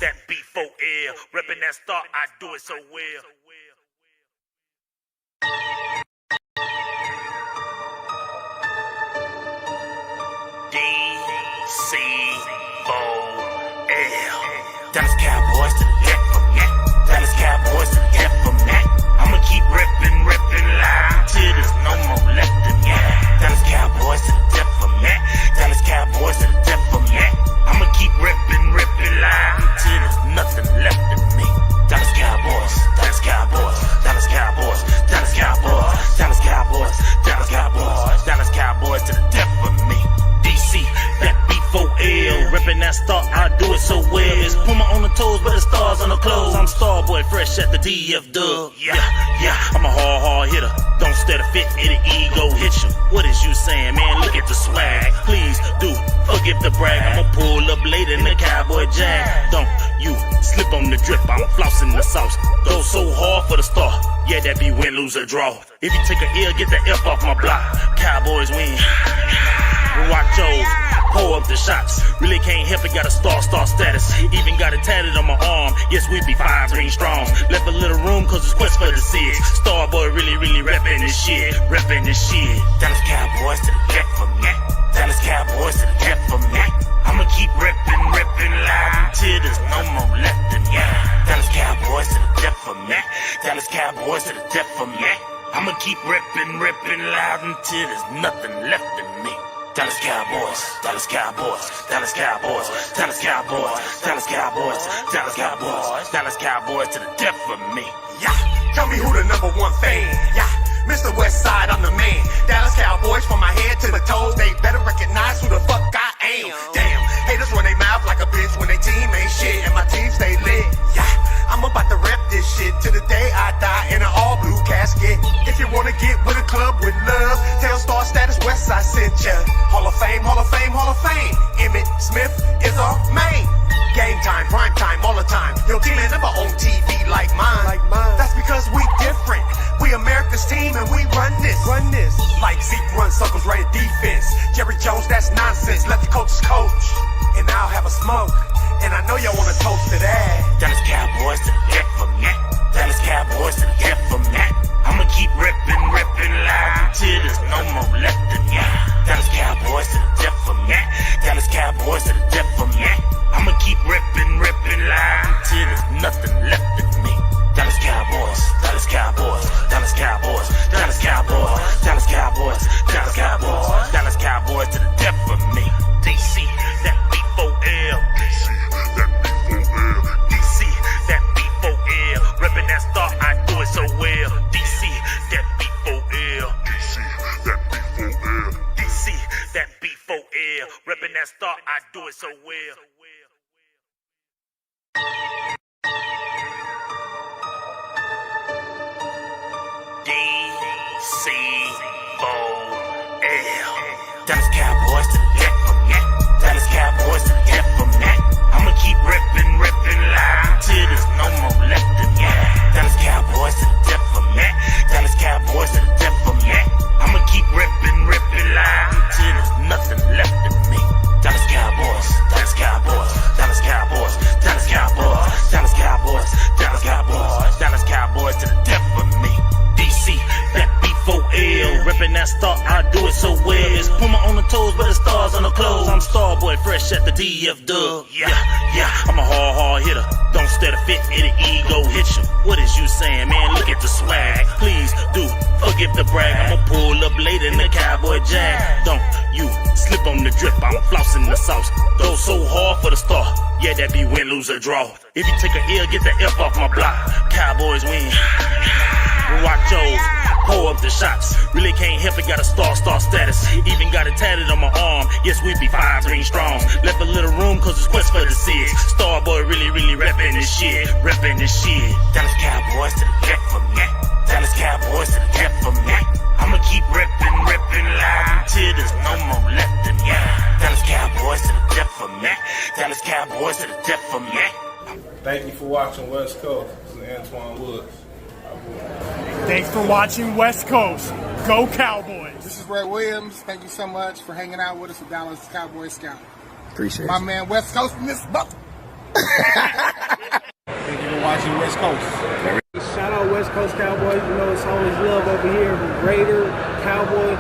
that B4L, reppin' that star, I do it so well. DC4L. Dallas Cowboys to the death from that. Dallas Cowboys to the death from that. I'ma keep reppin' loud till there's no more left in that. Dallas Cowboys to the death from that. Dallas Cowboys to the death from that. I'ma keep reppin' loud till there's nothing left in me. Dallas Cowboys, Dallas Cowboys, Dallas Cowboys, Dallas Cowboys, Dallas Cowboys, Dallas Cowboys, Dallas Cowboys to the death for me. DC, that B4L, reppin' that star, I do it so well. It's Puma on the toes, but the stars on the clothes. I'm Starboy, fresh at the DF Dub. Yeah, I'm a hard hitter. Don't stare to fit, it'll ego hit you. What is you saying, man? Look at the swag. Please do forgive the brag. I'ma pull up later in the Cowboy Jag. Don't you slip on the drip, I'm flossing the sauce. Go so hard for the star. Yeah, that be win, lose, or draw. If you take a L, get the F off my block. Cowboys win. Watch yours, pour up the shots. Really can't help it, got a star status. Even got it tatted on my arm. Yes, we be 5 ring strong. Left a little room cause it's quest for the six. Starboy really reppin' this shit. Reppin' this shit. Dallas Cowboys to the death from that. Dallas Cowboys to the death from that. I'ma keep reppin' loud until there's no more left in ya. Dallas Cowboys to the death from that. Dallas Cowboys to the death from that. I'ma keep reppin' loud until there's nothing left in me. Dallas Cowboys, Dallas Cowboys, Dallas Cowboys, Dallas Cowboys, Dallas Cowboys, Dallas Cowboys, Dallas Cowboys to the death for me. Yeah, tell me who the #1 fan. Yeah, Mr. Westside, I'm the man. Dallas Cowboys from my head to the toes. They better recognize who the fuck I am. Damn, haters run their mouth like a bitch when they team ain't shit and my team stay lit. Yeah, I'm about to rep this shit to the day I die in an all blue casket. If you wanna get with a club with love, tell Star Status Westside sent ya. Hall of Fame, Hall of Fame, Hall of Fame. Emmett Smith is our main. Game time, prime time, all the time. Your team ain't never on TV like mine. That's because we different. We America's team and we run this. Like Zeke runs circles right at defense. Jerry Jones, that's nonsense. Let the coaches coach. And I'll have a smoke. And I know y'all wanna toast to that. Dallas Cowboys to the death from that. Dallas Cowboys to the death from that. I'ma keep reppin' loud until there's no more left in ya. Dallas Cowboys to the death from that. Dallas Cowboys to the death from that. I'ma keep reppin' loud until there's nothing left in me. Dallas Cowboys, Dallas Cowboys, Dallas Cowboys, Dallas Cowboys, Dallas Cowboys, Dallas Cowboys, Dallas Cowboys to the death for me. DC, that B4L. DC, that B4L. DC, that B4L. Reppin' that star, I do it so well. DC, that B4L. DC, that B4L. DC, that B4L. Reppin' that star, I do it so well. DC4L. Dallas Cowboys to the death from that. Dallas Cowboys to the death from that. I'ma keep reppin' loud until there's no more left in ya. Dallas Cowboys to the death from that. Dallas Cowboys to the death from that. I'ma keep reppin' loud until there's nothing left in me. Dallas Cowboys, Dallas Cowboys, Dallas Cowboys, Dallas Cowboys, Dallas Cowboys, Dallas Cowboys, Dallas Cowboys to the death for me. DC, that B4L, reppin' that star, I do it so well. It's Puma on the toes, but the stars on the clothes. I'm Starboy, fresh at the DF Dub. Yeah, I'm a hard hitter. Don't stare to fit, it'll ego hit you. What is you saying, man? Look at the swag. Please do forgive the brag. I'ma pull up later in the Cowboy Jag. Don't you slip on the drip, I'm flossing the sauce. Go so hard for the star. Yeah, that be win, lose, or draw. If you take a L, get the F off my block. Cowboys win. Watch yours, pour up the shots. Really can't help it, got a star status. Even got it tatted on my arm. Yes, we be 5 ring strong. Left a little room cause it's quest for the six. Starboy really reppin' this shit. Reppin' this shit. Dallas Cowboys to the death from that. Dallas Cowboys to the death from that. I'ma keep reppin' loud until there's no more left in ya. Dallas Cowboys to the death from that. Dallas Cowboys to the death from that. Thank you for watching West Coast. This is Antoine Woods. Thanks for watching West Coast. Go Cowboys. This is Ray Williams. Thank you so much for hanging out with us at Dallas Cowboy Scout. Appreciate it. My man West Coast from this boat. Thank you for watching West Coast. Shout out West Coast Cowboys. You know, it's always love over here. Raider, Cowboy,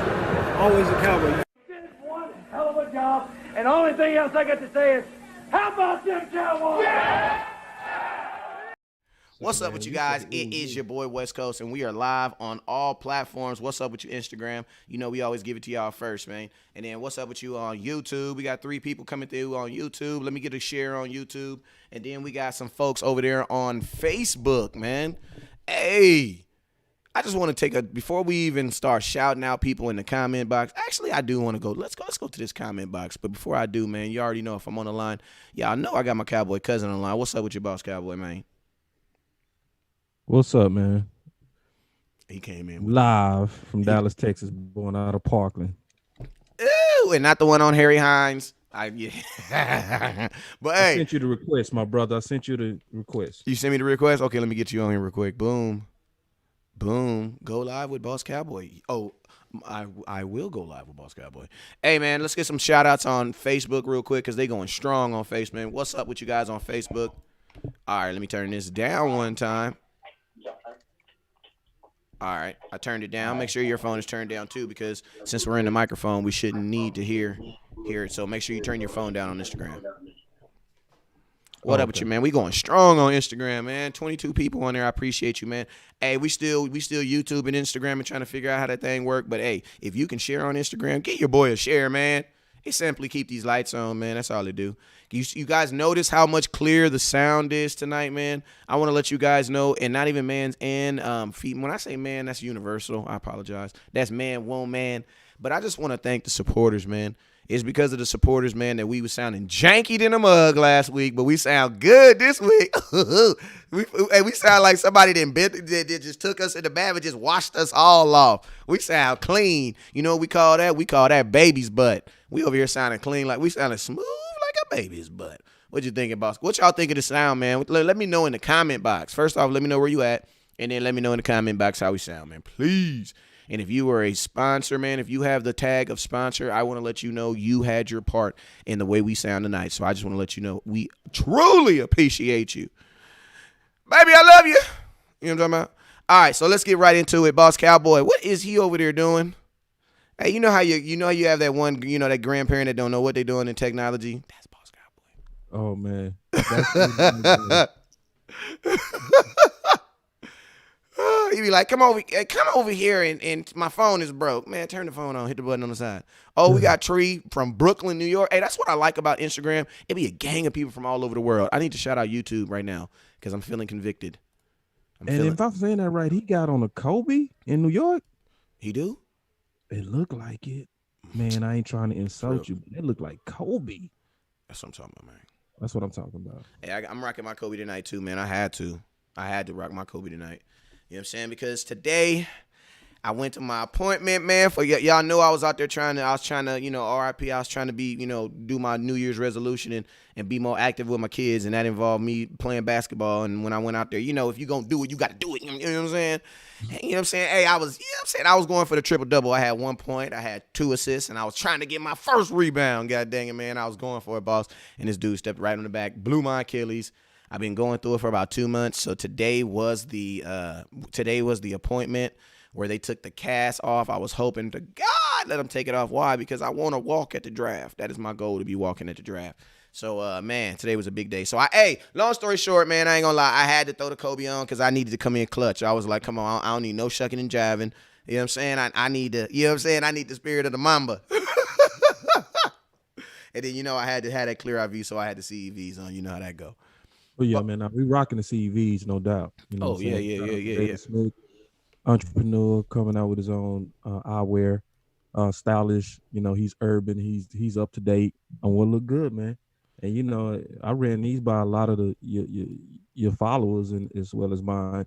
always a Cowboy. Did one hell of a job, and the only thing else I got to say is, how about them Cowboys? Yeah! What's up with you guys? It is your boy West Coast, and we are live on all platforms. What's up with you, Instagram? You know we always give it to y'all first, man. And then what's up with you on YouTube? We got 3 people coming through on YouTube. Let me get a share on YouTube. And then we got some folks over there on Facebook, man. Hey, I just want to take before we even start shouting out people in the comment box. Actually, I do want to go. Let's go to this comment box. But before I do, man, you already know if I'm on the line. Yeah, I know I got my Cowboy cousin on the line. What's up with your boss, Cowboy, man? What's up, man? He came in live from Dallas, Texas, born out of Parkland. Ooh, and not the one on Harry Hines. Yeah. But hey, I sent you the request, my brother. I sent you the request. You sent me the request? Okay, let me get you on here real quick. Boom. Boom. Go live with Boss Cowboy. Oh, I will go live with Boss Cowboy. Hey, man, let's get some shout-outs on Facebook real quick because they going strong on Facebook, man. What's up with you guys on Facebook? All right, let me turn this down one time. All right, I turned it down. Make sure your phone is turned down too, because since we're in the microphone, we shouldn't need to hear it. So make sure you turn your phone down on Instagram. What up with you, man? We going strong on Instagram, man. 22 people on there. I appreciate you, man. Hey, we still YouTube and Instagram and trying to figure out how that thing work. But hey, if you can share on Instagram, get your boy a share, man. It simply keep these lights on, man. That's all it do. You guys notice how much clearer the sound is tonight, man? I want to let you guys know, and not even man's and feet. When I say man, that's universal. I apologize. That's man, woman, man. But I just want to thank the supporters, man. It's because of the supporters, man, that we was sounding janky in the mug last week, but we sound good this week. we sound like somebody that just took us in the bath and just washed us all off. We sound clean. You know what we call that? We call that baby's butt. We over here sounding clean, like we sounding smooth like a baby's butt. What you thinking, boss? What y'all think of the sound, man? Let me know in the comment box. First off, let me know where you at, and then let me know in the comment box how we sound, man. Please. And if you are a sponsor, man, if you have the tag of sponsor, I want to let you know you had your part in the way we sound tonight. So I just want to let you know we truly appreciate you. Baby, I love you. You know what I'm talking about? All right, so let's get right into it. Boss Cowboy, what is he over there doing? Hey, you know how you have that one, that grandparent that don't know what they're doing in technology? That's Boss Cowboy. Oh, man. He be like, come over here, and my phone is broke. Man, turn the phone on, hit the button on the side. Oh, we got Tree from Brooklyn, New York. Hey, that's what I like about Instagram. It be a gang of people from all over the world. I need to shout out YouTube right now because I'm feeling convicted. If I'm saying that right, he got on a Kobe in New York? He do? It looked like it. Man, I ain't trying to insult you, but it looked like Kobe. That's what I'm talking about, man. That's what I'm talking about. Hey, I'm rocking my Kobe tonight too, man. I had to rock my Kobe tonight. You know what I'm saying? Because today I went to my appointment, man. For y'all know I was out there trying to, RIP, I was trying to be, do my New Year's resolution and be more active with my kids. And that involved me playing basketball. And when I went out there, if you're going to do it, you got to do it. You know what I'm saying? You know what I'm saying? Hey, I was going for the triple-double. I had 1 point. I had 2 assists. And I was trying to get my first rebound. God dang it, man. I was going for it, boss. And this dude stepped right on the back, blew my Achilles. I've been going through it for about 2 months. So today was the appointment where they took the cast off. I was hoping to God let them take it off. Why? Because I want to walk at the draft. That is my goal, to be walking at the draft. So, man, today was a big day. So, long story short, man, I ain't gonna lie. I had to throw the Kobe on because I needed to come in clutch. I was like, come on, I don't need no shucking and jiving. You know what I'm saying? I need to, you know what I'm saying? I need the spirit of the Mamba. And then, I had to have that clear eye view, so I had the CEVs on. You know how that go. Oh, yeah, man. We rocking the CVs, no doubt. Yeah. Smith, entrepreneur coming out with his own eyewear, stylish. He's urban. He's up to date on what look good, man. And I ran these by a lot of your followers and as well as mine.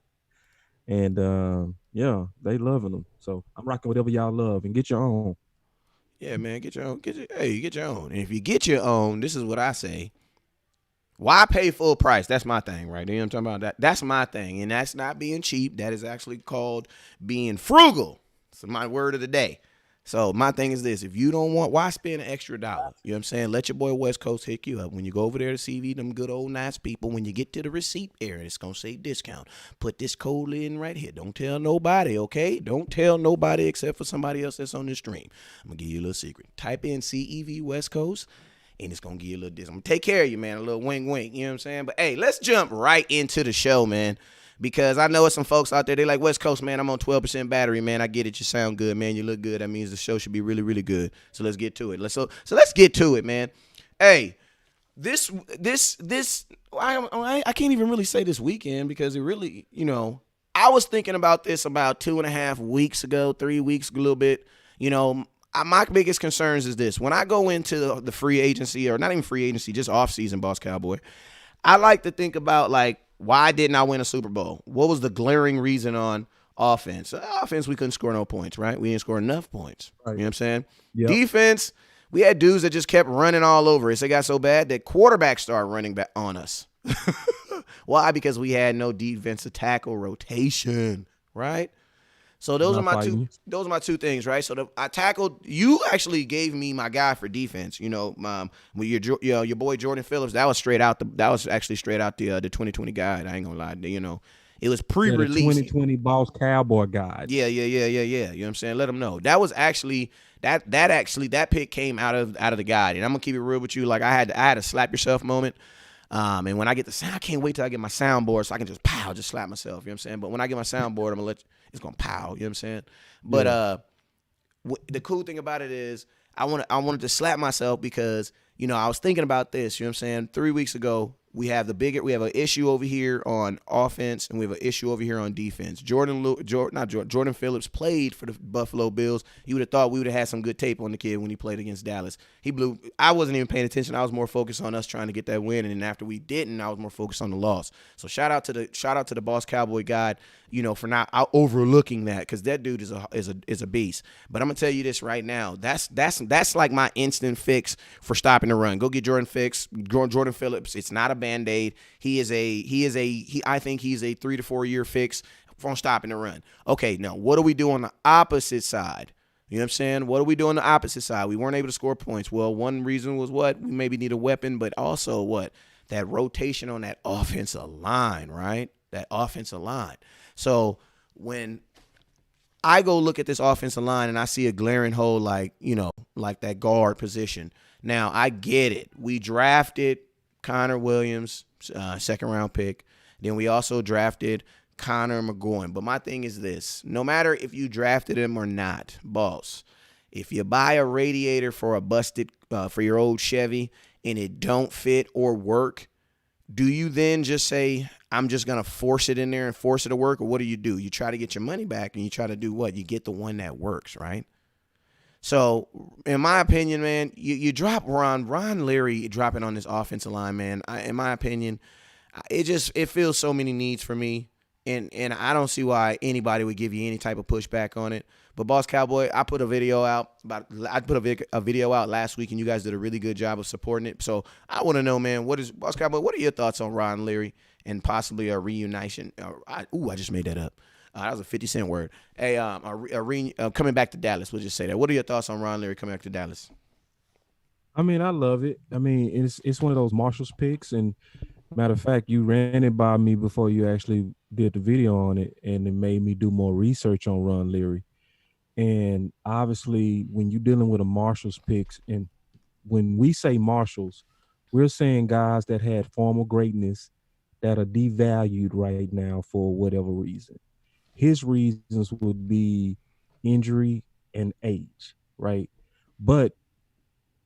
And they loving them. So I'm rocking whatever y'all love and get your own. Yeah, man, get your own. Get your own. And if you get your own, this is what I say. Why pay full price? That's my thing, right? You know what I'm talking about? That's my thing. And that's not being cheap. That is actually called being frugal. It's my word of the day. So my thing is this: if you don't want, why spend an extra dollar? You know what I'm saying? Let your boy West Coast hook you up when you go over there to CV them good old nice people. When you get to the receipt area, it's gonna say discount. Put this code in right here. Don't tell nobody, okay? Don't tell nobody except for somebody else that's on the stream. I'm gonna give you a little secret. Type in CEV West Coast, and it's gonna give you a little discount. I'm gonna take care of you, man. A little wink, wink. You know what I'm saying? But hey, let's jump right into the show, man. Because I know it's some folks out there, they like, West Coast, man, I'm on 12% battery, man. I get it. You sound good, man. You look good. That means the show should be really, really good. So let's get to it. So let's get to it, man. Hey, I can't even really say this weekend because it really, I was thinking about this about 2.5 weeks ago, 3 weeks, a little bit. My biggest concerns is this. When I go into the free agency, or not even free agency, just off-season, Boss Cowboy, I like to think about, like, why didn't I win a Super Bowl? What was the glaring reason on offense? Offense, we couldn't score no points, right? We didn't score enough points. Right. You know what I'm saying? Yep. Defense, we had dudes that just kept running all over us. It got so bad that quarterbacks started running back on us. Why? Because we had no defensive tackle rotation, right? So those are my two things, right? So I tackled. You actually gave me my guy for defense. Your boy Jordan Phillips. That was actually straight out the 2020 guide. I ain't gonna lie. It was pre-release. The 2020 Boss Cowboy guide. Yeah. You know what I'm saying? Let them know. That was actually that pick came out of the guide. And I'm gonna keep it real with you. Like I had a slap yourself moment. And when I get the sound, I can't wait till I get my soundboard so I can just slap myself. You know what I'm saying? But when I get my soundboard, I'm gonna it's gonna pow. You know what I'm saying? But the cool thing about it is I wanted to slap myself because I was thinking about this. You know what I'm saying? 3 weeks ago, we have an issue over here on offense, and we have an issue over here on defense. Jordan Phillips played for the Buffalo Bills. You would have thought we would have had some good tape on the kid when he played against Dallas. He blew. I wasn't even paying attention. I was more focused on us trying to get that win, and then after we didn't, I was more focused on the loss. So shout out to the Boss Cowboy guide, for not overlooking that, because that dude is a beast. But I'm gonna tell you this right now. That's like my instant fix for stopping the run. Go get Jordan Phillips. It's not a Band-Aid. I think he's a 3 to 4 year fix from stopping the run. Okay, now what do we do on the opposite side? You know what I'm saying? What do we do on the opposite side? We weren't able to score points. Well, one reason was what? We maybe need a weapon, but also what? That rotation on that offensive line, right? That offensive line. So when I go look at this offensive line and I see a glaring hole like that guard position. Now, I get it. We drafted Connor Williams, second-round pick. Then we also drafted Connor McGowan. But my thing is this. No matter if you drafted him or not, boss, if you buy a radiator for for your old Chevy and it don't fit or work, do you then just say, I'm just going to force it in there and force it to work? Or what do? You try to get your money back and you try to do what? You get the one that works, right? So, in my opinion, man, you drop Ron Leary dropping on this offensive line, man. In my opinion, it fills so many needs for me, and I don't see why anybody would give you any type of pushback on it. But Boss Cowboy, I put a video out last week, and you guys did a really good job of supporting it. So I want to know, man, Boss Cowboy? What are your thoughts on Ron Leary and possibly a reunition? I just made that up. That was a 50-cent word. Hey, coming back to Dallas, we'll just say that. What are your thoughts on Ron Leary coming back to Dallas? I mean, I love it. I mean, it's one of those Marshall's picks. And matter of fact, you ran it by me before you actually did the video on it, and it made me do more research on Ron Leary. And obviously, when you're dealing with a Marshall's picks, and when we say Marshalls, we're saying guys that had former greatness that are devalued right now for whatever reason. His reasons would be injury and age, right? But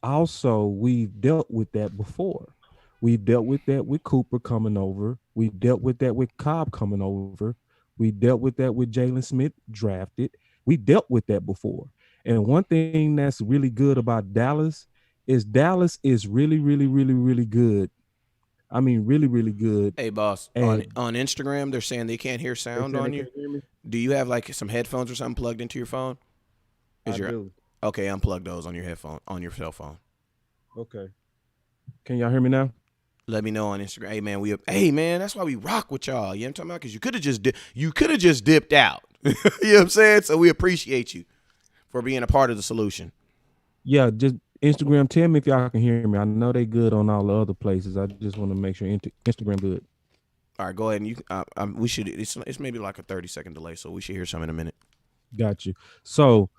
also, we've dealt with that before. We've dealt with that with Cooper coming over. We've dealt with that with Cobb coming over. We dealt with that with Jalen Smith drafted. We dealt with that before. And one thing that's really good about Dallas is really, really, really, really good. I mean, really, really good. Hey, boss, on Instagram, they're saying they can't hear sound on you. Do you have like some headphones or something plugged into your phone? I do. Okay, unplug those on your cell phone. Okay. Can y'all hear me now? Let me know on Instagram. Hey man, that's why we rock with y'all. You know what I'm talking about? Because you could have just dipped out. You know what I'm saying? So we appreciate you for being a part of the solution. Yeah, just Instagram. Tell me if y'all can hear me. I know they good on all the other places. I just want to make sure Instagram good. All right, go ahead and you. We should. It's maybe like a 30-second delay, so we should hear some in a minute. Got you. So,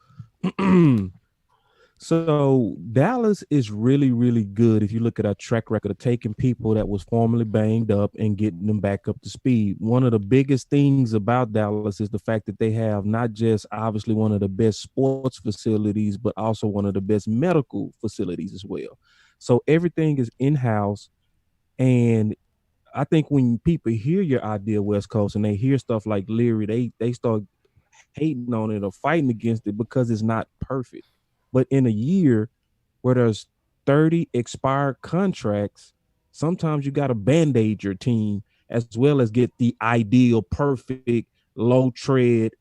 so Dallas is really, really good. If you look at our track record of taking people that was formerly banged up and getting them back up to speed. One of the biggest things about Dallas is the fact that they have not just obviously one of the best sports facilities, but also one of the best medical facilities as well. So everything is in-house. And I think when people hear your idea West Coast and they hear stuff like Leary, they start hating on it or fighting against it because it's not perfect. But in a year where there's 30 expired contracts, sometimes you got to band-aid your team as well as get the ideal, perfect, low tread,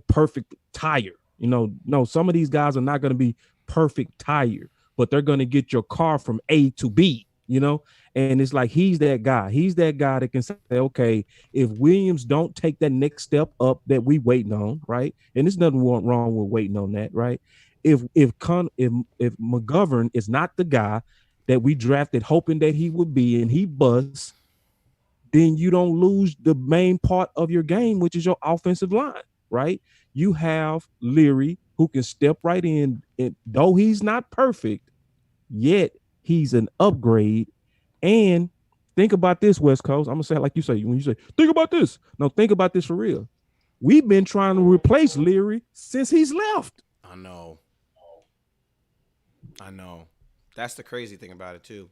perfect tire. No, some of these guys are not going to be perfect tire, but they're going to get your car from A to B, and it's like he's that guy. He's that guy that can say, okay, if Williams don't take that next step up that we waiting on, right? And there's nothing wrong with waiting on that, right? If McGovern is not the guy that we drafted hoping that he would be and he busts, then you don't lose the main part of your game, which is your offensive line, right? You have Leary who can step right in, and though he's not perfect, yet he's an upgrade. And think about this, West Coast. I'm gonna say it like you say when you say, think about this. No, think about this for real. We've been trying to replace Leary since he's left. I know. That's the crazy thing about it too.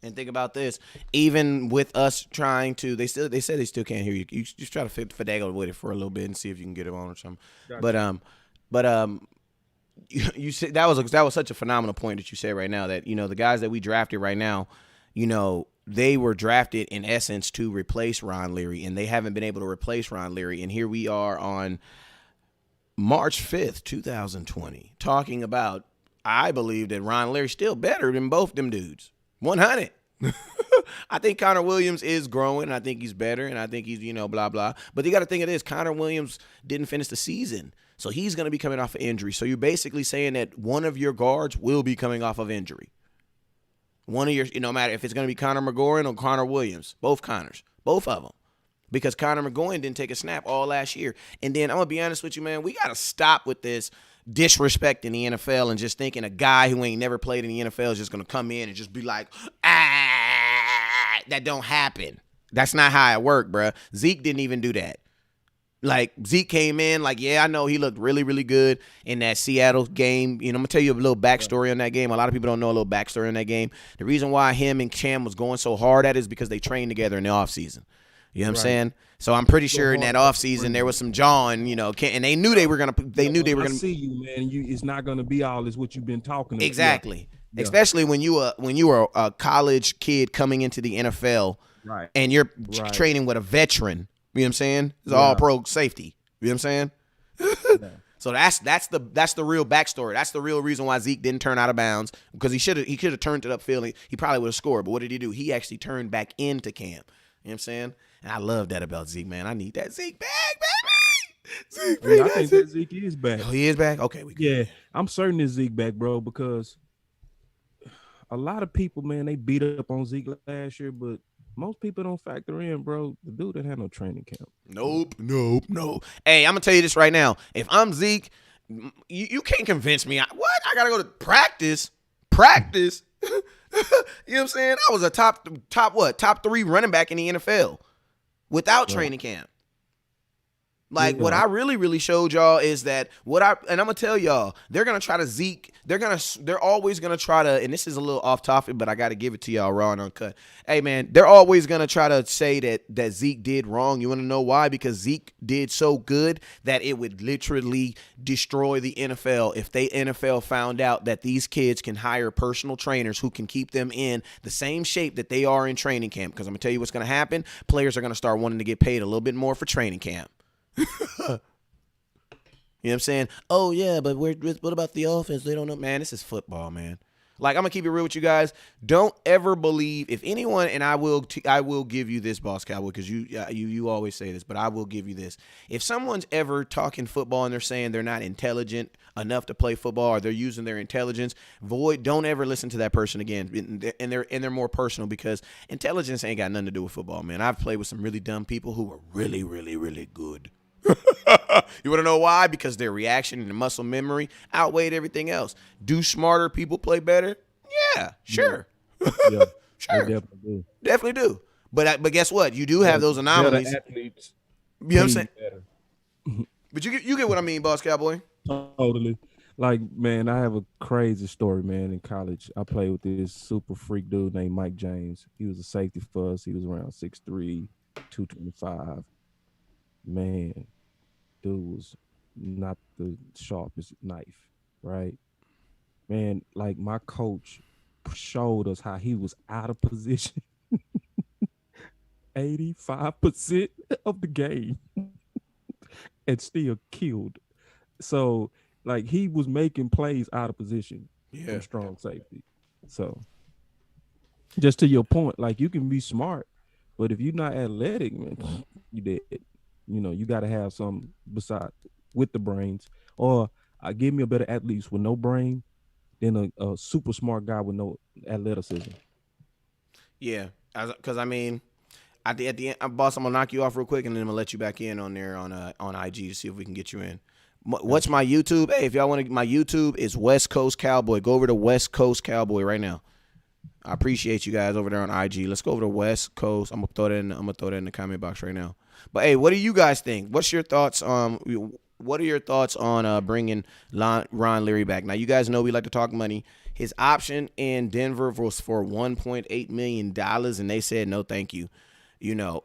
And think about this. Even with us trying to, they said they still can't hear you. You just try to finagle with it for a little bit and see if you can get it on or something. Gotcha. But you said that was such a phenomenal point that you said right now that the guys that we drafted right now, they were drafted in essence to replace Ron Leary, and they haven't been able to replace Ron Leary. And here we are on March 5th, 2020, talking about. I believe that Ron Leary's still better than both them dudes. 100. I think Connor Williams is growing. I think he's better, and I think he's, blah, blah. But you got to think of this. Connor Williams didn't finish the season, so he's going to be coming off of injury. So you're basically saying that one of your guards will be coming off of injury. One of your, no matter if it's going to be Connor McGowan or Connor Williams, both Connors, both of them. Because Connor McGowan didn't take a snap all last year. And then I'm going to be honest with you, man, we got to stop with this disrespecting the NFL and just thinking a guy who ain't never played in the NFL is just going to come in and just be like, that don't happen. That's not how it worked, bruh. Zeke didn't even do that. Like, Zeke came in, like, yeah, I know he looked really, really good in that Seattle game. I'm going to tell you a little backstory on that game. A lot of people don't know a little backstory on that game. The reason why him and Cam was going so hard at it is because they trained together in the offseason. You know what I'm saying? So I'm pretty sure in that offseason there was some jawing, and they knew they were gonna. They knew they were gonna. I see you, man. It's not gonna be all is what you've been talking about. Exactly. Yeah. Especially when you were a college kid coming into the NFL, right? And you're training with a veteran. You know what I'm saying? It's all pro safety. You know what I'm saying? So that's the real backstory. That's the real reason why Zeke didn't turn out of bounds, because he should have turned it upfield. He probably would have scored. But what did he do? He actually turned back into Cam. You know what I'm saying? And I love that about Zeke, man. I need that Zeke back, baby. Zeke, I think that Zeke is back. Oh, he is back? Okay, we good. Yeah, I'm certain it's Zeke back, bro, because a lot of people, man, they beat up on Zeke last year, but most people don't factor in, bro. The dude didn't have no training camp. Nope. Hey, I'm going to tell you this right now. If I'm Zeke, you can't convince me. What? I got to go to practice? Practice? You know what I'm saying? I was a top 3 running back in the NFL without training camp. Like, what I really, really showed y'all is that and I'm going to tell y'all, they're going to try to Zeke. They're always going to try to, and this is a little off topic, but I got to give it to y'all raw and uncut. Hey, man, they're always going to try to say that Zeke did wrong. You want to know why? Because Zeke did so good that it would literally destroy the NFL if the NFL found out that these kids can hire personal trainers who can keep them in the same shape that they are in training camp. Because I'm going to tell you what's going to happen. Players are going to start wanting to get paid a little bit more for training camp. You know what I'm saying? Oh, yeah, but what about the offense? They don't know. Man, this is football, man. Like, I'm gonna keep it real with you guys. Don't ever believe if anyone, and I will give you this, Boss Cowboy, because you always say this, but I will give you this. If someone's ever talking football and they're saying they're not intelligent enough to play football, or they're using their intelligence, don't ever listen to that person again. And they're more personal, because intelligence ain't got nothing to do with football, man. I've played with some really dumb people who were really, really, really good. You want to know why? Because their reaction and their muscle memory outweighed everything else. Do smarter people play better? Yeah, sure. Yeah, sure. they definitely do. Definitely do. But guess what? You do have those anomalies. Athletes, you know what I'm saying? But you get what I mean, Boss Cowboy. Totally. Like, man, I have a crazy story, man. In college, I played with this super freak dude named Mike James. He was a safety for us. He was around 6'3", 225. Man, dude was not the sharpest knife, right? Man, like, my coach showed us how he was out of position 85% of the game and still killed. So, like, he was making plays out of position from strong safety. So, just to your point, like, you can be smart, but if you're not athletic, man, you dead. You know, you got to have some beside with the brains, or give me a better athlete with no brain than a super smart guy with no athleticism. Yeah, because I mean, at the end, boss, I'm gonna knock you off real quick, and then I'm gonna let you back in on there on IG to see if we can get you in. What's my YouTube? Hey, if y'all want to, my YouTube is West Coast Cowboy. Go over to West Coast Cowboy right now. I appreciate you guys over there on IG. Let's go over to West Coast. I'm gonna throw that in the comment box right now. But hey, what do you guys think? What's your thoughts? What are your thoughts on bringing Ron Leary back? Now, you guys know we like to talk money. His option in Denver was for $1.8 million, and they said no, thank you. You know,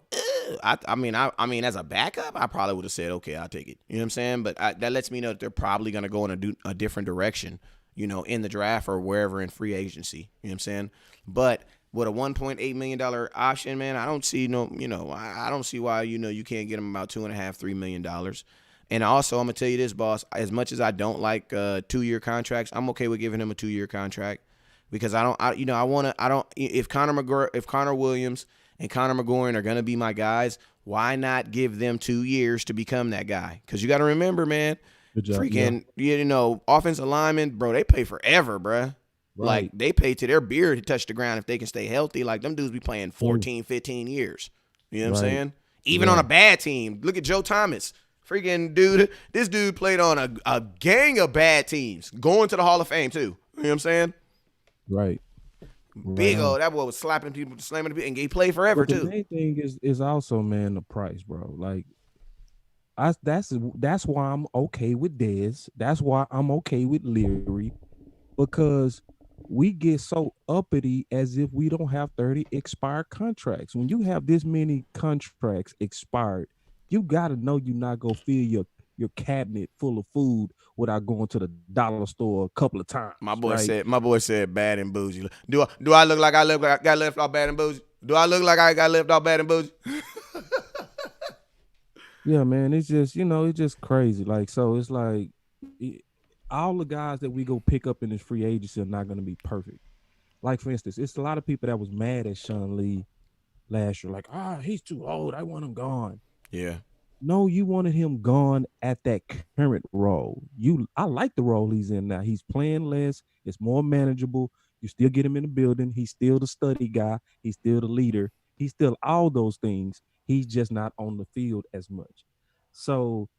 I mean, as a backup, I probably would have said, okay, I'll take it. You know what I'm saying? But that lets me know that they're probably going to go in a different direction, you know, in the draft or wherever in free agency. You know what I'm saying? But with a $1.8 million option, man, I don't see I don't see why, you can't get him about $2.5, $3 million. And also, I'm gonna tell you this, boss. As much as I don't like 2-year contracts, I'm okay with giving him a 2-year contract, because if Connor Williams and Connor McGowan are gonna be my guys, why not give them 2 years to become that guy? Because you got to remember, man, offensive linemen, bro, they play forever, bro. Right. Like, they pay to their beard to touch the ground if they can stay healthy. Like, them dudes be playing 14, 15 years. You know what I'm saying? Even on a bad team. Look at Joe Thomas. Freaking dude. This dude played on a gang of bad teams. Going to the Hall of Fame, too. You know what I'm saying? Right. Big old. That boy was slapping people, slamming people, and he played forever, too. The main thing is also, man, the price, bro. Like, that's why I'm okay with Dez. That's why I'm okay with Leary. Because we get so uppity as if we don't have 30 expired contracts. When you have this many contracts expired, you got to know you're not going to fill your cabinet full of food without going to the dollar store a couple of times. My boy said bad and bougie. Do I look like I got left off bad and bougie? Do I look like I got left off bad and bougie? Yeah, man, it's just, it's just crazy. Like, so it's like all the guys that we go pick up in this free agency are not going to be perfect. Like, for instance, it's a lot of people that was mad at Sean Lee last year. Like, he's too old. I want him gone. Yeah. No, you wanted him gone at that current role. I like the role he's in now. He's playing less. It's more manageable. You still get him in the building. He's still the study guy. He's still the leader. He's still all those things. He's just not on the field as much. So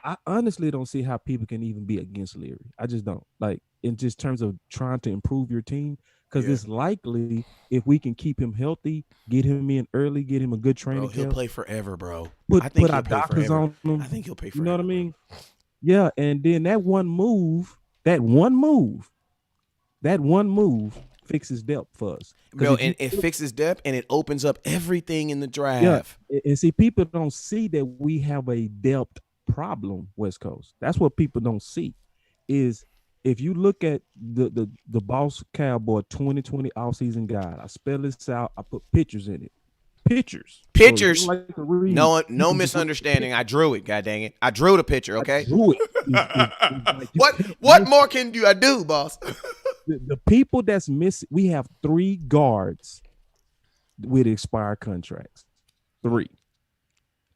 I honestly don't see how people can even be against Leary. I just don't. Like, in just terms of trying to improve your team, because it's likely if we can keep him healthy, get him in early, get him a good training camp. He'll play forever, bro. Put our doctors on him. I think he'll play forever. You know what I mean? Yeah, and then that one move fixes depth for us. Bro, and it fixes depth, and it opens up everything in the draft. Yeah, and see, people don't see that we have a depth problem, West Coast. That's what people don't see. Is if you look at the Boss Cowboy 2020 offseason guide, I spell this out. I put pictures in it. Pictures. So no misunderstanding. I drew it. God dang it! I drew the picture. Okay. I drew it. What more can I do, boss? the people that's missing, we have 3 guards with expired contracts. 3.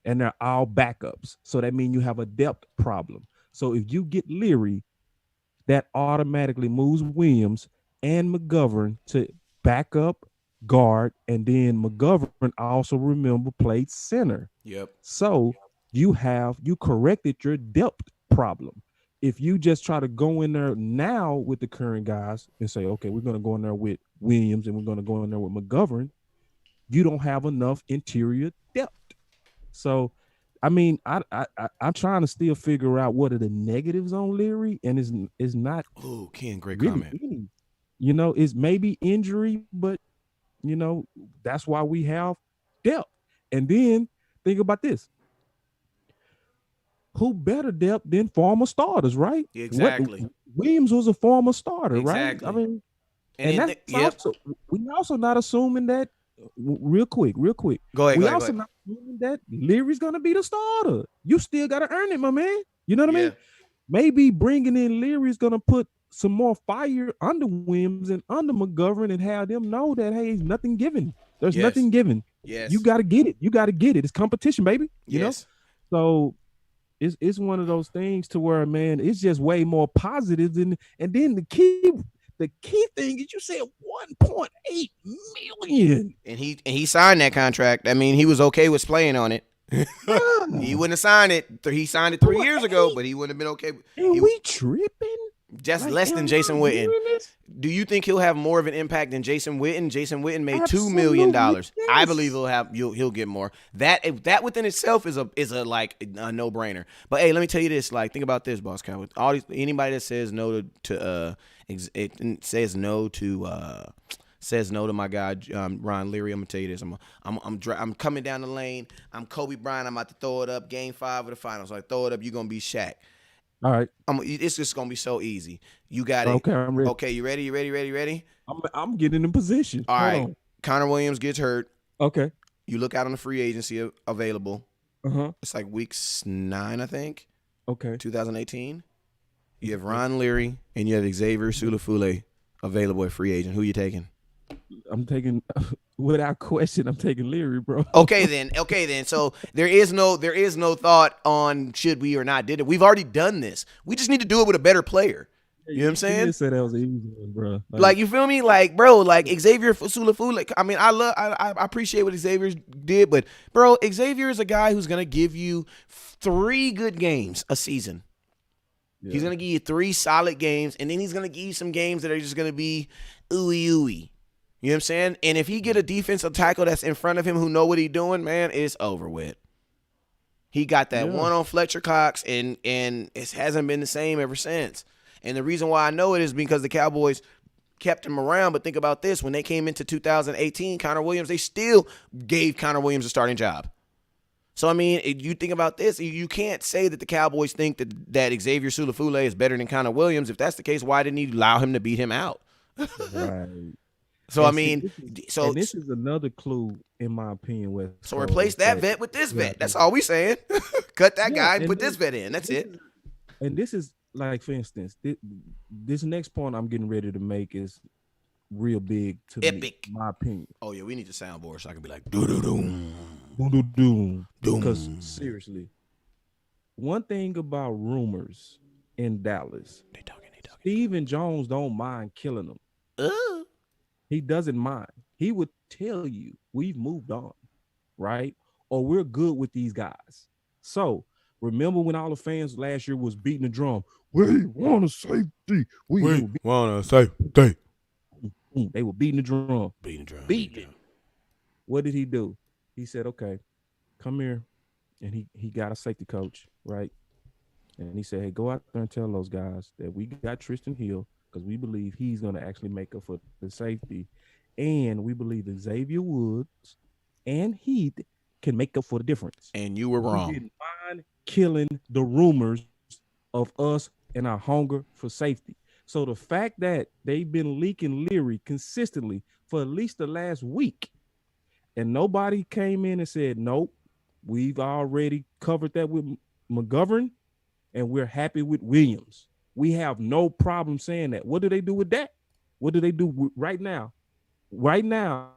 And they're all backups. So that means you have a depth problem. So if you get Leary, that automatically moves Williams and McGovern to backup guard, and then McGovern also remember played center. Yep. So you corrected your depth problem. If you just try to go in there now with the current guys and say, okay, we're going to go in there with Williams and we're going to go in there with McGovern, you don't have enough interior depth. So, I mean, I'm trying to still figure out what are the negatives on Leary, and it's not. Oh, Ken, great really comment. any. You know, it's maybe injury, but you know that's why we have depth. And then think about this: who better depth than former starters, right? Exactly. Williams was a former starter, Exactly. right? I mean, And that's also, we also not assuming that. Real quick. Go ahead. We go also ahead. not assuming that Leary's gonna be the starter. You still gotta earn it, my man. You know what I mean? Maybe bringing in Leary is gonna put some more fire under Williams and under McGovern and have them know that hey, nothing given. There's nothing given. Yes. You gotta get it. It's competition, baby. You know. So it's one of those things to where, man, it's just way more positive than. And then the key thing is you said 1.8 million. And he signed that contract. I mean, he was okay with playing on it. He wouldn't have signed it. He signed it 3 years ago, but he wouldn't have been okay. And we tripping? Just Like, less than Jason Witten. Do you think he'll have more of an impact than Jason Witten? Jason Witten made $2 million. Yes. I believe he'll get more. That within itself is a like a no brainer. But hey, let me tell you this. Like, think about this, Boss Cowboy. Anybody that says no to says no to my guy Ron Leary. I'm gonna tell you this. I'm coming down the lane. I'm Kobe Bryant. I'm about to throw it up. Game 5 of the finals. I throw it up. You're gonna be Shaq. All right. It's just gonna be so easy. You got it. Okay, I'm ready. Okay, you ready? You ready? I'm getting in position. All right. Connor Williams gets hurt. Okay. You look out on the free agency available. Uh-huh. It's like week 9, I think. Okay. 2018. You have Ron Leary and you have Xavier Sulafule available at free agent. Who you taking? I'm taking, without question, I'm taking Leary, bro. Okay then. So there is no thought on should we or not did it. We've already done this. We just need to do it with a better player. You know what I'm saying? You just said that was an easy one, bro. Like you feel me? Like, bro, like Xavier Sulafule. I mean, I appreciate what Xavier did, but bro, Xavier is a guy who's gonna give you 3 good games a season. Yeah. He's gonna give you 3 solid games, and then he's gonna give you some games that are just gonna be ooey. You know what I'm saying? And if he get a defensive tackle that's in front of him who know what he's doing, man, it's over with. He got that one on Fletcher Cox, and it hasn't been the same ever since. And the reason why I know it is because the Cowboys kept him around. But think about this. When they came into 2018, Connor Williams, they still gave Connor Williams a starting job. So, I mean, you think about this. You can't say that the Cowboys think that Xavier Sulafule is better than Connor Williams. If that's the case, why didn't he allow him to beat him out? Right. So, and I mean, this is another clue, in my opinion. With so replace that vet with this vet. That's all we saying. Cut that guy and put this vet in. That's it. And this is like, for instance, this next point I'm getting ready to make is real big to epic. Me, my opinion. Oh yeah, we need the soundboard so I can be like do do do do do do. Because seriously, one thing about rumors in Dallas, they talking. Stephen Jones don't mind killing them. He doesn't mind. He would tell you we've moved on, right? Or we're good with these guys. So remember when all the fans last year was beating the drum? We want a safety. We want a safety. They were beating the drum. Beating. What did he do? He said, okay, come here. And he got a safety coach, right? And he said, hey, go out there and tell those guys that we got Tristan Hill because we believe he's going to actually make up for the safety. And we believe that Xavier Woods and Heath can make up for the difference. And you were wrong. We didn't mind killing the rumors of us and our hunger for safety. So the fact that they've been leaking Leary consistently for at least the last week, and nobody came in and said, nope, we've already covered that with McGovern, and we're happy with Williams. We have no problem saying that. What do they do with that? What do they do right now? Right now,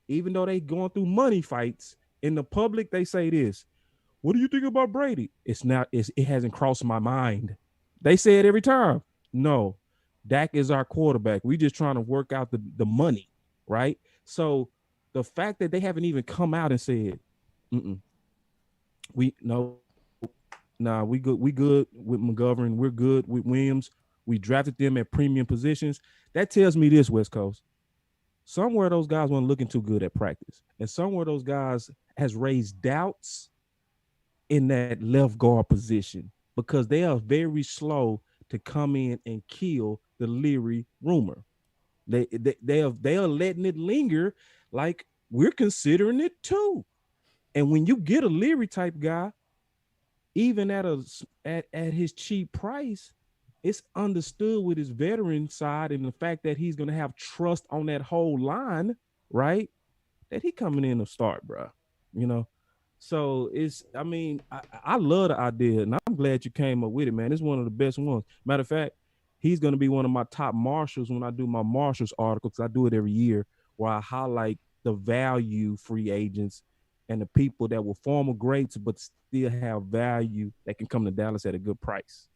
even though they going through money fights in the public, they say this. What do you think about Brady? It hasn't crossed my mind. They say it every time. No, Dak is our quarterback. We just trying to work out the money, right? So the fact that they haven't even come out and said, we no, nah, we good with McGovern. We're good with Williams. We drafted them at premium positions. That tells me this, West Coast. Somewhere those guys weren't looking too good at practice. And somewhere those guys has raised doubts in that left guard position because they are very slow to come in and kill the Leary rumor. They are letting it linger like we're considering it too. And when you get a Leary type guy, even at his cheap price, it's understood with his veteran side and the fact that he's going to have trust on that whole line, right? That he coming in to start, bro. You know, so I love the idea, and I'm glad you came up with it, man. It's one of the best ones. Matter of fact, he's going to be one of my top marshals when I do my marshals article, because I do it every year, where I highlight the value free agents and the people that were former greats but still have value that can come to Dallas at a good price.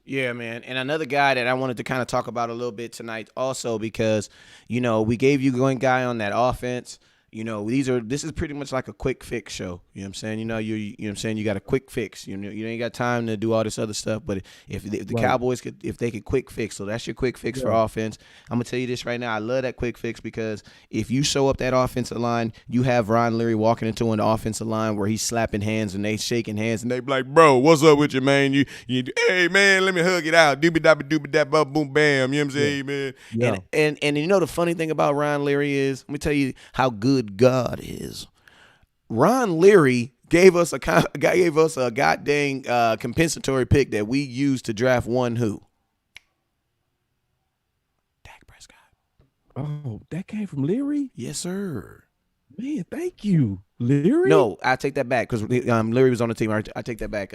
Yeah, man. And another guy that I wanted to kind of talk about a little bit tonight also because, we gave you one guy on that offense. This is pretty much like a quick fix show. You know what I'm saying? You know what I'm saying? You got a quick fix. You ain't got time to do all this other stuff. But if the Cowboys if they could quick fix, so that's your quick fix for offense. I'm gonna tell you this right now. I love that quick fix because if you show up that offensive line, you have Ron Leary walking into an offensive line where he's slapping hands and they shaking hands and they be like, "Bro, what's up with you, man? You hey man, let me hug it out. Doobie dabba doobie dabba boom bam." You know what I'm saying, man? Yeah. And the funny thing about Ron Leary is, let me tell you how good God is. Ron Leary gave us a goddamn compensatory pick that we used to draft one who? Dak Prescott. Oh, that came from Leary? Yes, sir. Man, thank you, Leary. No, I take that back because Leary was on the team. I take that back.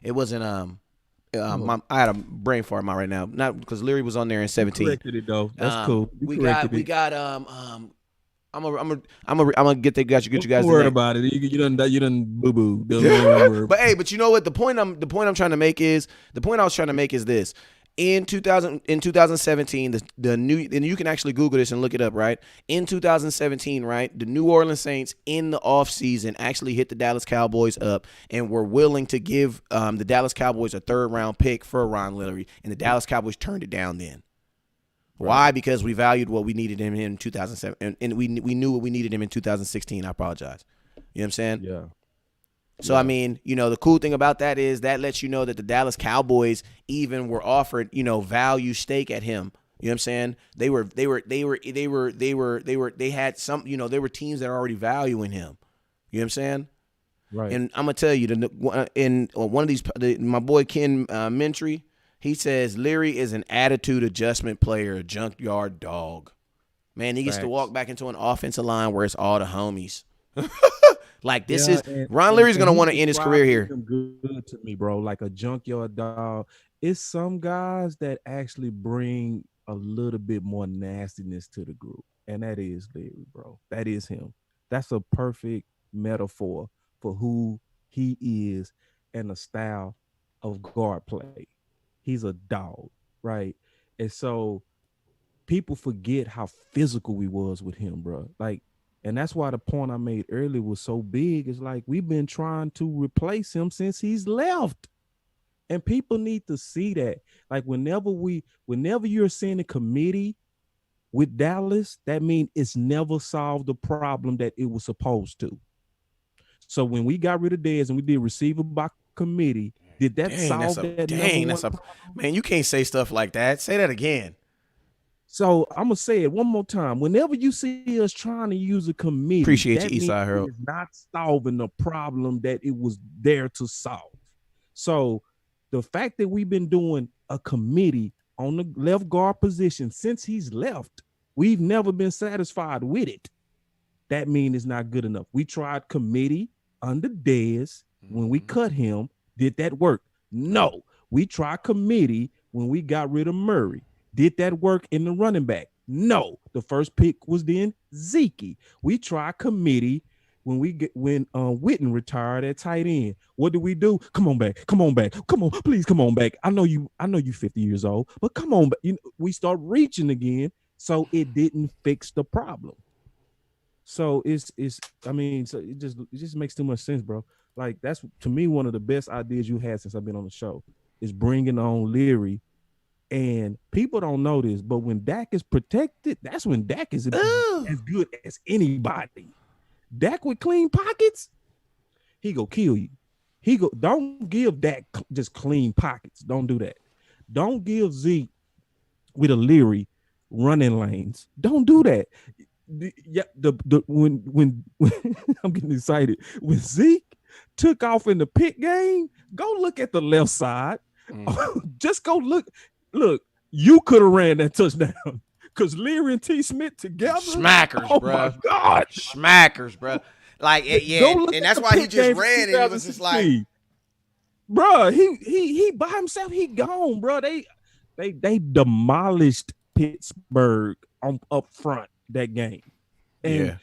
It wasn't. I had a brain fart right now. Not because Leary was on there in 17. You corrected it though. That's cool. We got I'm gonna get you guys. Don't worry about it. You done boo boo. But you know what? The point I was trying to make is this. In 2017, the new, and you can actually Google this and look it up, right? In 2017, right, the New Orleans Saints in the offseason actually hit the Dallas Cowboys up and were willing to give the Dallas Cowboys a 3rd round pick for Ron Leary, and the Dallas Cowboys turned it down then. Why? Because we valued what we needed him in 2007, and we knew what we needed him in 2016. I apologize. You know what I'm saying? Yeah. So, the cool thing about that is that lets you know that the Dallas Cowboys even were offered, value stake at him. You know what I'm saying? They had some, there were teams that are already valuing him. You know what I'm saying? Right. And I'm going to tell you, in one of these, my boy Ken Mentry, he says Leary is an attitude adjustment player, a junkyard dog. Man, he gets to walk back into an offensive line where it's all the homies. Like this Ron Leary's going to want to end his career here. Good to me, bro. Like a junkyard dog. It's some guys that actually bring a little bit more nastiness to the group. And that is Leary, bro. That is him. That's a perfect metaphor for who he is and the style of guard play. He's a dog, right? And so people forget how physical we was with him, bro. Like, and that's why the point I made earlier was so big. It's like we've been trying to replace him since he's left. And people need to see that. Like whenever you're seeing a committee with Dallas, that means it's never solved the problem that it was supposed to. So when we got rid of Dez and we did receiver by committee, did that solve that? Man, you can't say stuff like that. Say that again. So I'm gonna say it one more time. Whenever you see us trying to use a committee, appreciate you, Eastside Harold, it's not solving the problem that it was there to solve. So the fact that we've been doing a committee on the left guard position since he's left, we've never been satisfied with it. That means it's not good enough. We tried committee under Dez when we cut him. Did that work? No. We tried committee when we got rid of Murray. Did that work in the running back? No. The first pick was then Zeke. We tried committee when Witten retired at tight end. What did we do? Come on back. Come on back. Come on, please come on back. I know you 50 years old, but come on back. We start reaching again. So it didn't fix the problem. So so it just makes too much sense, bro. Like, that's, to me, one of the best ideas you had since I've been on the show is bringing on Leary. And people don't know this, but when Dak is protected, that's when Dak is as good as anybody. Dak with clean pockets, he go kill you. Don't give Dak just clean pockets. Don't do that. Don't give Zeke with a Leary running lanes. Don't do that. When I'm getting excited, when Zeke took off in the pit game, go look at the left side. Just go look. Look, you could have ran that touchdown because Leary and T. Smith together. Smackers, oh bro. My God. Smackers, bro. Like, and that's why he just ran, and it was just like, bro, he by himself, he gone, bro. They demolished Pittsburgh up front that game. And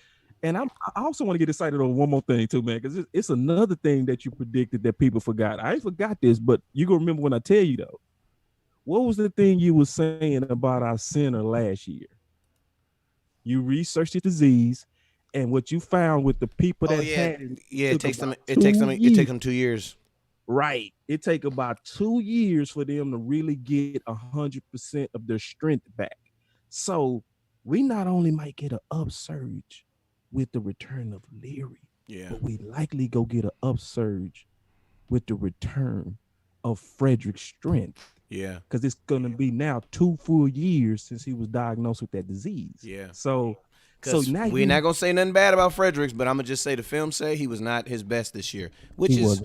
I also want to get excited over one more thing too, man, because it's another thing that you predicted that people forgot. I ain't forgot this, but you gonna remember when I tell you though. What was the thing you were saying about our center last year? You researched the disease, and what you found with the people that had it. Yeah, it takes them 2 years. Right. It take about 2 years for them to really get 100% of their strength back. So we not only might get an upsurge with the return of Leary, but we likely go get an upsurge with the return of Frederick's strength. Yeah. Because it's going to be now 2 full years since he was diagnosed with that disease. Yeah. So now we're not going to say nothing bad about Fredericks, but I'm going to just say the film say he was not his best this year, which is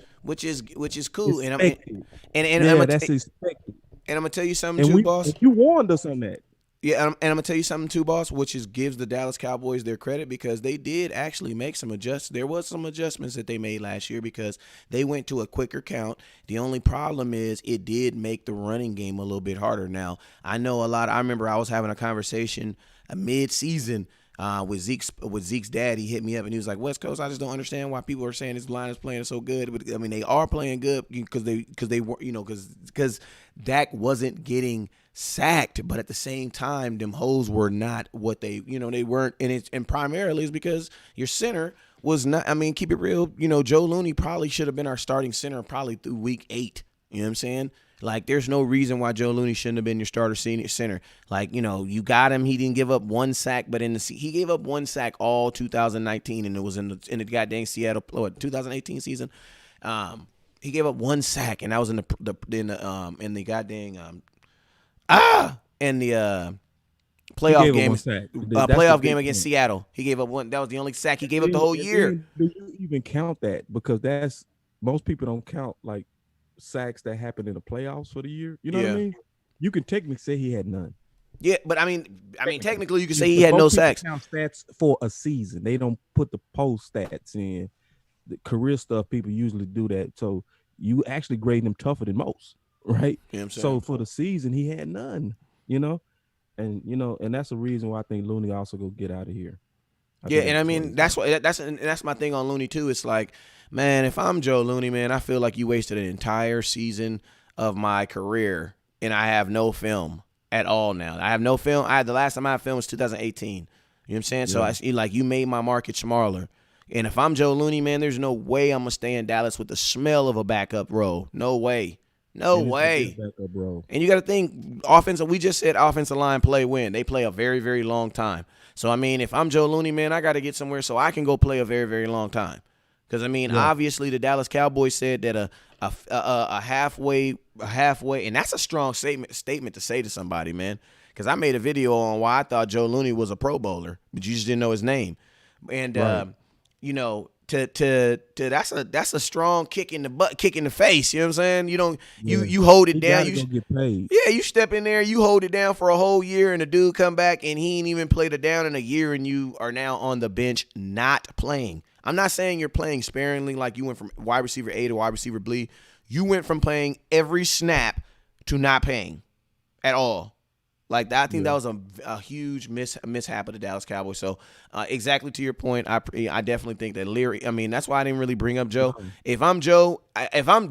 cool. And that's expected. And I'm going to tell you something too, boss. You warned us on that. Yeah, and I'm going to tell you something too, boss, which gives the Dallas Cowboys their credit because they did actually make some adjustments. There was some adjustments that they made last year because they went to a quicker count. The only problem is it did make the running game a little bit harder. Now, I remember I was having a conversation mid-season with Zeke's dad. He hit me up and he was like, West Coast, I just don't understand why people are saying this line is playing so good. But I mean, they are playing good because they were, because Dak wasn't getting sacked, but at the same time, them hoes were not what they weren't, and primarily is because your center was not. I mean, keep it real. Joe Looney probably should have been our starting center probably through week 8. You know what I'm saying? Like, there's no reason why Joe Looney shouldn't have been your starter senior center. Like, you got him. He didn't give up one sack, but he gave up one sack all 2019, and it was in the goddamn Seattle 2018 season. He gave up one sack, and that was in the goddamn in the playoff game. Playoff game against Seattle. He gave up one. That was the only sack he gave up the whole year. Do you even count that? Because most people don't count like sacks that happened in the playoffs for the year. You know what I mean? You can technically say he had none. Yeah, but I mean, technically you can say he had no sacks. Count stats for a season. They don't put the post stats in. The career stuff, people usually do that. So you actually grade him tougher than most, right? You know what I'm saying? So for the season, he had none. And that's the reason why I think Looney also go get out of here. And I mean that's my thing on Looney too. It's like, man, if I'm Joe Looney, man, I feel like you wasted an entire season of my career, and I have no film at all now. I have no film. The last time I had film was 2018. You know what I'm saying? Yeah. So I see, like, you made my market smaller. And if I'm Joe Looney, man, there's no way I'm gonna stay in Dallas with the smell of a backup role. No way. No way. And you got to think, we just said offensive line play when. They play a very, very long time. So, I mean, if I'm Joe Looney, man, I got to get somewhere so I can go play a very, very long time. Because, I mean, obviously the Dallas Cowboys said that a halfway, and that's a strong statement to say to somebody, man. Because I made a video on why I thought Joe Looney was a Pro Bowler, but you just didn't know his name. And, that's a strong kick in the butt, kick in the face. You know what I'm saying? You hold it down. You get paid. Yeah, you step in there, you hold it down for a whole year, and the dude come back and he ain't even played it down in a year, and you are now on the bench not playing. I'm not saying you're playing sparingly, like you went from wide receiver A to wide receiver B. You went from playing every snap to not playing at all. Like that, I think that was a huge mishap of the Dallas Cowboys. So, exactly to your point, I definitely think that Leary. I mean, that's why I didn't really bring up Joe. If I'm Joe, I'm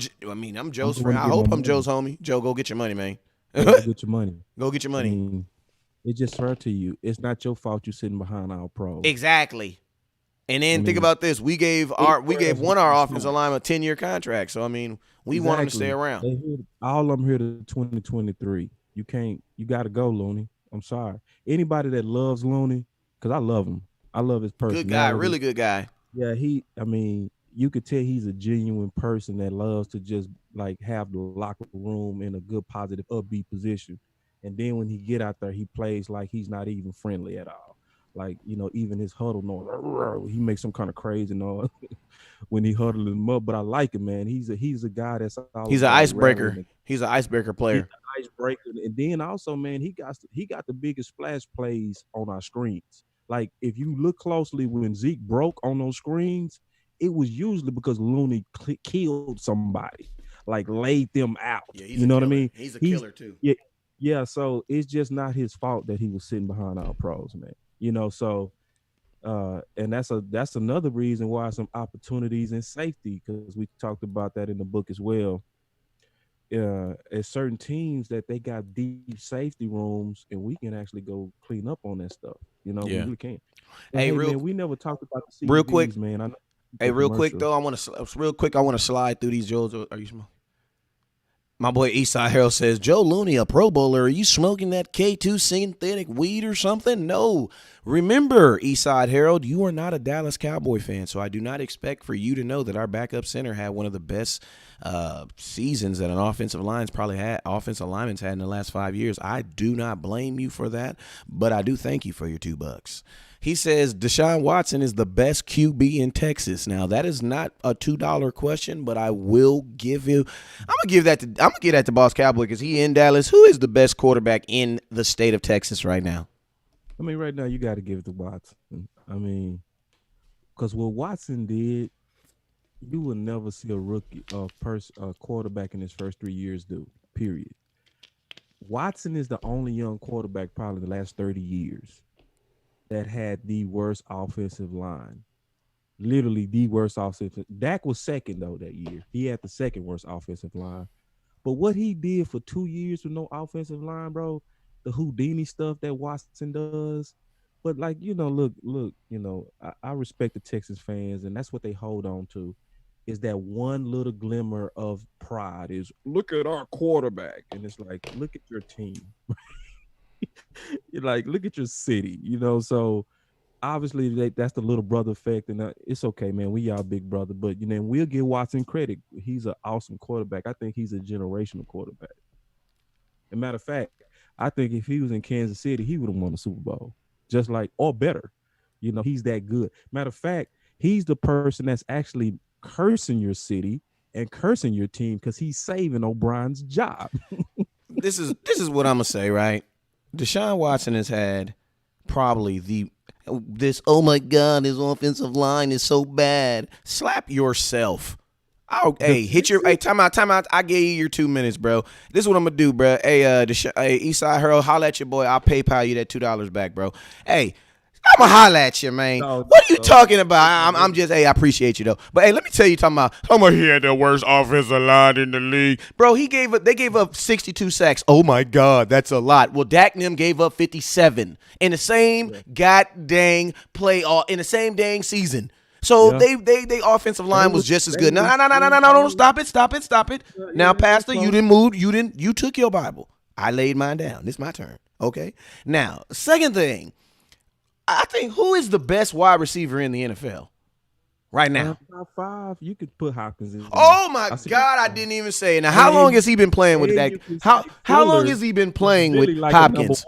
Joe's friend. I hope I'm Joe's homie. Joe, go get your money, man. Go get your money. Go get your money. I mean, it's just fair to you. It's not your fault you're sitting behind our pros. Exactly. And then think about this: we gave one our offensive lineman a 10-year contract. So I mean, we want him to stay around. All of them here to 2023. You got to go, Looney. I'm sorry. Anybody that loves Looney, because I love him. I love his personality. Good guy, really good guy. Yeah, you could tell he's a genuine person that loves to just like have the locker room in a good, positive, upbeat position. And then when he get out there, he plays like he's not even friendly at all. Like, even his huddle noise, he makes some kind of crazy noise when he huddles him up. But I like him, man. He's a guy that's he's an icebreaker. He's an icebreaker player. He's an icebreaker, and then also, man, he got the biggest splash plays on our screens. Like if you look closely when Zeke broke on those screens, it was usually because Looney killed somebody, like laid them out. Yeah, you know what I mean? He's a killer too. Yeah. So it's just not his fault that he was sitting behind our pros, man. So and that's another reason why some opportunities in safety, because we talked about that in the book as well. At certain teams that they got deep safety rooms, and we can actually go clean up on that stuff. We really can. Hey, man, we never talked about the CDs, real quick, man. Real quick though, I want to slide through these Joes. Are you smoking? My boy Eastside Harold says, Joe Looney, a Pro Bowler. Are you smoking that K2 synthetic weed or something? No. Remember, Eastside Harold, you are not a Dallas Cowboy fan, so I do not expect for you to know that our backup center had one of the best seasons that an offensive lineman's had in the last 5 years. I do not blame you for that, but I do thank you for your $2. He says Deshaun Watson is the best QB in Texas. Now that is not a $2 question, but I will give you. I'm gonna give that to Boss Cowboy because he in Dallas. Who is the best quarterback in the state of Texas right now? I mean, right now you got to give it to Watson. I mean, because what Watson did, you will never see a quarterback in his first 3 years do. Period. Watson is the only young quarterback probably the last 30 years that had the worst offensive line. Literally the worst offensive. Dak was second, though, that year. He had the second worst offensive line. But what he did for 2 years with no offensive line, bro, the Houdini stuff that Watson does. But, like, look, I respect the Texans fans, and that's what they hold on to, is that one little glimmer of pride is, look at our quarterback. And it's like, look at your team. Like, look at your city, so obviously that's the little brother effect, and it's okay, man. We y'all big brother, but we'll give Watson credit. He's an awesome quarterback. I think he's a generational quarterback. As a matter of fact, I think if he was in Kansas City, he would have won the Super Bowl, just like, or better. He's that good. Matter of fact, he's the person that's actually cursing your city and cursing your team because he's saving O'Brien's job. This is what I'm gonna say, right? Deshaun Watson has had probably oh my God, his offensive line is so bad. Slap yourself. Time out. I gave you your 2 minutes, bro. This is what I'm gonna do, bro. Hey, Eastside Harold, holla at your boy. I'll PayPal you that $2 back, bro. Hey, I'm gonna holla at you, man. What are you talking about? I'm just, I appreciate you though. But hey, let me tell you, talking about he had the worst offensive line in the league, bro. They gave up 62 sacks. Oh my God, that's a lot. Well, Dak and them gave up 57 in the same goddamn in the same dang season. So they offensive line was just as good. No, stop it. Now, Pastor, you didn't move. You took your Bible. I laid mine down. This is my turn. Okay. Now, second thing. I think who is the best wide receiver in the NFL right now? Top 5, you could put Hopkins in. Oh my God, I didn't even say it. Now, how long has he been playing with that? How long has he been playing with Hopkins?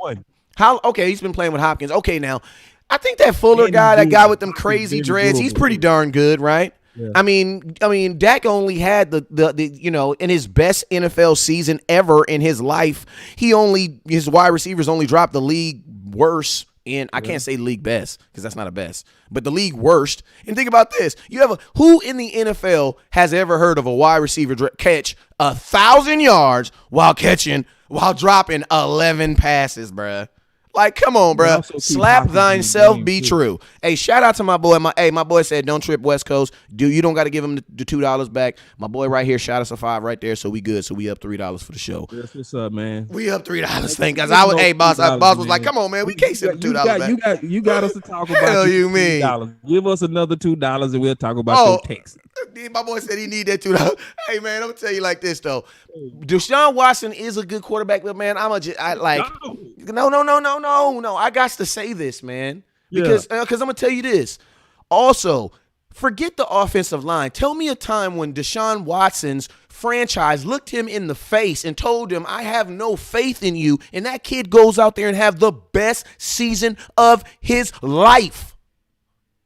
He's been playing with Hopkins. Okay, now I think that Fuller guy, that guy with them crazy dreads, he's pretty darn good, right? Yeah. I mean, Dak only had the in his best NFL season ever in his life, his wide receivers only dropped the league worst in, I can't say league best because that's not a best, but the league worst. And think about this. You have who in the NFL has ever heard of a wide receiver catch 1,000 yards while dropping 11 passes, bruh? Like, come on, bro. Slap thyself, be true. Hey, shout out to my boy. My boy said, don't trip West Coast. Dude, you don't got to give him the $2 back. My boy right here shot us a $5 right there, so we good. So we up $3 for the show. Yes, what's up, man? We up $3. Thank God. Hey, boss was like, come on, man. We can't send the $2 back. You got us to talk about Hell you mean? $2. Give us another $2 and we'll talk about your Texas. My boy said he need that $2. Hey, man, I'm going to tell you like this, though. Deshaun Watson is a good quarterback, but, man, no. I got to say this, man, because I'm going to tell you this. Also, forget the offensive line. Tell me a time when Deshaun Watson's franchise looked him in the face and told him, I have no faith in you, and that kid goes out there and have the best season of his life.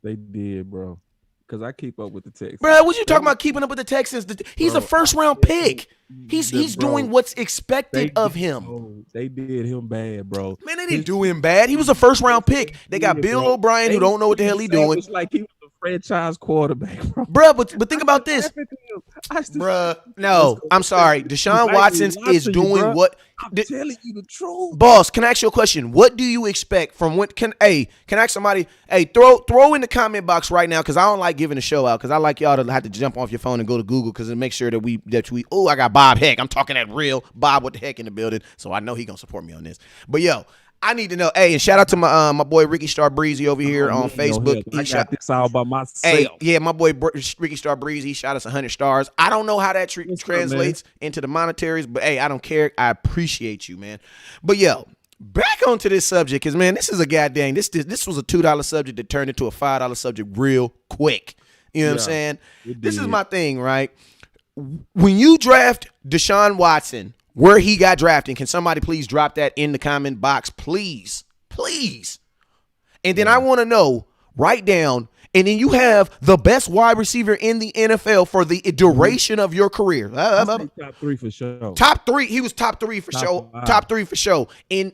They did, bro. Because I keep up with the Texans. Bro, what you talking about keeping up with the Texans? He's a first-round pick. He's doing what's expected of him. They did him bad, bro. Man, they didn't do him bad. He was a first-round pick. They got Bill O'Brien, who don't know what the hell he doing. It's like he was a franchise quarterback, bro. Bro, but think about this. Bro, no, I'm sorry. Deshaun Watson is doing what. I'm telling you the truth. Boss, can I ask you a question? What do you expect from what can I ask somebody, throw in the comment box right now, because I don't like giving the show out, because I like y'all to have to jump off your phone and go to Google, because it makes sure that we I got Bob Heck. I'm talking that real Bob with the heck in the building, so I know he gonna support me on this. But yo, I need to know. Hey, and shout out to my boy Ricky Star Breezy over here on Facebook. I got this all by myself. Hey, yeah, my boy Ricky Star Breezy, he shot us 100 stars. I don't know how that translates into the monetaries, but hey, I don't care. I appreciate you, man. But yo, back onto this subject, because man, this is a goddamn this was a $2 subject that turned into a $5 subject real quick. You know what I'm saying? This is my thing, right? When you draft Deshaun Watson, where he got drafted, can somebody please drop that in the comment box, please? And then I want to know, write down, and then you have the best wide receiver in the NFL for the duration of your career. Top 3 for sure. Top 3. He was top 3 for sure. Top 3 for sure in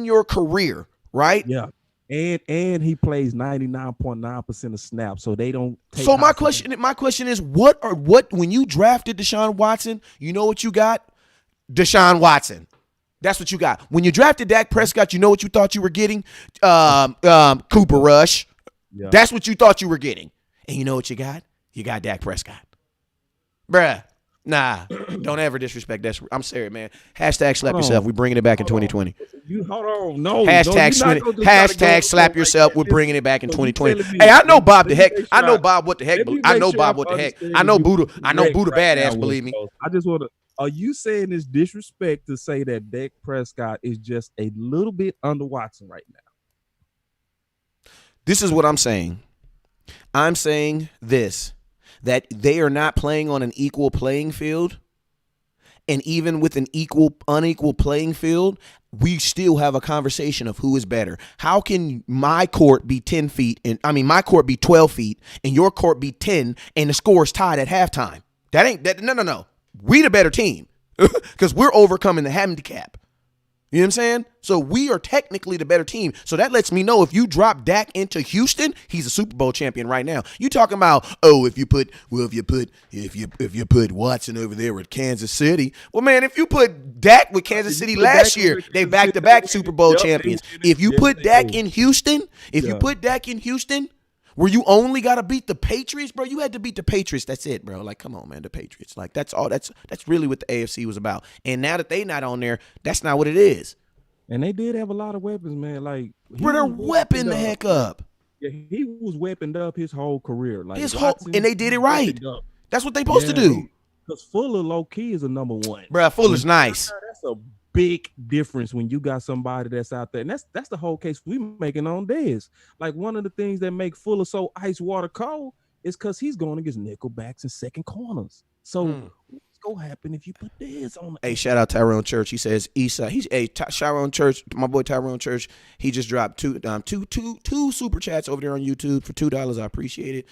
your career, right? Yeah. And he plays 99.9% of snaps, so they don't take. So my question is, what when you drafted Deshaun Watson, you know what you got? Deshaun Watson. That's what you got. When you drafted Dak Prescott, you know what you thought you were getting? Cooper Rush. Yeah. That's what you thought you were getting. And you know what you got? You got Dak Prescott. Bruh. Nah. Don't ever disrespect that. I'm serious, man. Hashtag slap yourself. We're bringing it back in 2020. Hold on. No. Hashtag slap yourself. We're bringing it back in 2020. Hey, I know Bob the heck. I know Bob what the heck. I know Bob what the heck. I know Buddha badass, believe me. I just want to. Are you saying it's disrespect to say that Dak Prescott is just a little bit under Watson right now? This is what I'm saying. I'm saying this, that they are not playing on an equal playing field. And even with an unequal playing field, we still have a conversation of who is better. How can my court be 10 feet my court be 12 feet and your court be 10 and the score is tied at halftime? No. We the better team because we're overcoming the handicap. You know what I'm saying? So we are technically the better team. So that lets me know if you drop Dak into Houston, he's a Super Bowl champion right now. You talking about, if you put Watson over there with Kansas City. Well, man, if you put Dak with Kansas City last year, they back-to-back Super Bowl champions. If you put Dak in Houston, where you only got to beat the Patriots, bro, you had to beat the Patriots. That's it, bro. Like, come on, man, the Patriots. Like, that's all. That's really what the AFC was about. And now that they not on there, that's not what it is. And they did have a lot of weapons, man. Like, bro, they're weapon the heck up. Yeah, he was weaponed up his whole career. Like and they did it right. That's what they supposed to do. Because Fuller, low key, is a number one. Bro, Fuller's nice. That's a big difference when you got somebody that's out there. And that's the whole case we making on Dez. Like, one of the things that make Fuller so ice water cold is because he's going against nickel backs and second corners. So what's gonna happen if you put this on? Hey, shout out Tyrone Church. He says Eastside. Tyrone Church, my boy Tyrone Church. He just dropped two super chats over there on YouTube for $2. I appreciate it.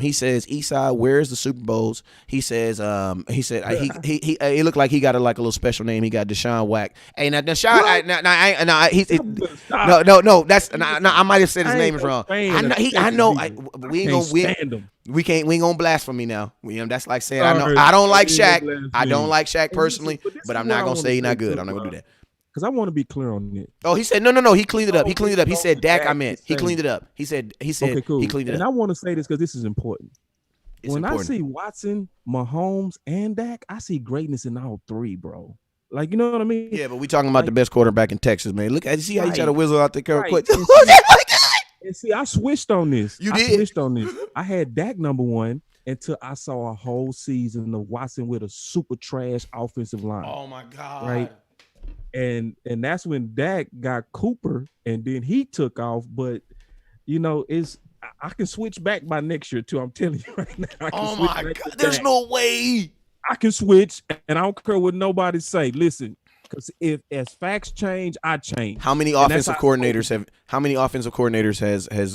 He says Eastside, where's the Super Bowls? He said he looked like he got a little special name. He got Deshaun Wack. Hey, now Deshaun, no. That's I might have said his name is wrong. I know. We ain't gonna blaspheme now. That's like saying I don't like Shaq. I don't like Shaq personally, but I'm not gonna say he's not good. I'm not gonna do that. Because I want to be clear on it. Oh, he said no. He cleaned it up. He said Dak. I meant he cleaned it up. He said okay, cool. He cleaned it up. And I want to say this because this is important. I see Watson, Mahomes, and Dak, I see greatness in all three, bro. Like, you know what I mean? Yeah, but we talking about the best quarterback in Texas, man. Look, see how he tried to whistle out the curve quick. And see, I switched on this. You did? I switched on this. I had Dak number one until I saw a whole season of Watson with a super trash offensive line. Oh, my God. Right? And that's when Dak got Cooper, and then he took off. But, you know, I can switch back by next year, too. I'm telling you right now. Oh, my God. There's no way. I can switch, and I don't care what nobody say. Listen, because as facts change, I change. How many offensive coordinators has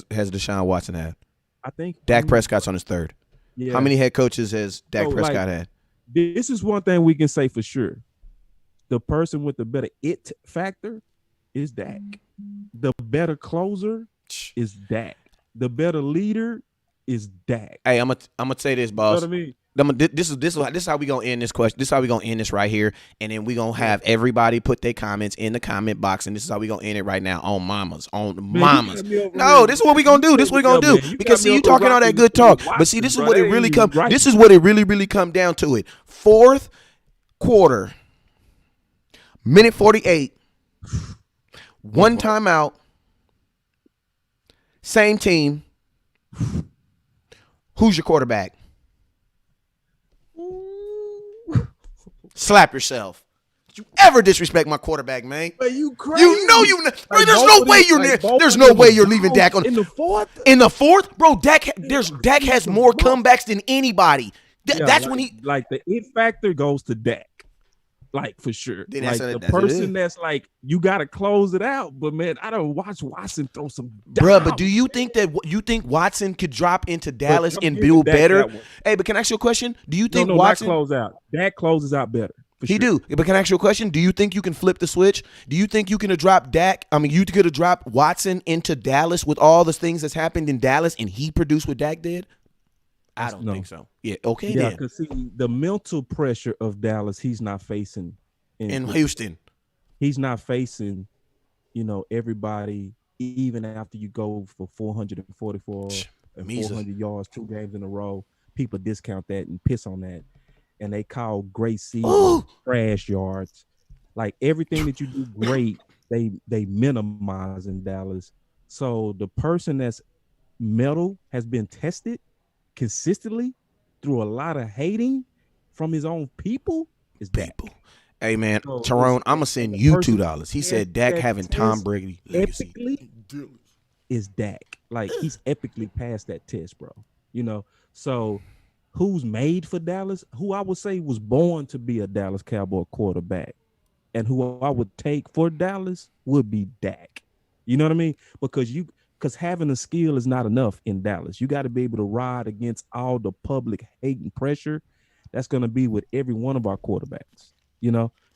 Deshaun Watson had? I think Dak Prescott's on his third. Yeah. How many head coaches has Dak Prescott had? This is one thing we can say for sure. The person with the better it factor is Dak. The better closer is Dak. The better leader is Dak. Hey, I'm gonna say this, boss. You know what I mean? This is how we gonna end this question. This is how we gonna end this right here, and then we gonna have everybody put their comments in the comment box, and this is how we gonna end it right now on mamas. No, this is what we gonna do. This is what we gonna do because see, you talking all that good talk, but see, this is what it really come. This is what it really come down to. It fourth quarter, minute 48, one timeout, same team. Who's your quarterback? Slap yourself. Did you ever disrespect my quarterback, man? But you crazy. You know you. Bro, there's no way you're near. There's no way you're leaving Dak on in the fourth. In the fourth, bro. Dak has more comebacks than anybody. That's when he the it factor goes to Dak. Like for sure. Then like the person that's like you got to close it out. But man, I don't watch Watson throw some. Bro, but do you think Watson could drop into Dallas and build better? Hey, but can I ask you a question? Do you think Watson close out? Dak closes out better. He do. But can I ask you a question? Do you think you can flip the switch? Do you think you can drop Dak? I mean, you could have dropped Watson into Dallas with all the things that's happened in Dallas, and he produced what Dak did? I don't think so. Yeah, okay. Yeah, because see, the mental pressure of Dallas, he's not facing in Houston. He's not facing, everybody. Even after you go for 444 and 400 yards, 2 games in a row, people discount that and piss on that, and they call great seasons trash yards. Like everything that you do great, they minimize in Dallas. So the person that's metal has been tested consistently through a lot of hating from his own people is Dak. Hey man, so Tyrone, I'm gonna send you $2. He said Dak having Tom Brady legacy is Dak. Like he's epically passed that test, bro. So who's made for Dallas? Who I would say was born to be a Dallas Cowboy quarterback, and who I would take for Dallas would be Dak. You know what I mean? Because having a skill is not enough in Dallas. You got to be able to ride against all the public hate and pressure that's going to be with every one of our quarterbacks,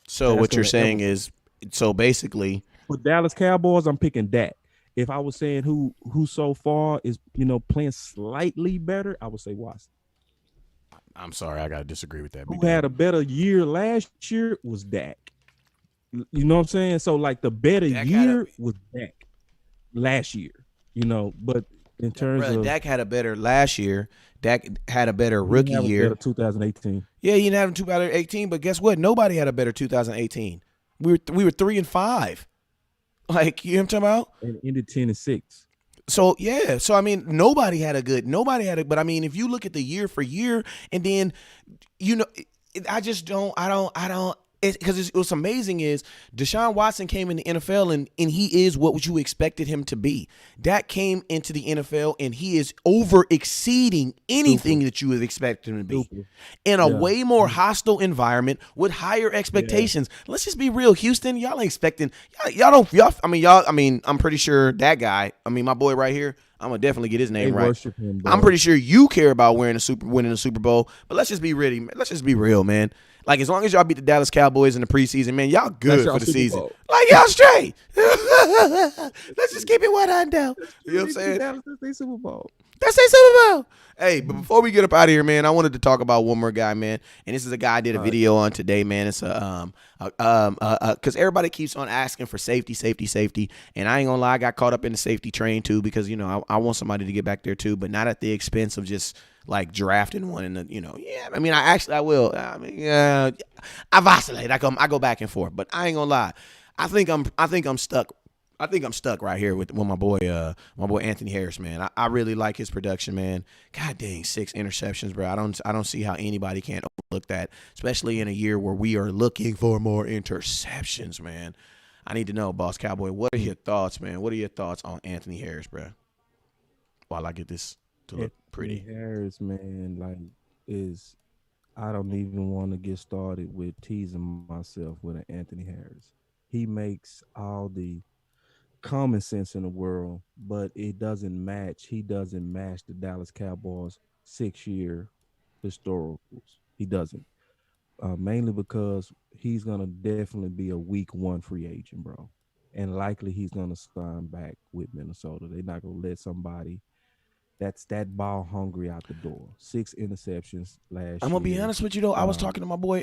So what you're saying is, so basically. With Dallas Cowboys, I'm picking Dak. If I was saying who so far is, playing slightly better, I would say Watson. I'm sorry, I got to disagree with that. Who had a better year last year was Dak. You know what I'm saying? So, like, the better year was Dak last year. But in terms of Dak had a better last year. Dak had a better rookie year. 2018. Yeah, he didn't have a 2018, but guess what? Nobody had a better 2018. We were 3-5. Like, you know what I'm talking about? And ended 10-6. So yeah, I mean, nobody had it. But I mean, if you look at the year for year, and then I just don't. because what's amazing is Deshaun Watson came in the NFL and he is what you expected him to be. Dak came into the NFL and he is over exceeding anything that you would expect him to be in a way more hostile environment with higher expectations. Let's just be real, Houston. Y'all ain't expecting. I mean, I'm pretty sure that guy. I mean, my boy right here. I'm gonna definitely get his name right. Him, I'm pretty sure you care about winning the Super Bowl, but let's just be real, man. Like, as long as y'all beat the Dallas Cowboys in the preseason, man, y'all good for the season. Like, y'all straight. Let's just keep it 100. You know what I'm saying? That's their Super Bowl. That's their Super Bowl. Hey, but before we get up out of here, man, I wanted to talk about one more guy, man. And this is a guy I did a video on today, man. It's because everybody keeps on asking for safety. And I ain't gonna lie, I got caught up in the safety train too, because, you know, I want somebody to get back there too, but not at the expense of just like drafting one. And I will. I mean, I vacillate. I go back and forth, but I ain't gonna lie. I think I'm stuck. I think I'm stuck right here with my boy Anthony Harris, man. I really like his production, man. God dang, 6 interceptions, bro. I don't see how anybody can't overlook that, especially in a year where we are looking for more interceptions, man. I need to know, Boss Cowboy, what are your thoughts, man? What are your thoughts on Anthony Harris, bro? While I get this to look pretty. Harris, man, I don't even want to get started with teasing myself with an Anthony Harris. He makes all the common sense in the world, but it doesn't match. He doesn't match the Dallas Cowboys 6-year historicals. He doesn't. Mainly because he's going to definitely be a week 1 free agent, bro. And likely he's going to sign back with Minnesota. They're not going to let somebody that's that ball hungry out the door. 6 interceptions last year. I'm gonna be honest with you though. I was talking to my boy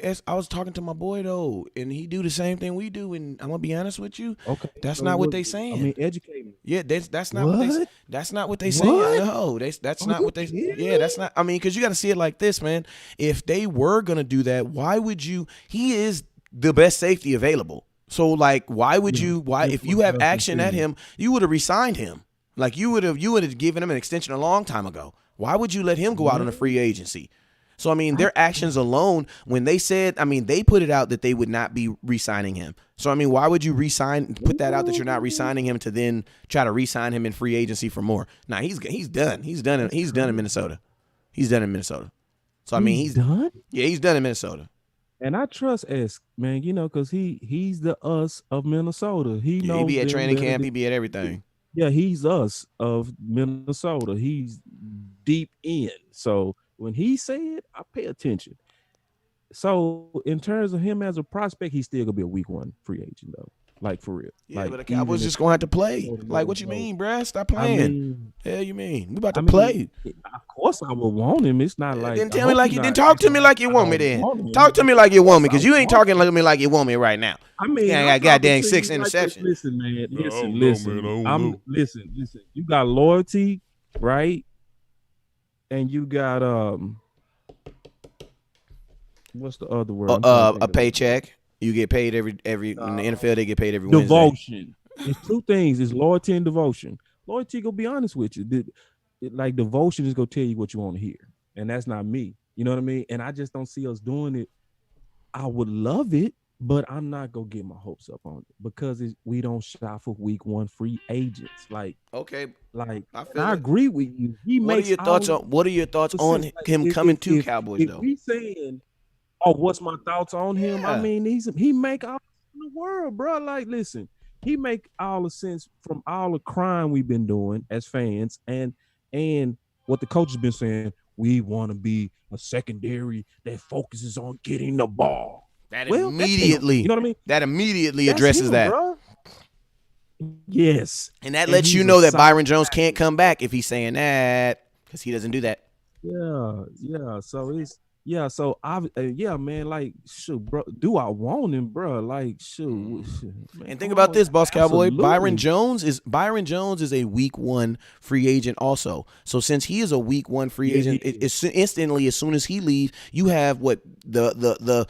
though, and he do the same thing we do. And I'm gonna be honest with you. Okay, that's not what they saying. I mean, educate me. Yeah, that's not what that's not what they saying. No, that's not what they. Yeah, that's not. I mean, because you got to see it like this, man. If they were gonna do that, why would you? He is the best safety available. So like, why would you? Why if you have action at him, you would have re-signed him. Like you would have given him an extension a long time ago. Why would you let him go out on a free agency? So I mean, their actions alone, when they said, I mean, they put it out that they would not be re-signing him. So I mean, why would you put that out that you're not re-signing him to then try to re-sign him in free agency for more? Nah, he's done. He's done in Minnesota. He's done in Minnesota. So I mean, he's done. Yeah, he's done in Minnesota. And I trust S, man, you know, because he's the us of Minnesota. He knows. He be at training camp. He be at everything. Yeah, he's us of Minnesota. He's deep in. So when he said, I pay attention. So in terms of him as a prospect, he's still gonna be a week 1 free agent though. Like for real. Yeah, like, but the Cowboys just gonna have to play. Like, what you mean, bruh? Stop playing. I mean, hell, you mean we about to play? Of course, I would want him. It's not like. Then tell me like you. Then talk to me like you want me. Then talk to me like you want me, because you ain't talking to me like you want me right now. I mean, I got goddamn 6 interceptions. Listen, man. Listen. You got loyalty, right? And you got what's the other word? A paycheck. You get paid every in the NFL. They get paid every devotion. Wednesday. It's 2 things. It's loyalty and devotion. Loyalty, gonna be honest with you. Like devotion is gonna tell you what you want to hear, and that's not me. You know what I mean? And I just don't see us doing it. I would love it, but I'm not gonna get my hopes up on it because we don't shop for week 1 free agents. Like, okay, like I agree with you. What are your thoughts on him coming to Cowboys though? He's saying, "Oh, what's my thoughts on him?" Yeah. I mean, he make all in the world, bro. Like, listen, he make all the sense from all the crime we've been doing as fans, and what the coach has been saying. We want to be a secondary that focuses on getting the ball. That immediately, you know what I mean? That immediately addresses that. Bro. Yes, and that lets you know that Byron Jones can't come back if he's saying that, because he doesn't do that. Yeah. So it's. Yeah, so man, like, shoot, bro, do I want him, bro? Like, shoot. Man, and think about this, Boss Cowboy. Absolutely. Byron Jones is a week 1 free agent also. So since he is a week 1 free agent, it's instantly as soon as he leaves, you have what the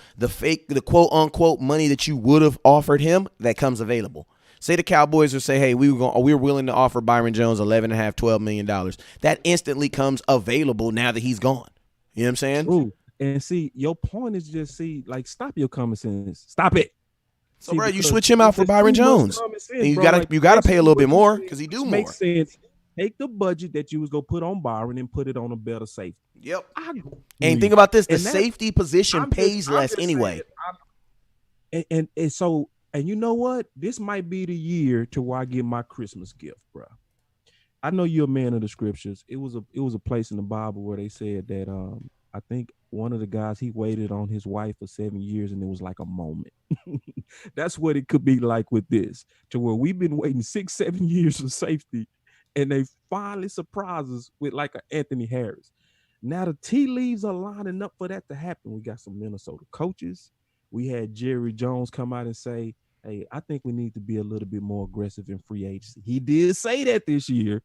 quote unquote money that you would have offered him that comes available. Say the Cowboys would say, hey, we're willing to offer Byron Jones $11.5, $12 million. That instantly comes available now that he's gone. You know what I'm saying? Ooh. And see, your point is just like stop your common sense. Stop it. So, bro, you switch him out for Byron Jones, and you gotta pay a little bit more because he do more. Makes sense. Take the budget that you was gonna put on Byron and put it on a better safety. Yep. And think about this: the safety position I'm pays less anyway. And so, and you know what? This might be the year to where I get my Christmas gift, bro. I know you're a man of the scriptures. It was a place in the Bible where they said that I think one of the guys, he waited on his wife for 7 years and it was like a moment. That's what it could be like with this, to where we've been waiting 6-7 years for safety and they finally surprise us with like an Anthony Harris. Now the tea leaves are lining up for that to happen. We got some Minnesota coaches. We had Jerry Jones come out and say, hey, I think we need to be a little bit more aggressive in free agency. He did say that this year.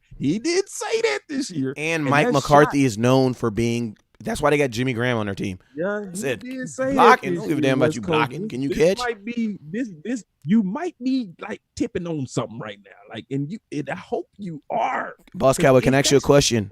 And Mike McCarthy is known for being. That's why they got Jimmy Graham on their team. Yeah, he said did say blocking. that. Don't give a damn about you blocking. Can you catch? Might be this. You might be like tipping on something right now. Like, and I hope you are. Boss Cowboy, can I ask you a question?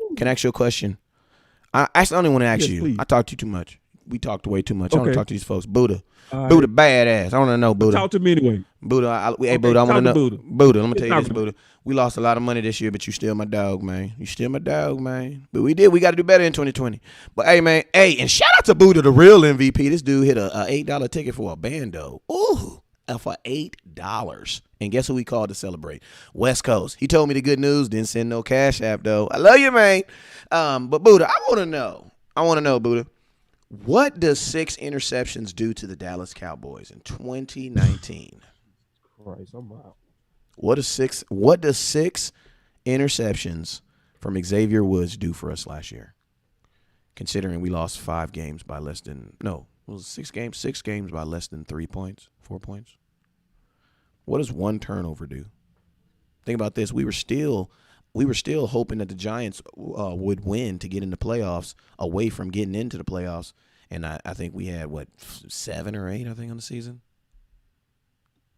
I actually only want to ask you. Please. I talked to you too much. We talked way too much. I want Okay. to talk to these folks. Buddha. All Buddha, badass. I want to know, Buddha. Talk to me anyway. Buddha, hey, Okay, Buddha, I want to talk know. to Buddha. Buddha, let me tell you Talk this, to Buddha. We lost a lot of money this year, but you still my dog, man. You still my dog, man. But we got to do better in 2020. But, hey, man, and shout out to Buddha, the real MVP. This dude hit a $8 ticket for a bando. Ooh, for $8. And guess who we called to celebrate? West Coast. He told me the good news, didn't send no Cash App, though. I love you, man. But, Buddha, I want to know, Buddha. What does 6 interceptions do to the Dallas Cowboys in 2019? Christ, I'm out. What does six interceptions from Xavier Woods do for us last year? Considering we lost 5 games by less than six games by less than 3 points, 4 points. What does 1 turnover do? Think about this. We were still hoping that the Giants would win to get in the playoffs, away from getting into the playoffs. And I think we had 7 or 8, I think, on the season.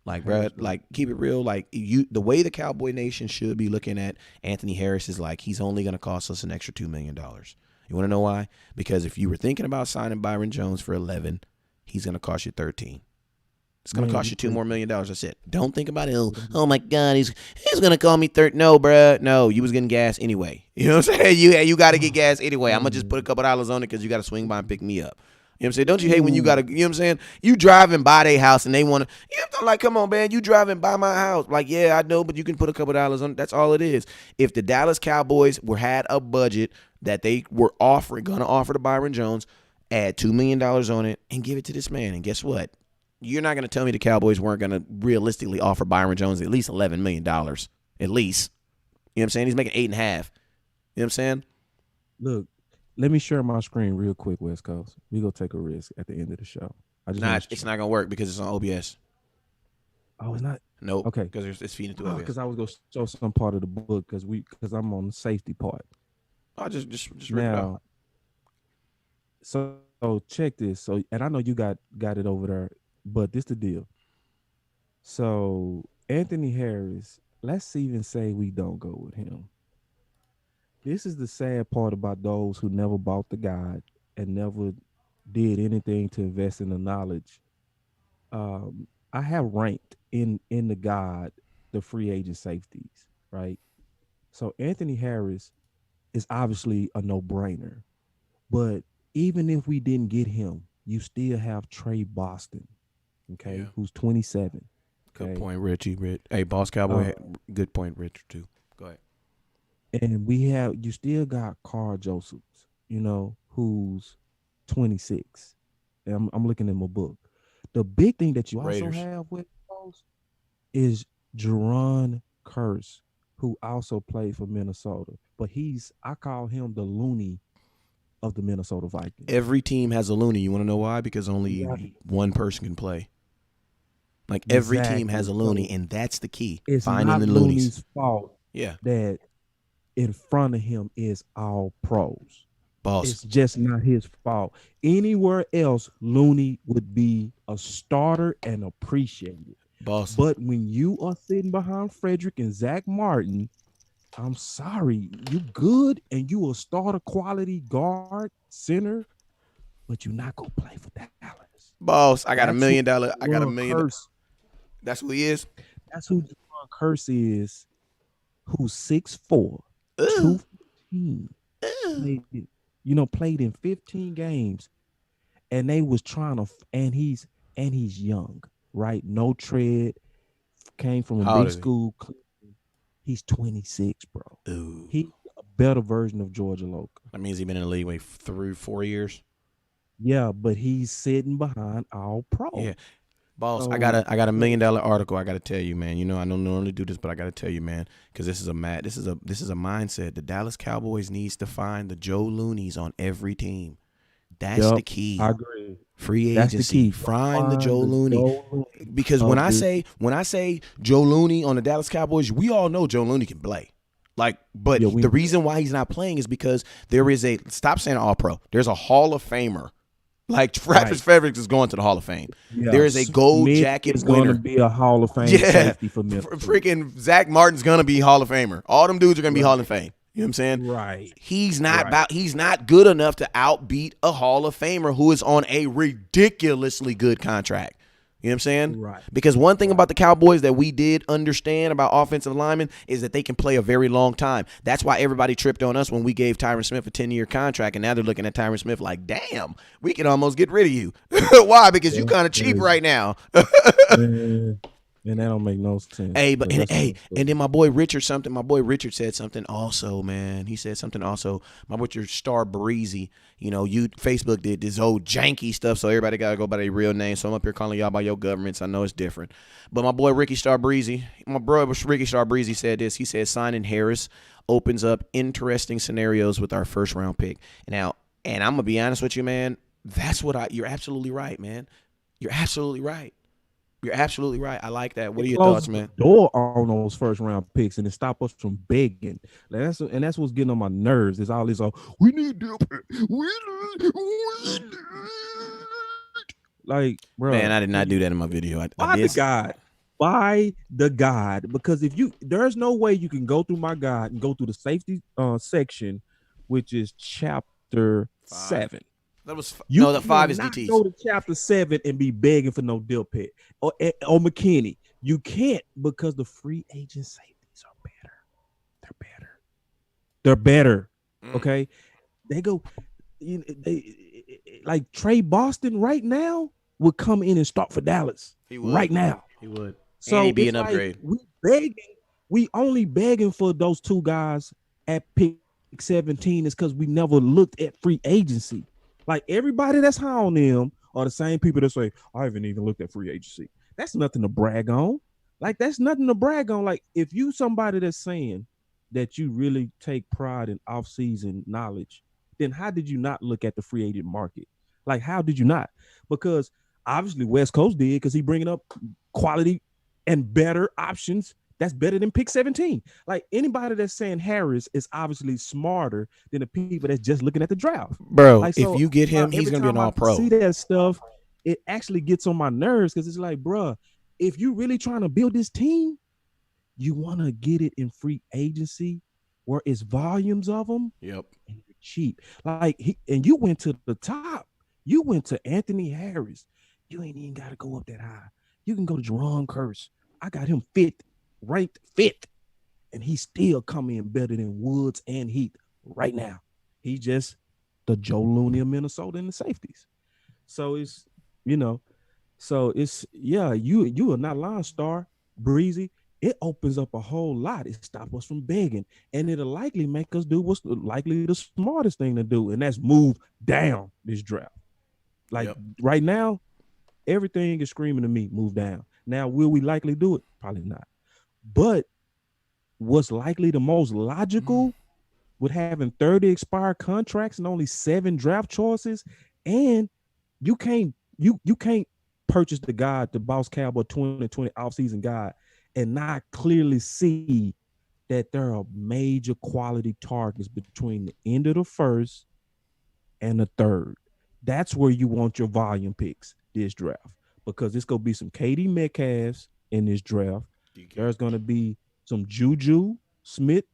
Like, bro, like, keep it real. Like, the way the Cowboy Nation should be looking at Anthony Harris is like, he's only going to cost us an extra $2 million. You want to know why? Because if you were thinking about signing Byron Jones for 11, he's going to cost you 13. It's going to cost you $2 more million. That's it. Don't think about it. Oh my God, he's going to call me 30. No, bro. No, you was getting gas anyway. You know what I'm saying? You got to get gas anyway. I'm going to just put a couple dollars on it because you got to swing by and pick me up. You know what I'm saying? Don't you hate when you got to, you know what I'm saying? You driving by their house and they want to, you know, like, come on, man, you driving by my house. Like, yeah, I know, but you can put a couple dollars on it. That's all it is. If the Dallas Cowboys had a budget that they were going to offer to Byron Jones, add $2 million on it and give it to this man. And guess what? You're not going to tell me the Cowboys weren't going to realistically offer Byron Jones at least $11 million. At least. You know what I'm saying? He's making 8.5. You know what I'm saying? Look, let me share my screen real quick, West Coast. We go take a risk at the end of the show. It's not going to work because it's on OBS. Oh, it's not? Nope. Okay. Because it's feeding through OBS. Because I was going to show some part of the book because I'm on the safety part. Oh, just rip it Now, out. so check this. So, and I know you got it over there, but this the deal. So Anthony Harris, let's even say we don't go with him. This is the sad part about those who never bought the guide and never did anything to invest in the knowledge. I have ranked in the guide the free agent safeties, right? So Anthony Harris is obviously a no-brainer. But even if we didn't get him, you still have Trey Boston, okay, Yeah. who's 27. Good Okay? point, Richie. Hey, Boss Cowboy, good point, Richard, too. Go ahead. And you still got Carl Josephs, who's 26. And I'm looking at my book. The big thing that you Raiders. also have with those is Jerron Curse, who also played for Minnesota. But I call him the Looney of the Minnesota Vikings. Every team has a Looney. You want to know why? Because only one person can play. Like, every team has a Looney, and that's the key. It's finding not the Loonies. Looney's fault Yeah. that in front of him is all pros. Boss. It's just not his fault. Anywhere else, Looney would be a starter and appreciated. Boss. But when you are sitting behind Frederick and Zach Martin, I'm sorry, you good and you a starter quality guard, center. but you're not gonna play for Dallas. Boss, I got $1 That's million. who I got $1 Jawan million. Curse. That's who he is. That's who Jawan Curse is. Who's 6'4", Ugh. 215. Played in 15 games, and they was trying to. And he's young, right? No tread. Came from How a old big is he? school. He's 26, bro. Ooh. He's a better version of Georgia Loke. That means he's been in the league wait 3-4 years. Yeah, but he's sitting behind all pro. Yeah. Boss, So, I got $1 million article. I got to tell you, man. You know, I don't normally do this, but I got to tell you, man, because this is a mindset. The Dallas Cowboys needs to find the Joe Loonies on every team. That's the key. I agree. Free That's the agency. key. Find the Joe Looney. Because when I say Joe Looney on the Dallas Cowboys, we all know Joe Looney can play. But the reason why he's not playing is because there is stop saying all pro. There's a Hall of Famer. Like Travis Fredericks is going to the Hall of Fame. Yeah. There is a gold Smith jacket is winner. Going to be a Hall of Fame safety for me. Freaking Zach Martin's gonna be Hall of Famer. All them dudes are gonna be Hall of Fame. You know what I'm saying? Right. He's not good enough to outbeat a Hall of Famer who is on a ridiculously good contract. You know what I'm saying? Right. Because one thing about the Cowboys that we did understand about offensive linemen is that they can play a very long time. That's why everybody tripped on us when we gave Tyron Smith a 10-year contract, and now they're looking at Tyron Smith like, damn, we can almost get rid of you. Why? Because you kind of cheap right now. And that don't make no sense. Hey, and then my boy Richard said something also, man. He said something also. My boy Star Breezy, Facebook did this old janky stuff, so everybody got to go by their real name. So I'm up here calling y'all by your governments. I know it's different. But my boy Ricky Star Breezy said this. He said signing Harris opens up interesting scenarios with our first round pick. Now, and I'm going to be honest with you, man. You're absolutely right, man. You're absolutely right. You're absolutely right. I like that. What are your thoughts, man? Door on those first round picks and it stop us from begging. That's what's getting on my nerves. Is all this we need to like, bro. Man, I did not do that in my video. By the guide, because there's no way you can go through my guide and go through the safety section, which is chapter 7. That was the 5 is DTs. Go to chapter 7 and be begging for no deal pit or McKinney. You can't, because the free agent safeties are better. They're better. Okay, they go. Like Trey Boston right now would come in and start for Dallas. He would. Right now. He would. So and he'd be an like upgrade. We only begging for those two guys at pick 17 is because we never looked at free agency. Like everybody that's high on them are the same people that say, I haven't even looked at free agency. That's nothing to brag on. Like, that's nothing to brag on. Like, if you somebody that's saying that you really take pride in off-season knowledge, then how did you not look at the free agent market? Like, how did you not? Because obviously West Coast did, because he bringing up quality and better options. That's better than pick 17. Like, anybody that's saying Harris is obviously smarter than the people that's just looking at the draft. Bro, like, so, if you get him, he's going to be an all-pro. See that stuff, it actually gets on my nerves, because it's like, bro, if you really trying to build this team, you want to get it in free agency where it's volumes of them. Yep. And you're cheap. Like, and you went to the top. You went to Anthony Harris. You ain't even got to go up that high. You can go to Jerron Curse. I got him ranked 5th, and he still come in better than Woods and Heath right now. He just the Joe Looney of Minnesota in the safeties. So it's, you are not lying, Star Breezy. It opens up a whole lot. It stops us from begging, and it'll likely make us do what's likely the smartest thing to do, and that's move down this draft. Like, right now, everything is screaming to me, move down. Now, will we likely do it? Probably not. But what's likely the most logical with having 30 expired contracts and only 7 draft choices, and you can't purchase the Boss Cowboy 2020 offseason guide and not clearly see that there are major quality targets between the end of the first and the third. That's where you want your volume picks this draft, because it's going to be some KD Metcalfs in this draft. There's going to be some Juju Smith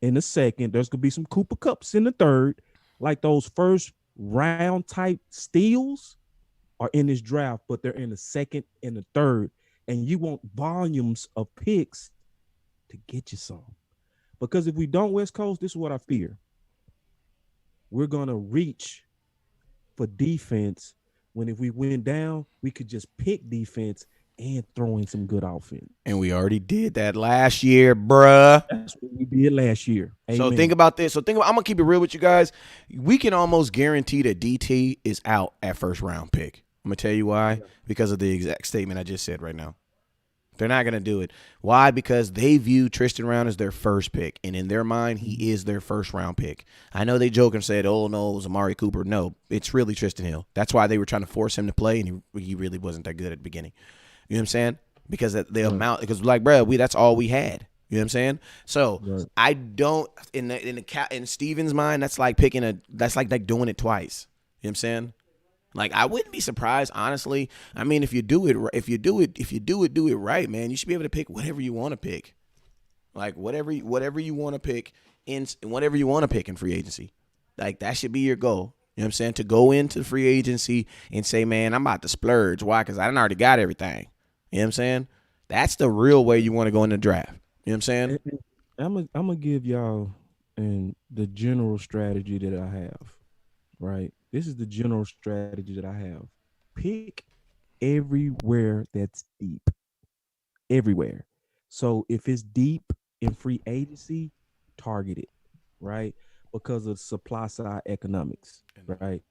in the second. There's going to be some Cooper Kupps in the third. Like, those first round type steals are in this draft, but they're in the second and the third, and you want volumes of picks to get you some. Because if we don't West Coast, this is what I fear. We're gonna reach for defense when if we went down, we could just pick defense and throw in some good offense. And we already did that last year, bruh. That's what we did last year. So Amen. think about this. I'm gonna keep it real with you guys. We can almost guarantee that DT is out at first round pick. I'm gonna tell you why. Because of the exact statement I just said right now. They're not going to do it. Why? Because they view Tristan Round as their first pick, and in their mind, he is their first round pick. I know they joke and said, oh, no, it was Amari Cooper. No, it's really Tristan Hill. That's why they were trying to force him to play, and he really wasn't that good at the beginning. You know what I'm saying? Because the amount, because like, bro, that's all we had. You know what I'm saying? So I don't, in Steven's mind, that's like that's like doing it twice. You know what I'm saying? Like, I wouldn't be surprised, honestly. I mean, if you do it right, man. You should be able to pick whatever you want to pick, like whatever you want to pick in free agency. Like, that should be your goal. You know what I'm saying? To go into free agency and say, man, I'm about to splurge. Why? Because I done already got everything. You know what I'm saying? That's the real way you want to go in the draft. You know what I'm saying? I'm gonna give y'all the general strategy that I have. Right. This is the general strategy that I have. Pick everywhere that's deep. Everywhere. So if it's deep in free agency, target it, right? Because of supply side economics, right?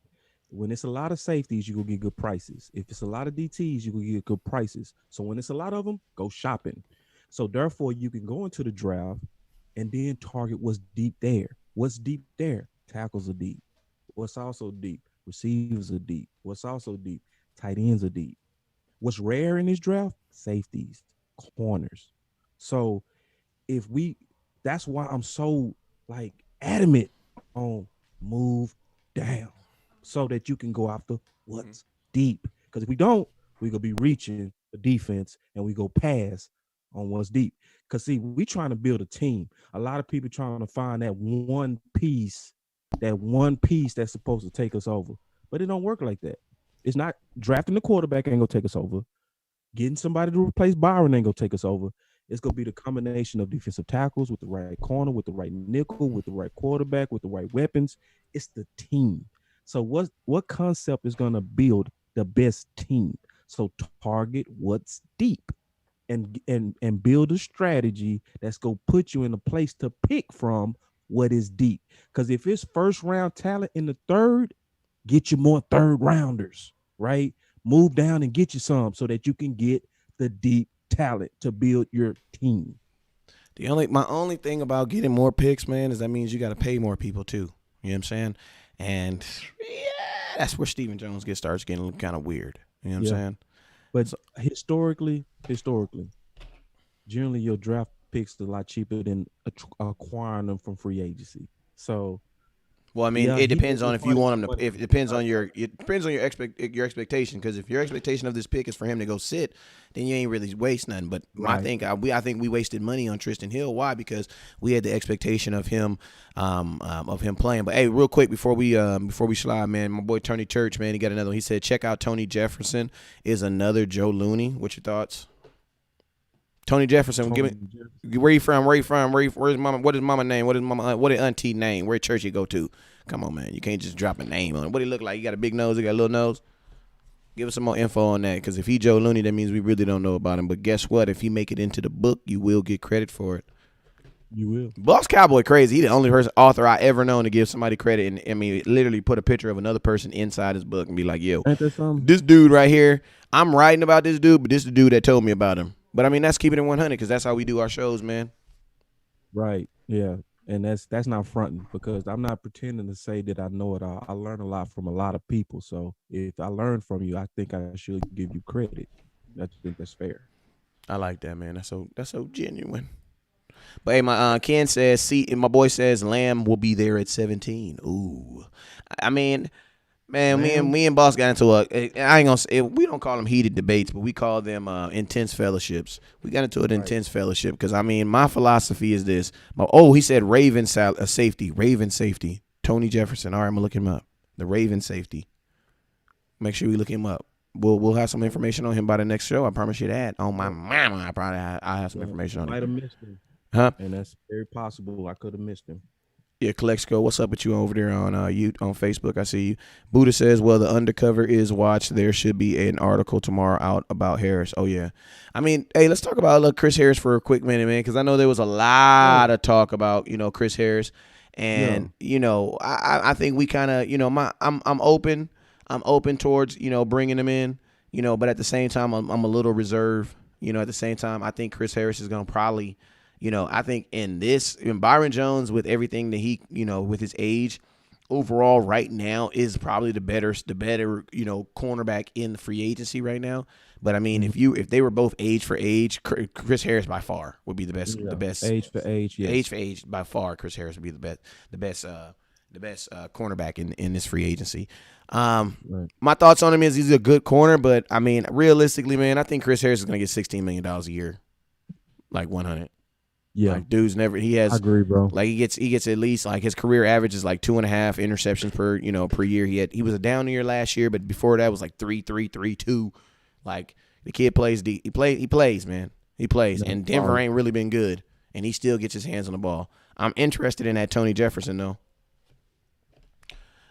When it's a lot of safeties, you will get good prices. If it's a lot of DTs, you will get good prices. So when it's a lot of them, go shopping. So therefore, you can go into the draft and then target what's deep there. What's deep there? Tackles are deep. What's also deep? Receivers are deep. What's also deep? Tight ends are deep. What's rare in this draft? Safeties, corners. So that's why I'm so like adamant on move down so that you can go after what's deep. Because if we don't, we're going to be reaching the defense and we go pass on what's deep. Because see, we trying to build a team. A lot of people trying to find that one piece that's supposed to take us over. But it don't work like that. It's not drafting the quarterback ain't gonna take us over. Getting somebody to replace Byron ain't gonna take us over. It's gonna be the combination of defensive tackles with the right corner, with the right nickel, with the right quarterback, with the right weapons. It's the team. So what concept is gonna build the best team? So target what's deep and build a strategy that's gonna put you in a place to pick from what is deep. Because if it's first round talent in the third, get you more third rounders, right? Move down and get you some so that you can get the deep talent to build your team. My only thing about getting more picks, man, is that means you got to pay more people too. You know what I'm saying? And yeah, that's where Stephen Jones starts getting kind of weird. You know what I'm saying? But historically, generally your draft picks are a lot cheaper than acquiring them from free agency. So, well, I mean, it depends on if you want him to. It depends on your expectation. Because if your expectation of this pick is for him to go sit, then you ain't really waste nothing. But I think we wasted money on Tristan Hill. Why? Because we had the expectation of him playing. But hey, real quick before we slide, man, my boy Tony Church, man, he got another one. He said, check out Tony Jefferson is another Joe Looney. What's your thoughts? Tony Jefferson, give me where you from? Where's mama? What is mama name? What is auntie name? Where church you go to? Come on, man. You can't just drop a name on it. What he look like? You got a big nose, you got a little nose? Give us some more info on that, because if he Joe Looney, that means we really don't know about him. But guess what? If he make it into the book, you will get credit for it. You will. Boss Cowboy crazy. He the only author I ever known to give somebody credit, and I mean, literally put a picture of another person inside his book and be like, yo, this dude right here, I'm writing about this dude, but this is the dude that told me about him. But I mean, that's keeping it 100, because that's how we do our shows, man. Right. Yeah. And that's not fronting, because I'm not pretending to say that I know it all. I learn a lot from a lot of people. So if I learn from you, I think I should give you credit. I think that's fair. I like that, man. That's so genuine. But hey, my Ken says, my boy says Lamb will be there at 17. Ooh, I mean, man, me and Boss got into I ain't gonna say, we don't call them heated debates, but we call them intense fellowships. We got into an intense fellowship because, I mean, my philosophy is this. He said Raven safety. Tony Jefferson. All right, I'm gonna look him up. the Raven safety. Make sure you look him up. We'll have some information on him by the next show. I promise you that. On my mama, I'll have some information on Might him. have missed him, Huh? and that's very possible. I could have missed him. Yeah, Calexico, what's up with you over there on you on Facebook? I see you. Buddha says, well, the undercover is watched. There should be an article tomorrow out about Harris. Oh, yeah. I mean, hey, let's talk about Chris Harris for a quick minute, man, because I know there was a lot of talk about, Chris Harris. And, I think we kind of, I'm open. I'm open towards, bringing him in, but at the same time, I'm a little reserved. At the same time, I think Chris Harris is going to probably – I think in Byron Jones, with everything that he, with his age, overall right now is probably the better, cornerback in the free agency right now. But I mean, if they were both age for age, Chris Harris by far would be the best. The best age for age, yes. Age for age by far, Chris Harris would be the best cornerback in this free agency. Right. My thoughts on him is he's a good corner, but I mean, realistically, man, I think Chris Harris is going to get $16 million a year, like 100. Yeah, like dude's never. He has. I agree, bro. Like he gets at least like his career average is like 2.5 interceptions per year. He was a down year last year, but before that was like 3.2. Like the kid plays. He plays, man. He plays, and Denver ain't really been good, and he still gets his hands on the ball. I'm interested in that Tony Jefferson though.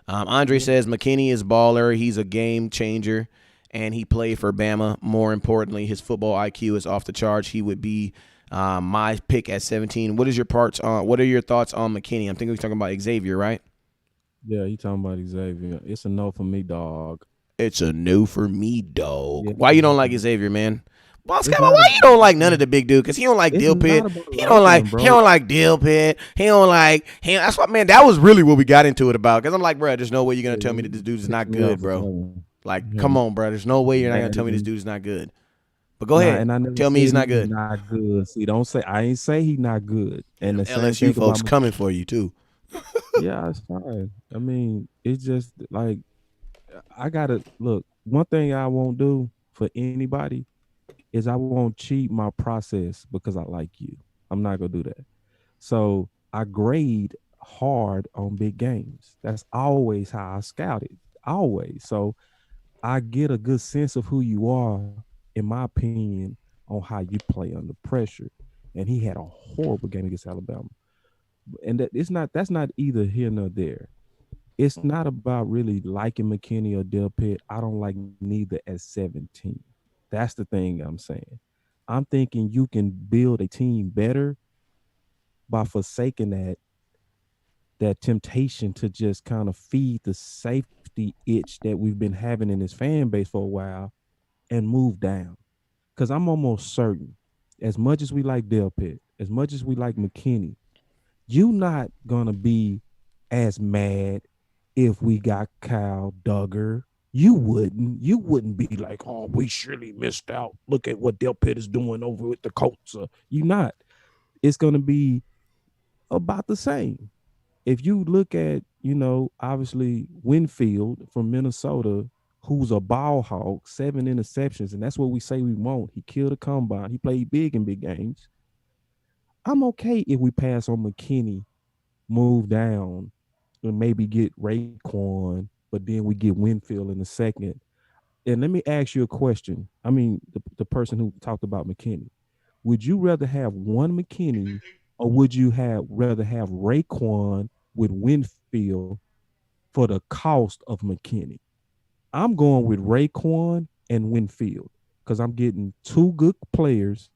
Andre says McKinney is baller. He's a game changer, and he played for Bama. More importantly, his football IQ is off the charts. He would be my pick at 17. What are your thoughts on McKinney? I'm thinking we're talking about Xavier, right? Yeah, you talking about Xavier. It's a no for me, dog. It's a no for me, dog. Yeah. Why you don't like Xavier, man? Well, Scott, why you don't like none of the big dude? Because he don't like Dill Pitt. He don't like Dill Pitt. He don't like him. That's what, man, that was really what we got into it about. Because I'm like, bro, there's no way you're going to tell me that this dude is not good, bro. Like, come on, bro. There's no way you're not going to tell me this dude is not good. But go ahead. And tell me he's not good. Not good. See, don't say I ain't say he's not good. And the LSU folks coming for you too. Yeah, it's fine. I mean, it's just like I gotta look. One thing I won't do for anybody is I won't cheat my process because I like you. I'm not gonna do that. So I grade hard on big games. That's always how I scout it. Always. So I get a good sense of who you are, in my opinion, on how you play under pressure. And he had a horrible game against Alabama. And that's not either here nor there. It's not about really liking McKinney or Del Pitt. I don't like neither at 17. That's the thing I'm saying. I'm thinking you can build a team better by forsaking that temptation to just kind of feed the safety itch that we've been having in this fan base for a while and move down. Because I'm almost certain, as much as we like Del Pitt, as much as we like McKinney, you're not going to be as mad if we got Kyle Duggar. You wouldn't be like, oh, we surely missed out. Look at what Del Pitt is doing over with the Colts. You're not. It's going to be about the same. If you look at, obviously Winfield from Minnesota, who's a ball hog, 7 interceptions, and that's what we say we want. He killed a combine. He played big in big games. I'm okay if we pass on McKinney, move down, and maybe get Raekwon, but then we get Winfield in the second. And let me ask you a question. I mean, the person who talked about McKinney. Would you rather have one McKinney, or would you rather have Raekwon with Winfield for the cost of McKinney? I'm going with Raekwon and Winfield because I'm getting 2 good players,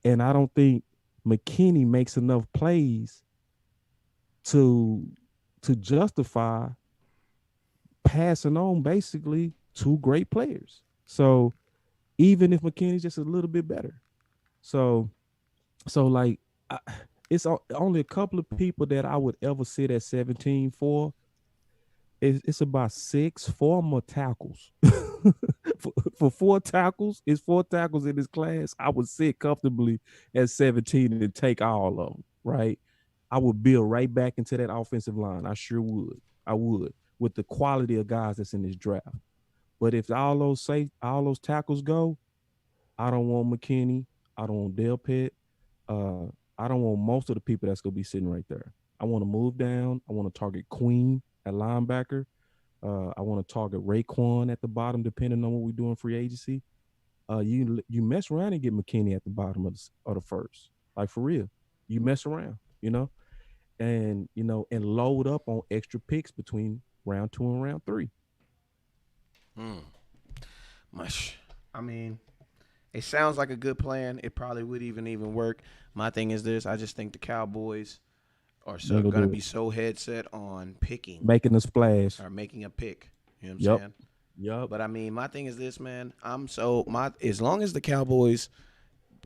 and I don't think McKinney makes enough plays to justify passing on basically 2 great players. So even if McKinney's just a little bit better. So like it's only a couple of people that I would ever sit at 17 for. It's about 6 former tackles. for 4 tackles, it's 4 tackles in this class. I would sit comfortably at 17 and take all of them, right? I would build right back into that offensive line. I sure would. I would, with the quality of guys that's in this draft. But if all those tackles go, I don't want McKinney. I don't want Del Pitt. I don't want most of the people that's gonna be sitting right there. I want to move down. I want to target Queen at linebacker. I want to target Raekwon at the bottom, depending on what we do in free agency. You mess around and get McKinney at the bottom of the first, like for real. You mess around, and load up on extra picks between round 2 and round 3. I mean, it sounds like a good plan. It probably would even work. My thing is this: I just think the Cowboys are going to be so head set on making a splash or making a pick. You know what I'm saying? Yep. But I mean, my thing is this, man. As long as the Cowboys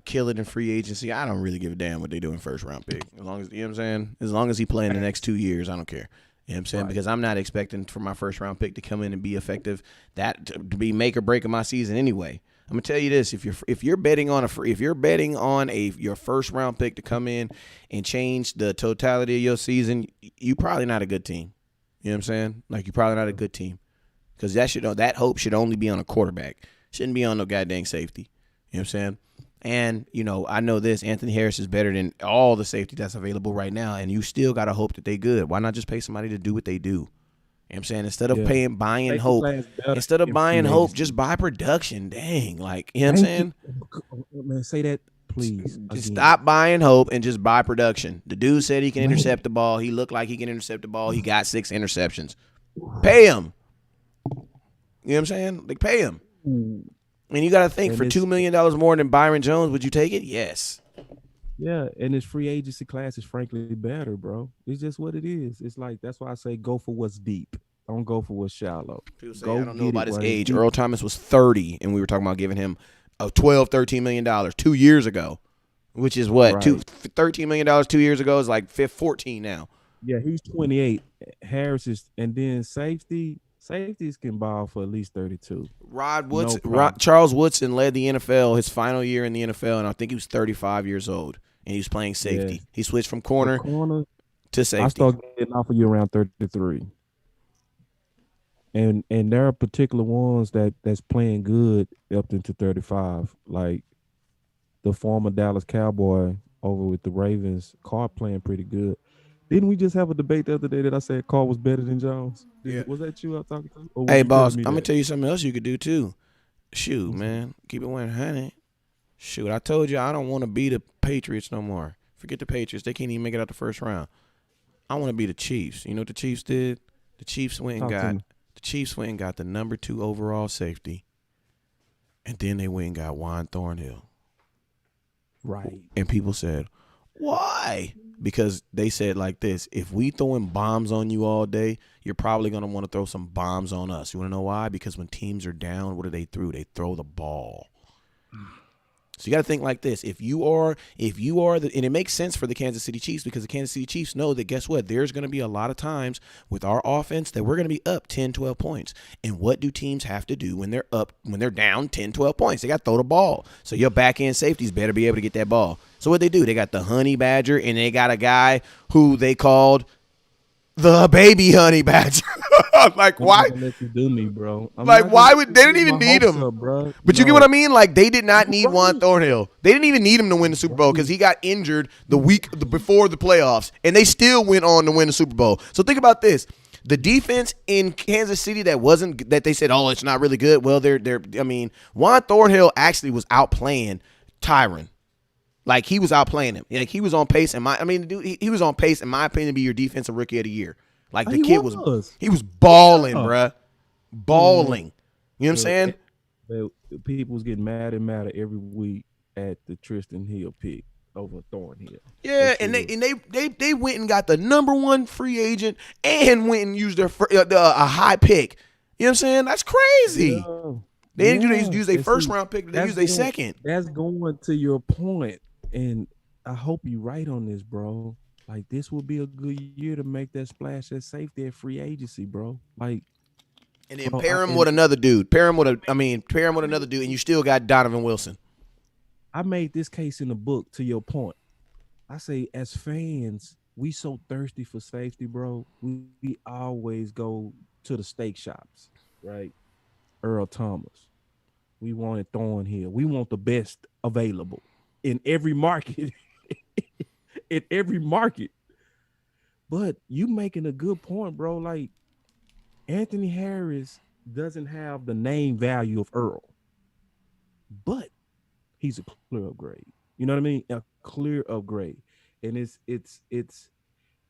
kill it in free agency, I don't really give a damn what they do in first round pick. As long as you know what I'm saying. As long as he play in the next 2 years, I don't care. You know what I'm saying? Right. Because I'm not expecting for my first round pick to come in and be effective. That to be make or break of my season anyway. I'm gonna tell you this: if you're betting on your first round pick to come in and change the totality of your season, you probably not a good team. You know what I'm saying? Like you're probably not a good team because that hope should only be on a quarterback. Shouldn't be on no goddamn safety. You know what I'm saying? And, I know this. Anthony Harris is better than all the safety that's available right now, and you still got to hope that they good. Why not just pay somebody to do what they do? You know what I'm saying? Instead of buying hope, just buy production. Dang. Like, you know what I'm saying? Man, say that, please. Just stop buying hope and just buy production. The dude said he can intercept the ball. He looked like he can intercept the ball. He got 6 interceptions. Pay him. You know what I'm saying? Like, pay him. And you got to think, for $2 million more than Byron Jones, would you take it? Yes. Yeah, and his free agency class is frankly better, bro. It's just what it is. It's like, that's why I say go for what's deep. Don't go for what's shallow. People say, I don't know about his age. Earl Thomas was 30, and we were talking about giving him a $12, $13 million 2 years ago, which is what? Right. $13 million 2 years ago is like 14 now. Yeah, he's 28. Harris is, and then safeties can ball for at least 32. Charles Woodson led the NFL his final year in the NFL, and I think he was 35 years old, and he was playing safety. Yeah. He switched from corner to safety. I started getting off of you around 33. And there are particular ones that's playing good up into 35, like the former Dallas Cowboy over with the Ravens. Carr playing pretty good. Didn't we just have a debate the other day that I said Carr was better than Jones? Yeah. Was that you I was talking to? Hey, boss, I'm going to tell you something else you could do, too. Shoot, man. Keep it 100. Shoot, I told you I don't want to be the Patriots no more. Forget the Patriots. They can't even make it out the first round. I want to be the Chiefs. You know what the Chiefs did? The Chiefs went and got the number 2 overall safety, and then they went and got Juan Thornhill. Right. And people said, why? Because they said like this: if we throwing bombs on you all day, you're probably going to want to throw some bombs on us. You want to know why? Because when teams are down, what do they throw? They throw the ball. So you got to think like this. If you are and it makes sense for the Kansas City Chiefs, because the Kansas City Chiefs know that, guess what? There's going to be a lot of times with our offense that we're going to be up 10, 12 points. And what do teams have to do when they're down 10, 12 points? They got to throw the ball. So your back end safeties better be able to get that ball. So what they do? They got the honey badger, and they got a guy who they called the baby honey badger. Like, why? Let you do me, bro. Why would they didn't even need him? But you get what I mean? Like, they did not need Juan Thornhill. They didn't even need him to win the Super Bowl because he got injured the week before the playoffs, and they still went on to win the Super Bowl. So think about this. The defense in Kansas City that they said, oh, it's not really good. Well, Juan Thornhill actually was outplaying Tyron. Like, he was outplaying him. Like, he was on pace. He was on pace, in my opinion, to be your defensive rookie of the year. Like, the kid was balling, bruh. Balling. You know what I'm saying? People was getting mad and madder every week at the Tristan Hill pick over Thornhill. Yeah, and they went and got the number 1 free agent and went and used a high pick. You know what I'm saying? That's crazy. Yeah. They didn't use a first round pick. They used a second. That's going to your point. And I hope you're right on this, bro. Like, this will be a good year to make that splash at safety at free agency, bro. Like, and then pair him with another dude. Pair him with another dude, and you still got Donovan Wilson. I made this case in the book, to your point. I say, as fans, we so thirsty for safety, bro. We always go to the steak shops, right? Earl Thomas. We wanted Thornhill. We want the best available in every market. In every market. But you making a good point, bro. Like, Anthony Harris doesn't have the name value of Earl, but he's a clear upgrade. You know what I mean? A clear upgrade. And it's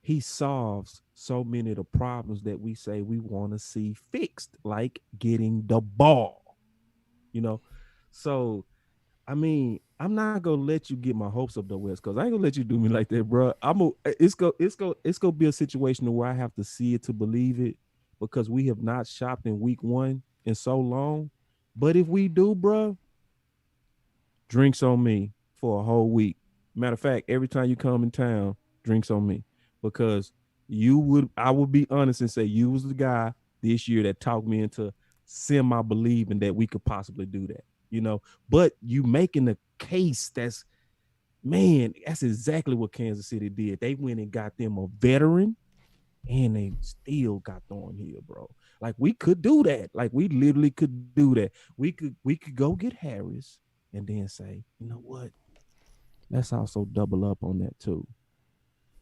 he solves so many of the problems that we say we want to see fixed, like getting the ball. You know, so I mean, I'm not gonna let you get my hopes up though, West, because I ain't gonna let you do me like that, bro. It's gonna be a situation where I have to see it to believe it, because we have not shopped in week 1 in so long. But if we do, bro, drinks on me for a whole week. Matter of fact, every time you come in town, drinks on me, because I would be honest and say you was the guy this year that talked me into semi believing that we could possibly do that, but you making the case that's exactly what Kansas City did. They went and got them a veteran and they still got Thornhill, bro. Like we could do that. Like we literally could do that. We could go get Harris and then say, you know what? Let's also double up on that too.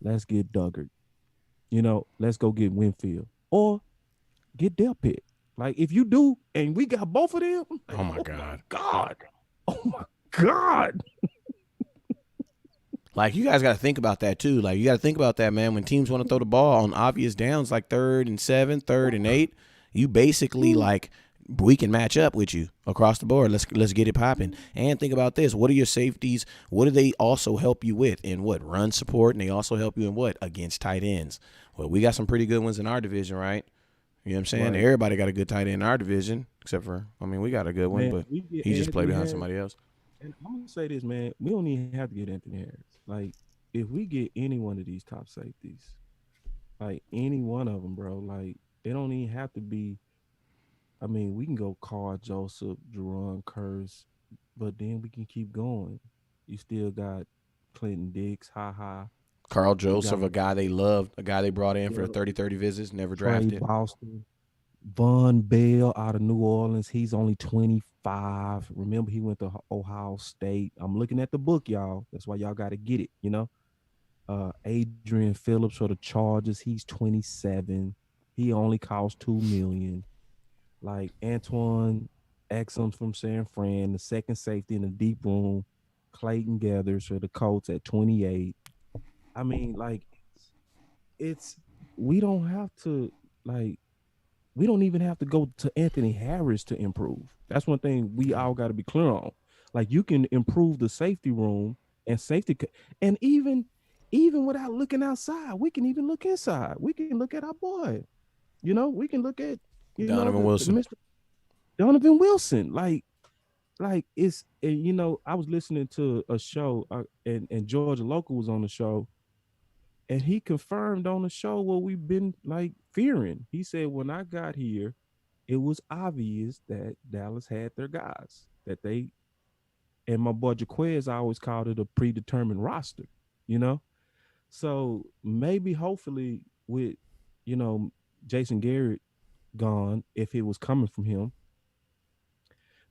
Let's get Duggart. Let's go get Winfield or get Delpit. Like if you do, and we got both of them. Like, Oh my God. Oh my God. Like you guys got to think about that too. Like you got to think about that, man. When teams want to throw the ball on obvious downs like 3rd and 7, 3rd and 8, you basically like we can match up with you across the board. Let's get it popping. And think about this. What are your safeties? What do they also help you with? In what? Run support, and they also help you in what? Against tight ends. Well, we got some pretty good ones in our division, right? You know what I'm saying? Right. Everybody got a good tight end in our division, except for, we got a good one, Man, but we get he just played Anthony behind Harris. somebody else. And I'm gonna say this, man. We don't even have to get Anthony Harris. Like, if we get any one of these top safeties, like any one of them, bro, like it don't even have to be. I mean, we can go Carl Joseph, Jerron Curse, but then we can keep going. You still got Clinton Dix, Carl You Joseph, got a guy they loved, a guy they brought in for Yeah. 30 visits, never Trey drafted. Boston, Von Bell out of New Orleans. He's only 25. Remember, he went to Ohio State. I'm looking at the book, y'all. That's why y'all got to get it, Adrian Phillips for the Chargers. He's 27. He only costs $2 million. Like Antoine Exum from San Fran, the second safety in the deep room. Clayton Gathers for the Colts at 28. I mean, like, it's we don't have to like we don't even have to go to Anthony Harris to improve. That's one thing we all got to be clear on. Like you can improve the safety room and and even without looking outside, we can even look inside. We can look at our boy. We can look at Donovan Wilson. Mr. Donovan Wilson. Like it's I was listening to a show and Georgia Local was on the show, and he confirmed on the show what we've been like fearing. He said when I got here, it was obvious that Dallas had their guys that they and my boy Jaquez, I always called it a predetermined roster. So maybe hopefully with Jason Garrett gone, if it was coming from him,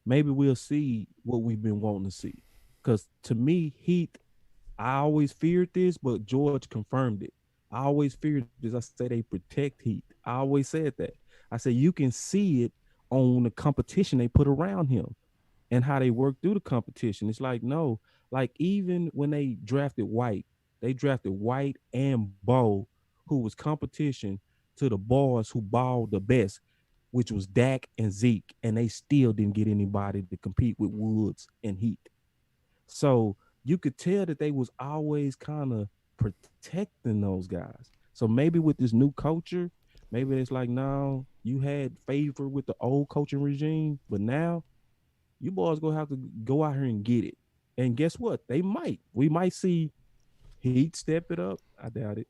maybe we'll see what we've been wanting to see. Because to me, Heath, I always feared this, but George confirmed it. I always feared this. I say they protect Heath. I always said that. I said you can see it on the competition they put around him and how they work through the competition. It's like, no, like even when they drafted White and Bo, who was competition to the boys who balled the best, which was Dak and Zeke, and they still didn't get anybody to compete with Woods and Heath. So you could tell that they was always kind of protecting those guys. So maybe with this new culture, maybe it's like, no, you had favor with the old coaching regime, but now you boys gonna have to go out here and get it. And guess what? We might see Heat step it up. I doubt it.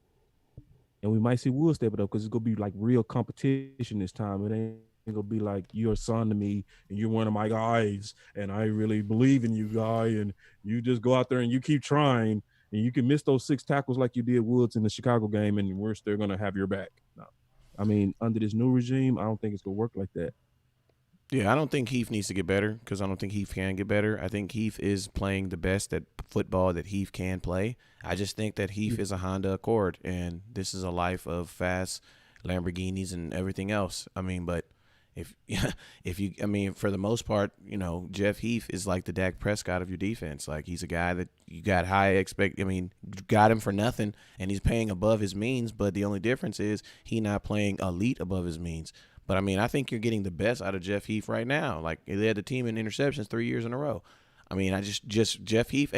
And we might see Wood step it up because it's gonna be like real competition this time. It ain't gonna be like you're a son to me and you're one of my guys and I really believe in you, guy, and you just go out there and you keep trying and you can miss those 6 tackles like you did Woods in the Chicago game and we're still gonna have your back. No. I mean, under this new regime, I don't think it's gonna work like that. Yeah, I don't think Heath needs to get better because I don't think Heath can get better. I think Heath is playing the best at football that Heath can play. I just think that Heath is a Honda Accord, and this is a life of fast Lamborghinis and everything else. I mean, but if I mean, for the most part, Jeff Heath is like the Dak Prescott of your defense. Like, he's a guy that you got got him for nothing, and he's paying above his means. But the only difference is he not playing elite above his means. But I mean, I think you're getting the best out of Jeff Heath right now. Like, he led the team in interceptions 3 years in a row. I mean, Jeff Heath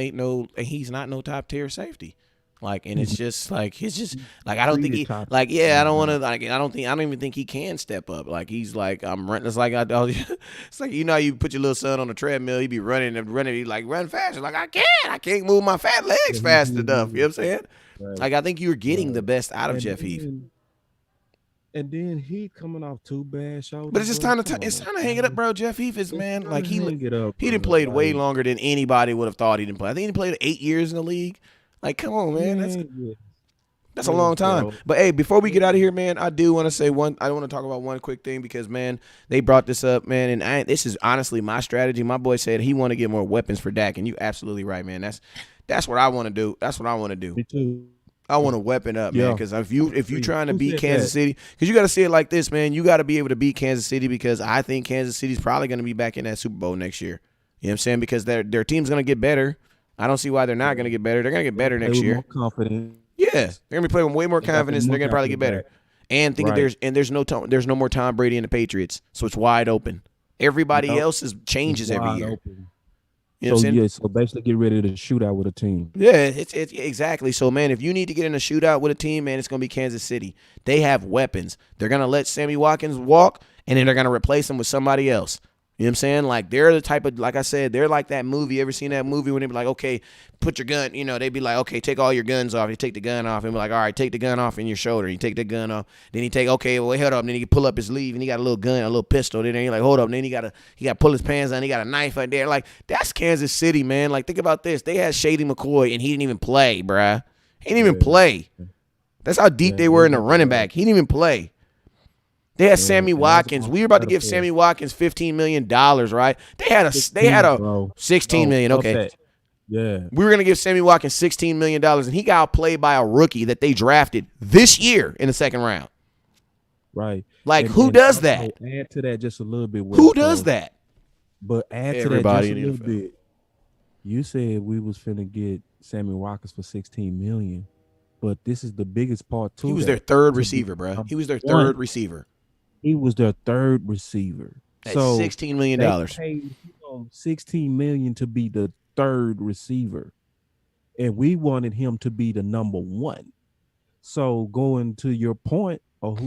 he's not no top tier safety. Like, and it's just like I don't think I don't even think he can step up. Like, he's like, I'm running. It's like it's like, you put your little son on a treadmill, he be running, he like, run faster. Like, I can't move my fat legs fast enough. You know what I'm saying? Right. Like, I think you're getting the best out of Jeff Heath. And then he coming off 2 bad shoulders. But it's just time to hang it up, bro. Jeff Heath is, man, like, he didn't play way longer than anybody would have thought he didn't play. I think he played 8 years in the league. Like, come on, man. That's a long time. Bro. But, hey, before we get out of here, man, I do want to say I want to talk about one quick thing because, man, they brought this up, man, and this is honestly my strategy. My boy said he want to get more weapons for Dak, and you absolutely right, man. That's what I want to do. That's what I want to do. Me too. I want to weapon up, man, because if you trying to beat Kansas City, because you got to see it like this, man. You got to be able to beat Kansas City because I think Kansas City's probably going to be back in that Super Bowl next year. You know what I'm saying? Because their team's going to get better. I don't see why they're not going to get better. They're going to get better next year. More confident. Yeah, they're going to be playing with way more confidence, and they're going to probably get better. And there's no more Tom Brady and the Patriots, so it's wide open. Everybody else's changes every year. Open. You know what I'm saying? So basically get ready to shoot out with a team. Yeah, it's exactly. So, man, if you need to get in a shootout with a team, man, it's going to be Kansas City. They have weapons. They're going to let Sammy Watkins walk, and then they're going to replace him with somebody else. You know what I'm saying? Like, they're the type of, like I said, they're like that movie. You ever seen that movie when they be like, okay, put your gun, they'd be like, okay, take all your guns off. You take the gun off and be like, all right, take the gun off in your shoulder. You take the gun off. Then okay, well, hold up. And then he pull up his sleeve and he got a little gun, a little pistol. Then he's like, hold up. And then he got to pull his pants down. He got a knife right there. Like, that's Kansas City, man. Like, think about this. They had Shady McCoy and he didn't even play, bruh. He didn't even play. That's how deep they were in the running back. He didn't even play. They had Sammy Watkins. We were about to give Sammy Watkins $15 million, right? They had a $16 million. Okay. Yeah. We were going to give Sammy Watkins $16 million, and he got outplayed by a rookie that they drafted this year in the second round. Right. Like, who does that? Add to that just a little bit. Who does that? But add to that just a little bit. You said we was finna get Sammy Watkins for $16 million, but this is the biggest part too. He was their third receiver, bro. He was their third receiver. He was their third receiver. At $16 million. They paid him $16 million to be the third receiver, and we wanted him to be the number one. So going to your point, or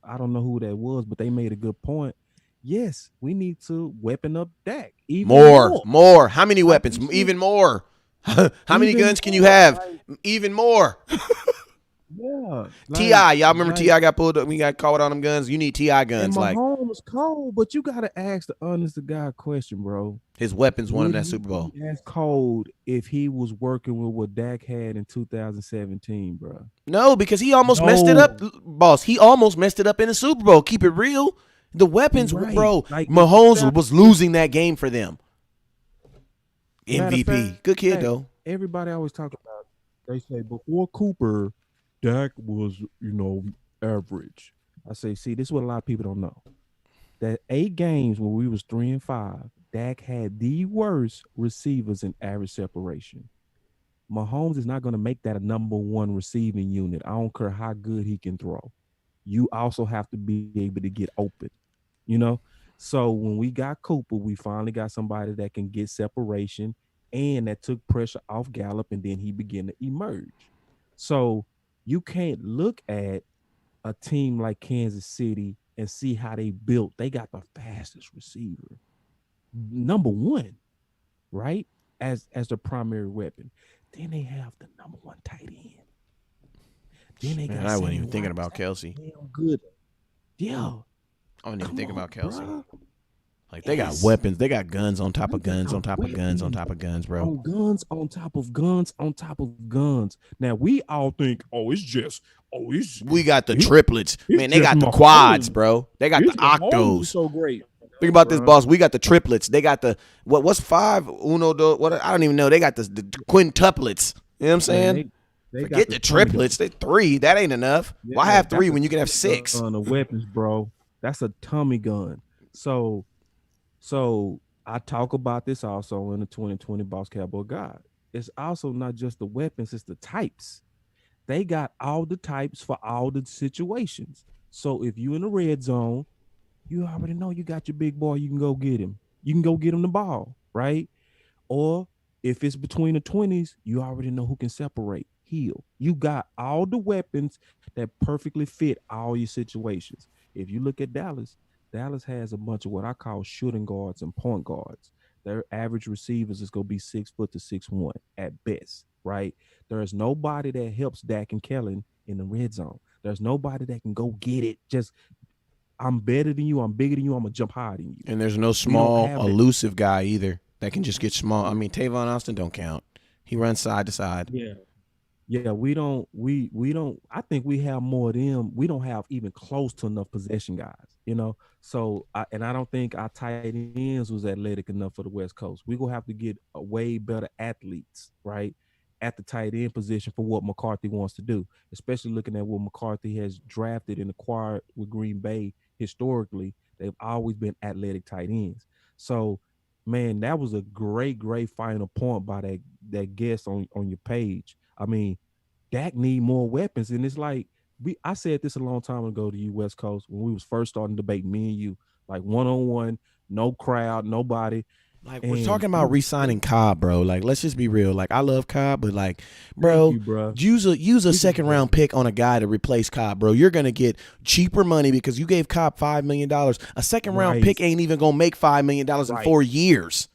I don't know who that was, but they made a good point. Yes, we need to weapon up Dak. Even more. How many weapons? Even more. How many guns can you have? Even more. Yeah, T.I. Y'all remember T.I. got pulled up? We got caught on them guns. You need T.I. guns. And Mahomes was cold, but you gotta ask the honest to God question, bro. His weapons won him that Super Bowl. That's cold if he was working with what Dak had in 2017, bro. No, because he almost messed it up, boss. He almost messed it up in the Super Bowl. Keep it real. The weapons, bro. Like, Mahomes was losing that game for them. MVP. Good kid, though. Everybody always talk about, they say before Cooper, Dak was, average. I say, see, this is what a lot of people don't know. That 8 games when we was 3-5, Dak had the worst receivers in average separation. Mahomes is not going to make that a number one receiving unit. I don't care how good he can throw. You also have to be able to get open, So when we got Cooper, we finally got somebody that can get separation and that took pressure off Gallup, and then he began to emerge. So you can't look at a team like Kansas City and see how they built. They got the fastest receiver, number one, right? As the primary weapon. Then they have the number one tight end. Then they got. I wasn't even thinking about Kelsey. Damn good. Yeah. I wasn't even thinking about Kelsey. Bro. Like, they got weapons. They got guns on top of guns on top of guns on top of guns, bro. Guns on top of guns on top of guns. Now, we all think, we got the triplets. Man, they got the quads, bro. They got the octos. So great. Think about this, boss. We got the triplets. They got the, what's 5? Uno, I don't even know. They got the quintuplets. You know what I'm saying? They Forget got the triplets. They 3. That ain't enough. Why have 3 when you can have 6? On the weapons, bro. That's a tummy gun. So I talk about this also in the 2020 Boss Cowboy Guide. It's also not just the weapons, it's the types. They got all the types for all the situations. So if you in the red zone, you already know you got your big boy, you can go get him. You can go get him the ball, right? Or if it's between the 20s, you already know who can separate, heal. You got all the weapons that perfectly fit all your situations. If you look at Dallas, Dallas has a bunch of what I call shooting guards and point guards. Their average receivers is going to be 6 foot to 6'1" at best, right? There's nobody that helps Dak and Kellen in the red zone. There's nobody that can go get it. Just, I'm better than you. I'm bigger than you. I'm going to jump higher than you. And there's no small, elusive guy either that can just get small. I mean, Tavon Austin don't count. He runs side to side. Yeah, we don't. I think we have more of them. We don't have even close to enough possession guys, you know. So, I don't think our tight ends was athletic enough for the West Coast. We're gonna have to get a way better athletes, right, at the tight end position for what McCarthy wants to do. Especially looking at what McCarthy has drafted and acquired with Green Bay historically. They've always been athletic tight ends. So, man, that was a great final point by that guest on your page. I mean, Dak need more weapons, and it's like I said this a long time ago to you, West Coast, when we was first starting to debate, me and you, like 1-on-1, no crowd, nobody. Like, we're talking about re-signing Cobb, bro. Like, let's just be real. Like, I love Cobb, but like, bro, use a second round pick on a guy to replace Cobb, bro. You're gonna get cheaper money because you gave Cobb $5 million. A second round pick ain't even gonna make $5 million in 4 years.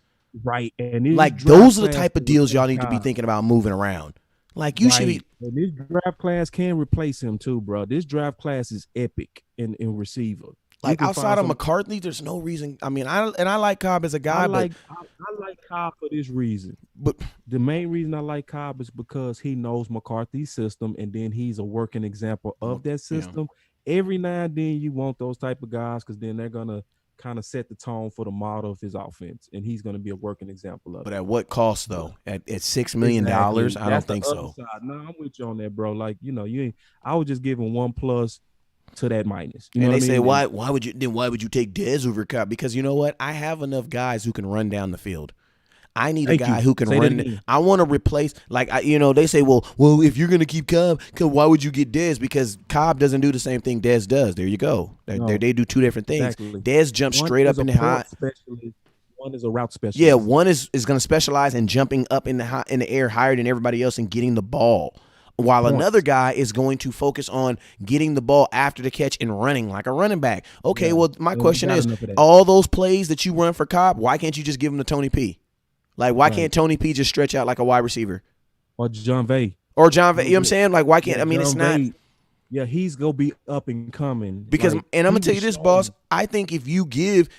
Right, and like those are the type of deals y'all need to be thinking about moving around. Like, you should be. And this draft class can replace him too, bro. This draft class is epic in receiver. Like, outside of McCarthy, there's no reason. I mean, I like Cobb as a guy, I like Cobb for this reason. But the main reason I like Cobb is because he knows McCarthy's system, and then he's a working example of that system. Yeah. Every now and then you want those type of guys because then they're gonna kind of set the tone for the model of his offense, and he's going to be a working example of it. But at what cost, though? At $6 million? Exactly. I don't think so. No, I'm with you on that, bro. Like, you know, you ain't. I would just give him 1+ to that minus. You know and they say, why would you take Dez over Cobb? Because you know what? I have enough guys who can run down the field. I need a guy who can run. I want to replace, like, they say, well, if you're going to keep Cobb, why would you get Dez? Because Cobb doesn't do the same thing Dez does. There you go. They do two different things. Exactly. Dez jumps straight up in the high. One is a route specialist. Yeah, one is going to specialize in jumping up in the air higher than everybody else and getting the ball. While another guy is going to focus on getting the ball after the catch and running like a running back. Okay, well, my question is, all those plays that you run for Cobb, why can't you just give them to Tony P? Like, why can't Tony P just stretch out like a wide receiver? Or John Vay. You know what I'm saying? Like, why can't, it's not. Yeah, he's going to be up and coming. Because, and I'm going to tell you this, boss, I think if you give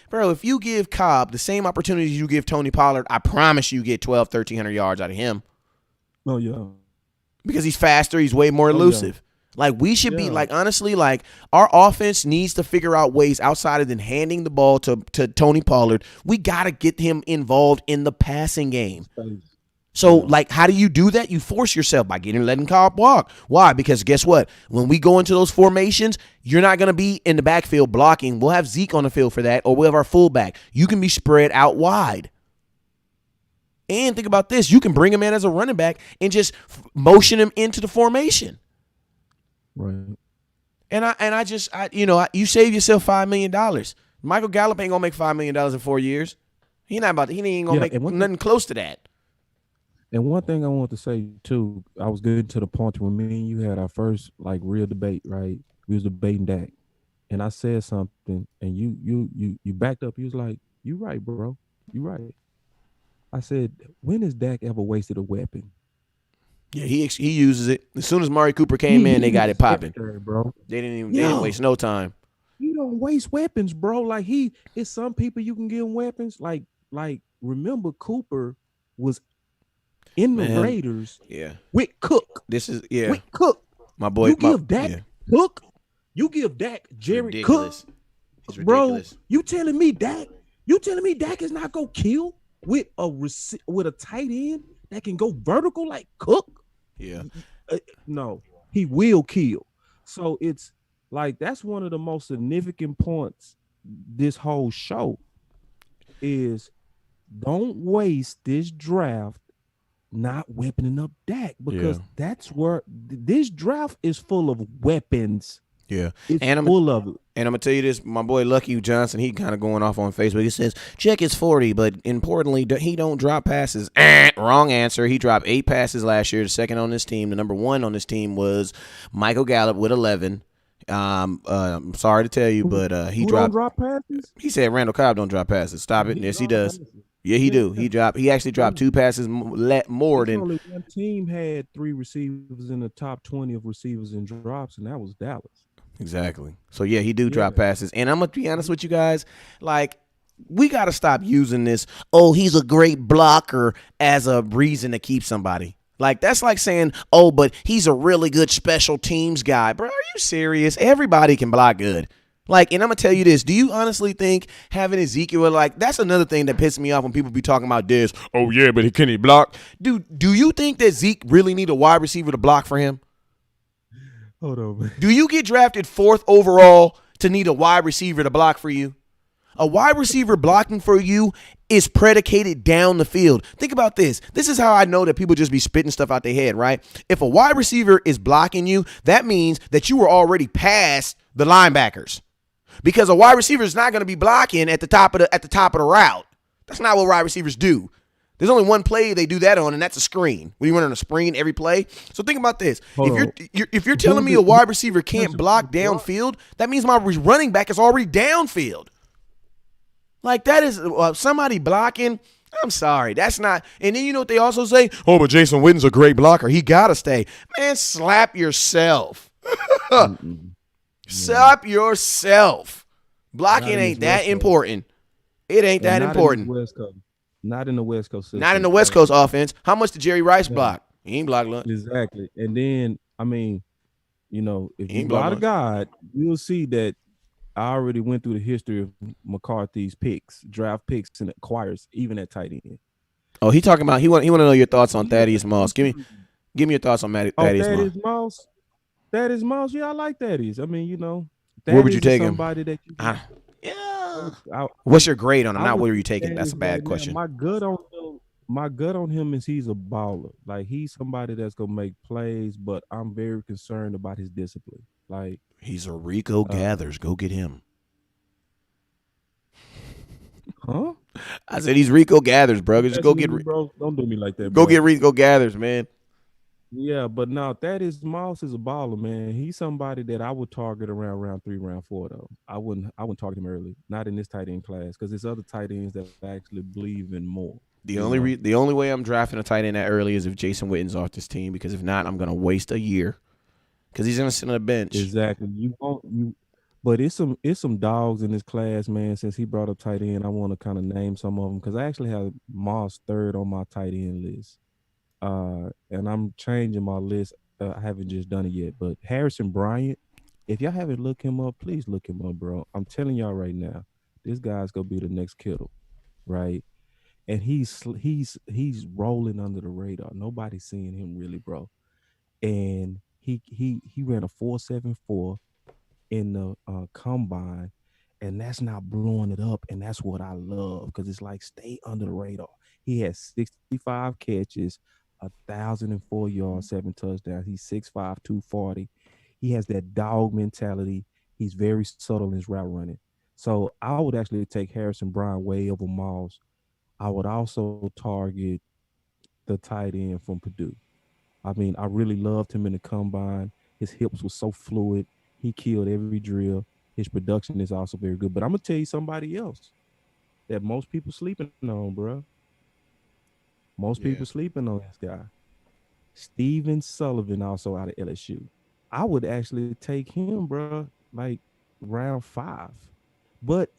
Cobb the same opportunities you give Tony Pollard, I promise you get 1,300 yards out of him. Oh, yeah. Because he's faster, he's way more elusive. Like, we should be, like, honestly, like, our offense needs to figure out ways outside of than handing the ball to Tony Pollard. We got to get him involved in the passing game. So, like, how do you do that? You force yourself by letting Cobb walk. Why? Because guess what? When we go into those formations, you're not going to be in the backfield blocking. We'll have Zeke on the field for that, or we'll have our fullback. You can be spread out wide. And think about this. You can bring him in as a running back and just motion him into the formation. Right. And you save yourself $5 million. Michael Gallup ain't gonna make $5 million in 4 years. He ain't gonna make nothing close to that. And one thing I want to say too, I was getting to the point when me and you had our first like real debate, right? We was debating Dak, and I said something, and you backed up. You was like, "You right, bro. You right." I said, "When has Dak ever wasted a weapon?" Yeah, he uses it. As soon as Mari Cooper came in, they got it popping, bro. They didn't waste no time. You don't waste weapons, bro. Like it's some people you can give them weapons. Like remember Cooper was in the Raiders. Yeah, with Cook. With Cook. My boy. You give Dak Cook. You give Dak Jerry Cook. It's ridiculous. Bro, you telling me Dak is not gonna kill with a tight end that can go vertical like Cook? Yeah. No, he will kill. So it's like that's one of the most significant points this whole show is don't waste this draft not weaponing up Dak Yeah. because that's where this draft is full of weapons. Yeah. It's And I'm full of it. And I'm gonna tell you this, my boy Lucky Johnson, he kind of going off on Facebook. He says check his 40, but importantly, he don't drop passes. Wrong answer. He dropped 8 passes last year. The second on this team, the number 1 on this team was Michael Gallup with 11. I'm sorry to tell you, but he Who dropped. don't drop passes? He said Randall Cobb don't drop passes. Stop it. Yes, he does. Yeah, he do. He actually dropped 2 passes more than. Only one team had 3 receivers in the top 20 of receivers and drops, and that was Dallas. Exactly. So yeah, he do drop passes. And I'm gonna be honest with you guys, like we gotta stop using this, oh, he's a great blocker as a reason to keep somebody. Like that's like saying, oh, but he's a really good special teams guy. Bro, are you serious? Everybody can block good. Like, and I'm gonna tell you this, do you honestly think having Ezekiel, like that's another thing that pisses me off when people be talking about this, oh yeah, but can he block? Dude, do you think that Zeke really need a wide receiver to block for him? Hold on, man. Do you get drafted 4th overall to need a wide receiver to block for you? A wide receiver blocking for you is predicated down the field. Think about this. This is how I know that people just be spitting stuff out their head, right? If a wide receiver is blocking you, that means that you were already past the linebackers. Because a wide receiver is not going to be blocking at the top of the route. That's not what wide receivers do. There's only one play they do that on, and that's a screen. When you run on a screen every play. So think about this. If you're telling me a wide receiver can't block downfield, that means my running back is already downfield. Like that is somebody blocking. I'm sorry, that's not. And then you know what they also say? Oh, but Jason Witten's a great blocker. He gotta stay. Man, slap yourself. Slap yourself. Blocking ain't that important. It ain't that important. Not in the West Coast system. Not in the West Coast offense. How much did Jerry Rice block? He ain't blocked lunch. Exactly. And then, I mean, you know, if you block a God, you'll see that I already went through the history of McCarthy's picks, draft picks, and acquires even at tight end. Oh, he talking about he want to know your thoughts on Thaddeus Moss. Give me your thoughts on Thaddeus Moss. Thaddeus Moss, yeah, I like Thaddeus. I mean, you know, where would you take him? Somebody that you What's your grade on him? Not where you taking. That's a bad question. My gut on him is he's a baller. Like he's somebody that's gonna make plays, but I'm very concerned about his discipline. Like he's a Rico Gathers. Go get him. Huh? I said he's Rico Gathers, bro. Just go get. Bro, don't do me like that. Go get Rico Gathers, man. Yeah, but now Thaddeus Moss is a baller, man. He's somebody that I would target around round 3, round 4, though. I wouldn't target him early, not in this tight end class, because there's other tight ends that actually believe in more. The only way I'm drafting a tight end that early is if Jason Witten's off this team, because if not, I'm gonna waste a year, because he's gonna sit on the bench. Exactly. But it's some dogs in this class, man. Since he brought up tight end, I want to kind of name some of them because I actually have Moss 3rd on my tight end list. And I'm changing my list. I haven't just done it yet, but Harrison Bryant, if y'all haven't looked him up, please look him up, bro. I'm telling y'all right now, this guy's gonna be the next Kittle, right? And he's rolling under the radar. Nobody's seeing him really, bro. And he ran a 4.74 in the combine, and that's not blowing it up, and that's what I love because it's like stay under the radar. He has 65 catches, 1,004 yards, 7 touchdowns. He's 6'5", 240. He has that dog mentality. He's very subtle in his route running. So I would actually take Harrison Bryant way over Moss. I would also target the tight end from Purdue. I mean, I really loved him in the combine. His hips were so fluid. He killed every drill. His production is also very good. But I'm going to tell you somebody else that most people sleeping on, bro. Most people sleeping on this guy. Steven Sullivan, also out of LSU. I would actually take him, bro, like round 5. But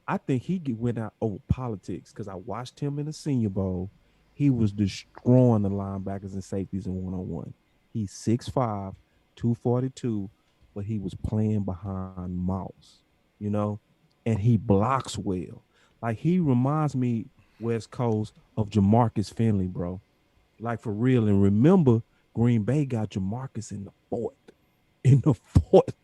I think he went out over politics because I watched him in the Senior Bowl. He was destroying the linebackers and safeties in one-on-one. He's 6'5", 242, but he was playing behind Moss, you know, and he blocks well. Like he reminds me, West Coast, of Jamarcus Finley, bro. Like for real. And remember, Green Bay got Jamarcus in the fourth. In the fourth.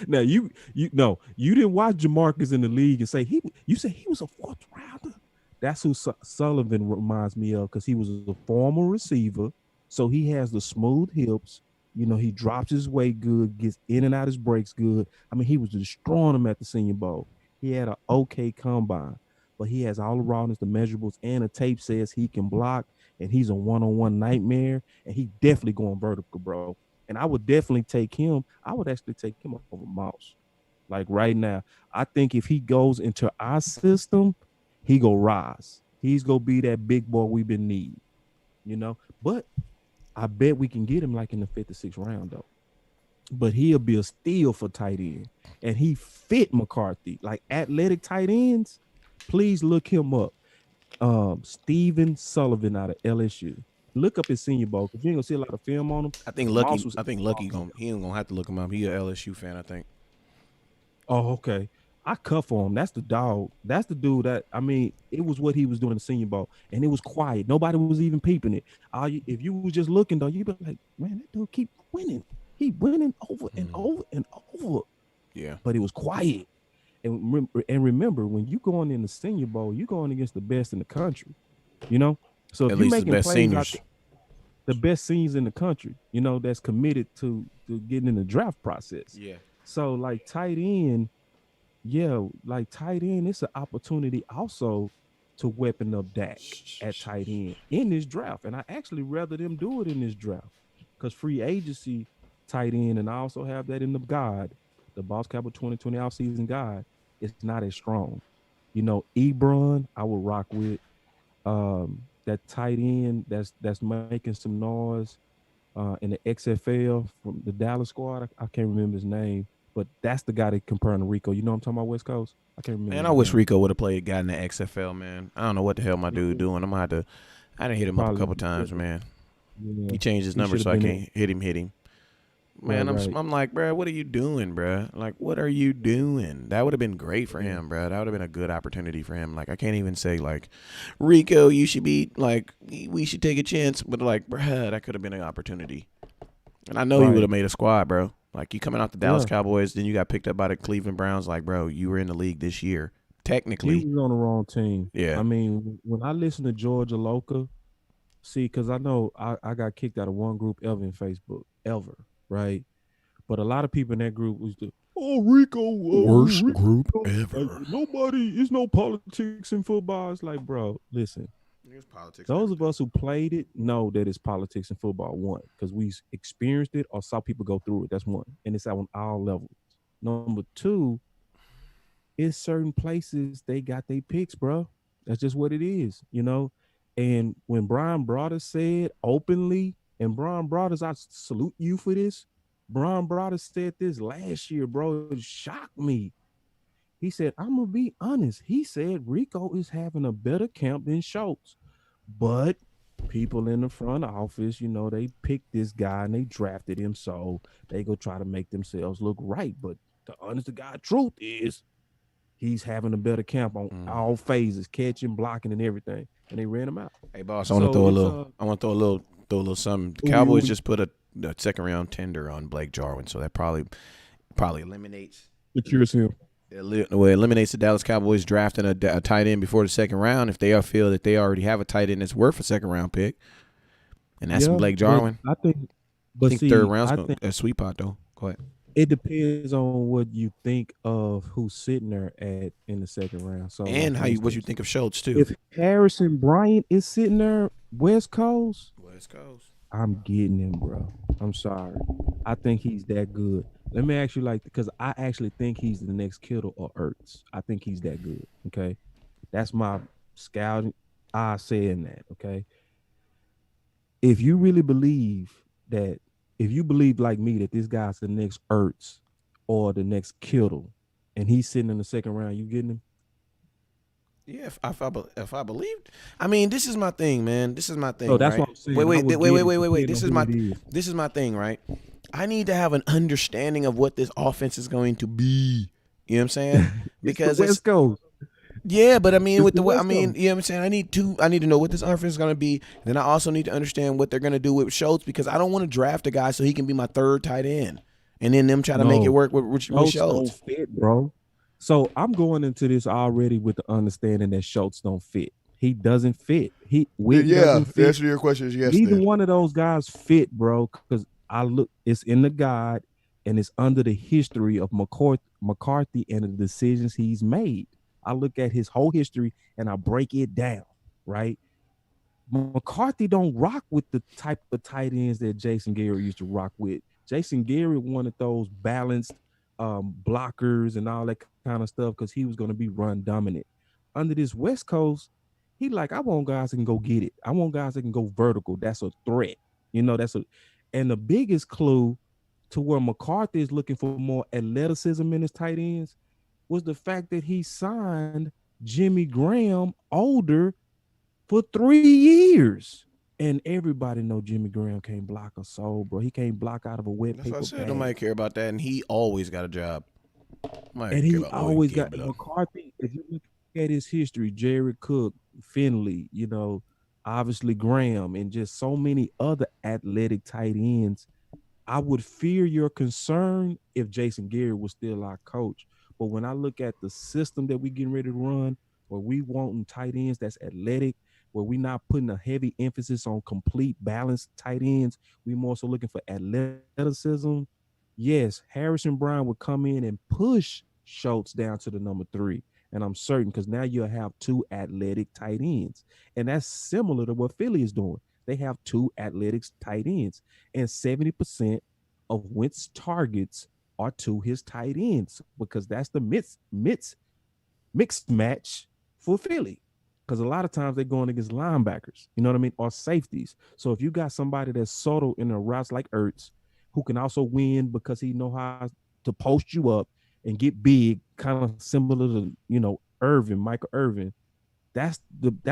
Now you no, you didn't watch Jamarcus in the league and say you said he was a fourth rounder. That's who Sullivan reminds me of because he was a former receiver. So he has the smooth hips. You know, he drops his weight good, gets in and out his breaks good. I mean, he was destroying them at the Senior Bowl. He had an okay combine, but he has all the rawness, the measurables, and the tape says he can block, and he's a one-on-one nightmare, and he definitely going vertical, bro. And I would definitely take him. I would actually take him over Mouse. Like right now, I think if he goes into our system, he go rise. He's gonna be that big boy we've been needing, you know. But I bet we can get him like in the 5th or 6th round though. But he'll be a steal for tight end, and he fit McCarthy like athletic tight ends. Please look him up. Steven Sullivan out of LSU. Look up his Senior Bowl because you ain't gonna see a lot of film on him. I think Lucky. He ain't gonna have to look him up. He a LSU fan, I think. Oh, okay. I cut for him. That's the dog. That's the dude that, I mean, it was what he was doing in the Senior Bowl, and it was quiet. Nobody was even peeping it. If you was just looking, though, you'd be like, man, that dude keep winning. He winning over and over and over. Yeah. But it was quiet. And remember, when you going in the Senior Bowl, you going against the best in the country, you know? So if At you're least the making best plays seniors. the best seniors in the country, you know, that's committed to getting in the draft process. Yeah. So, like, tight end, it's an opportunity also to weapon up Dak at tight end in this draft. And I actually rather them do it in this draft because free agency tight end, and I also have that in the guide, the Boss Cowboy 2020 offseason guide, it's not as strong. You know, Ebron, I would rock with. That tight end that's making some noise in the XFL from the Dallas squad. I can't remember his name. But that's the guy that comparing to Rico. You know what I'm talking about, West Coast? I can't remember. Man, I wish Rico would have played a guy in the XFL, man. I don't know what the hell my dude doing. I'm gonna have to. I didn't hit him up a couple times, man. Yeah. He changed his number so I can't hit him. Man, I'm like, bro, what are you doing, bro? Like, what are you doing? That would have been great for him, bro. That would have been a good opportunity for him. Like, I can't even say, like, Rico, you should be, like, we should take a chance. But, like, bro, that could have been an opportunity. And I know he would have made a squad, bro. Like, you coming out the Dallas Cowboys, then you got picked up by the Cleveland Browns. Like, bro, you were in the league this year. Technically. He was on the wrong team. Yeah. I mean, when I listen to Georgia Loca, see, because I know I got kicked out of one group ever in Facebook, right? But a lot of people in that group was Rico. Worst group ever. There's no politics in football. It's like, bro, listen. Those of us who played it know that it's politics in football, one, because we experienced it or saw people go through it. That's one. And it's on all levels. Number two, it's certain places they got their picks, bro. That's just what it is, you know? And when Brian Broaddus said openly, and Brian Broaddus, I salute you for this. Brian Broaddus said this last year, bro. It shocked me. He said, I'm going to be honest. He said Rico is having a better camp than Schultz. But people in the front office, you know, they picked this guy and they drafted him. So they go try to make themselves look right. But the honest to God truth is he's having a better camp on all phases, catching, blocking, and everything. And they ran him out. Hey, boss, I want to throw a little something. The Cowboys just put a second round tender on Blake Jarwin. So that probably eliminates. Curious him. It eliminates the Dallas Cowboys drafting a tight end before the second round if they feel that they already have a tight end that's worth a second round pick, and that's Blake Jarwin. I think third round's a sweet pot though. Go ahead. It depends on what you think of who's sitting there in the second round. So and what you think of Schultz too. If Harrison Bryant is sitting there, West Coast, I'm getting him, bro. I'm sorry. I think he's that good. Let me ask you, because I actually think he's the next Kittle or Ertz. I think he's that good. Okay, that's my scouting eye saying that. Okay, if you really believe that, if you believe like me that this guy's the next Ertz or the next Kittle, and he's sitting in the second round, you getting him? Yeah, if I believed, I mean, this is my thing, man. This is my thing. Oh, that's right? what I'm saying. Wait. This is my thing, right? I need to have an understanding of what this offense is going to be. You know what I'm saying? Because West Coast. Yeah, but I mean, It's with the the way, I West mean, Coast. you know what I'm saying? I need to know what this offense is going to be. Then I also need to understand what they're going to do with Schultz because I don't want to draft a guy so he can be my third tight end. And then them try to make it No, work with Schultz don't Schultz. fit, bro. So I'm going into this already with the understanding that Schultz don't fit. He doesn't fit. Witten Yeah, doesn't the fit. answer to your question is yes. Neither Then one of those guys fit, bro. Because I look, it's in the guide and it's under the history of McCarthy and the decisions he's made. I look at his whole history and I break it down, right? McCarthy don't rock with the type of tight ends that Jason Garrett used to rock with. Jason Garrett wanted those balanced blockers and all that kind of stuff because he was going to be run dominant. Under this West Coast, he like, I want guys that can go get it. I want guys that can go vertical. That's a threat. And the biggest clue to where McCarthy is looking for more athleticism in his tight ends was the fact that he signed Jimmy Graham older for 3 years. And everybody know Jimmy Graham can't block a soul, bro. He can't block out of a wet that's what paper I said. bag. Nobody care about that, and he always got a job. Nobody And care he about what always can got give it up. McCarthy. If you look at his history, Jared Cook, Finley, obviously Graham, and just so many other athletic tight ends. I would fear your concern if Jason Garrett was still our coach. But when I look at the system that we getting ready to run, where we wanting tight ends that's athletic, where we not putting a heavy emphasis on complete balanced tight ends, we more so looking for athleticism. Yes, Harrison Brown would come in and push Schultz down to the number 3. And I'm certain because now you'll have 2 athletic tight ends. And that's similar to what Philly is doing. They have 2 athletic tight ends. And 70% of Wentz's targets are to his tight ends because that's the mixed match for Philly. Because a lot of times they're going against linebackers, you know what I mean, or safeties. So if you got somebody that's subtle in the routes like Ertz, who can also win because he know how to post you up and get big, kind of similar to Michael Irvin. That's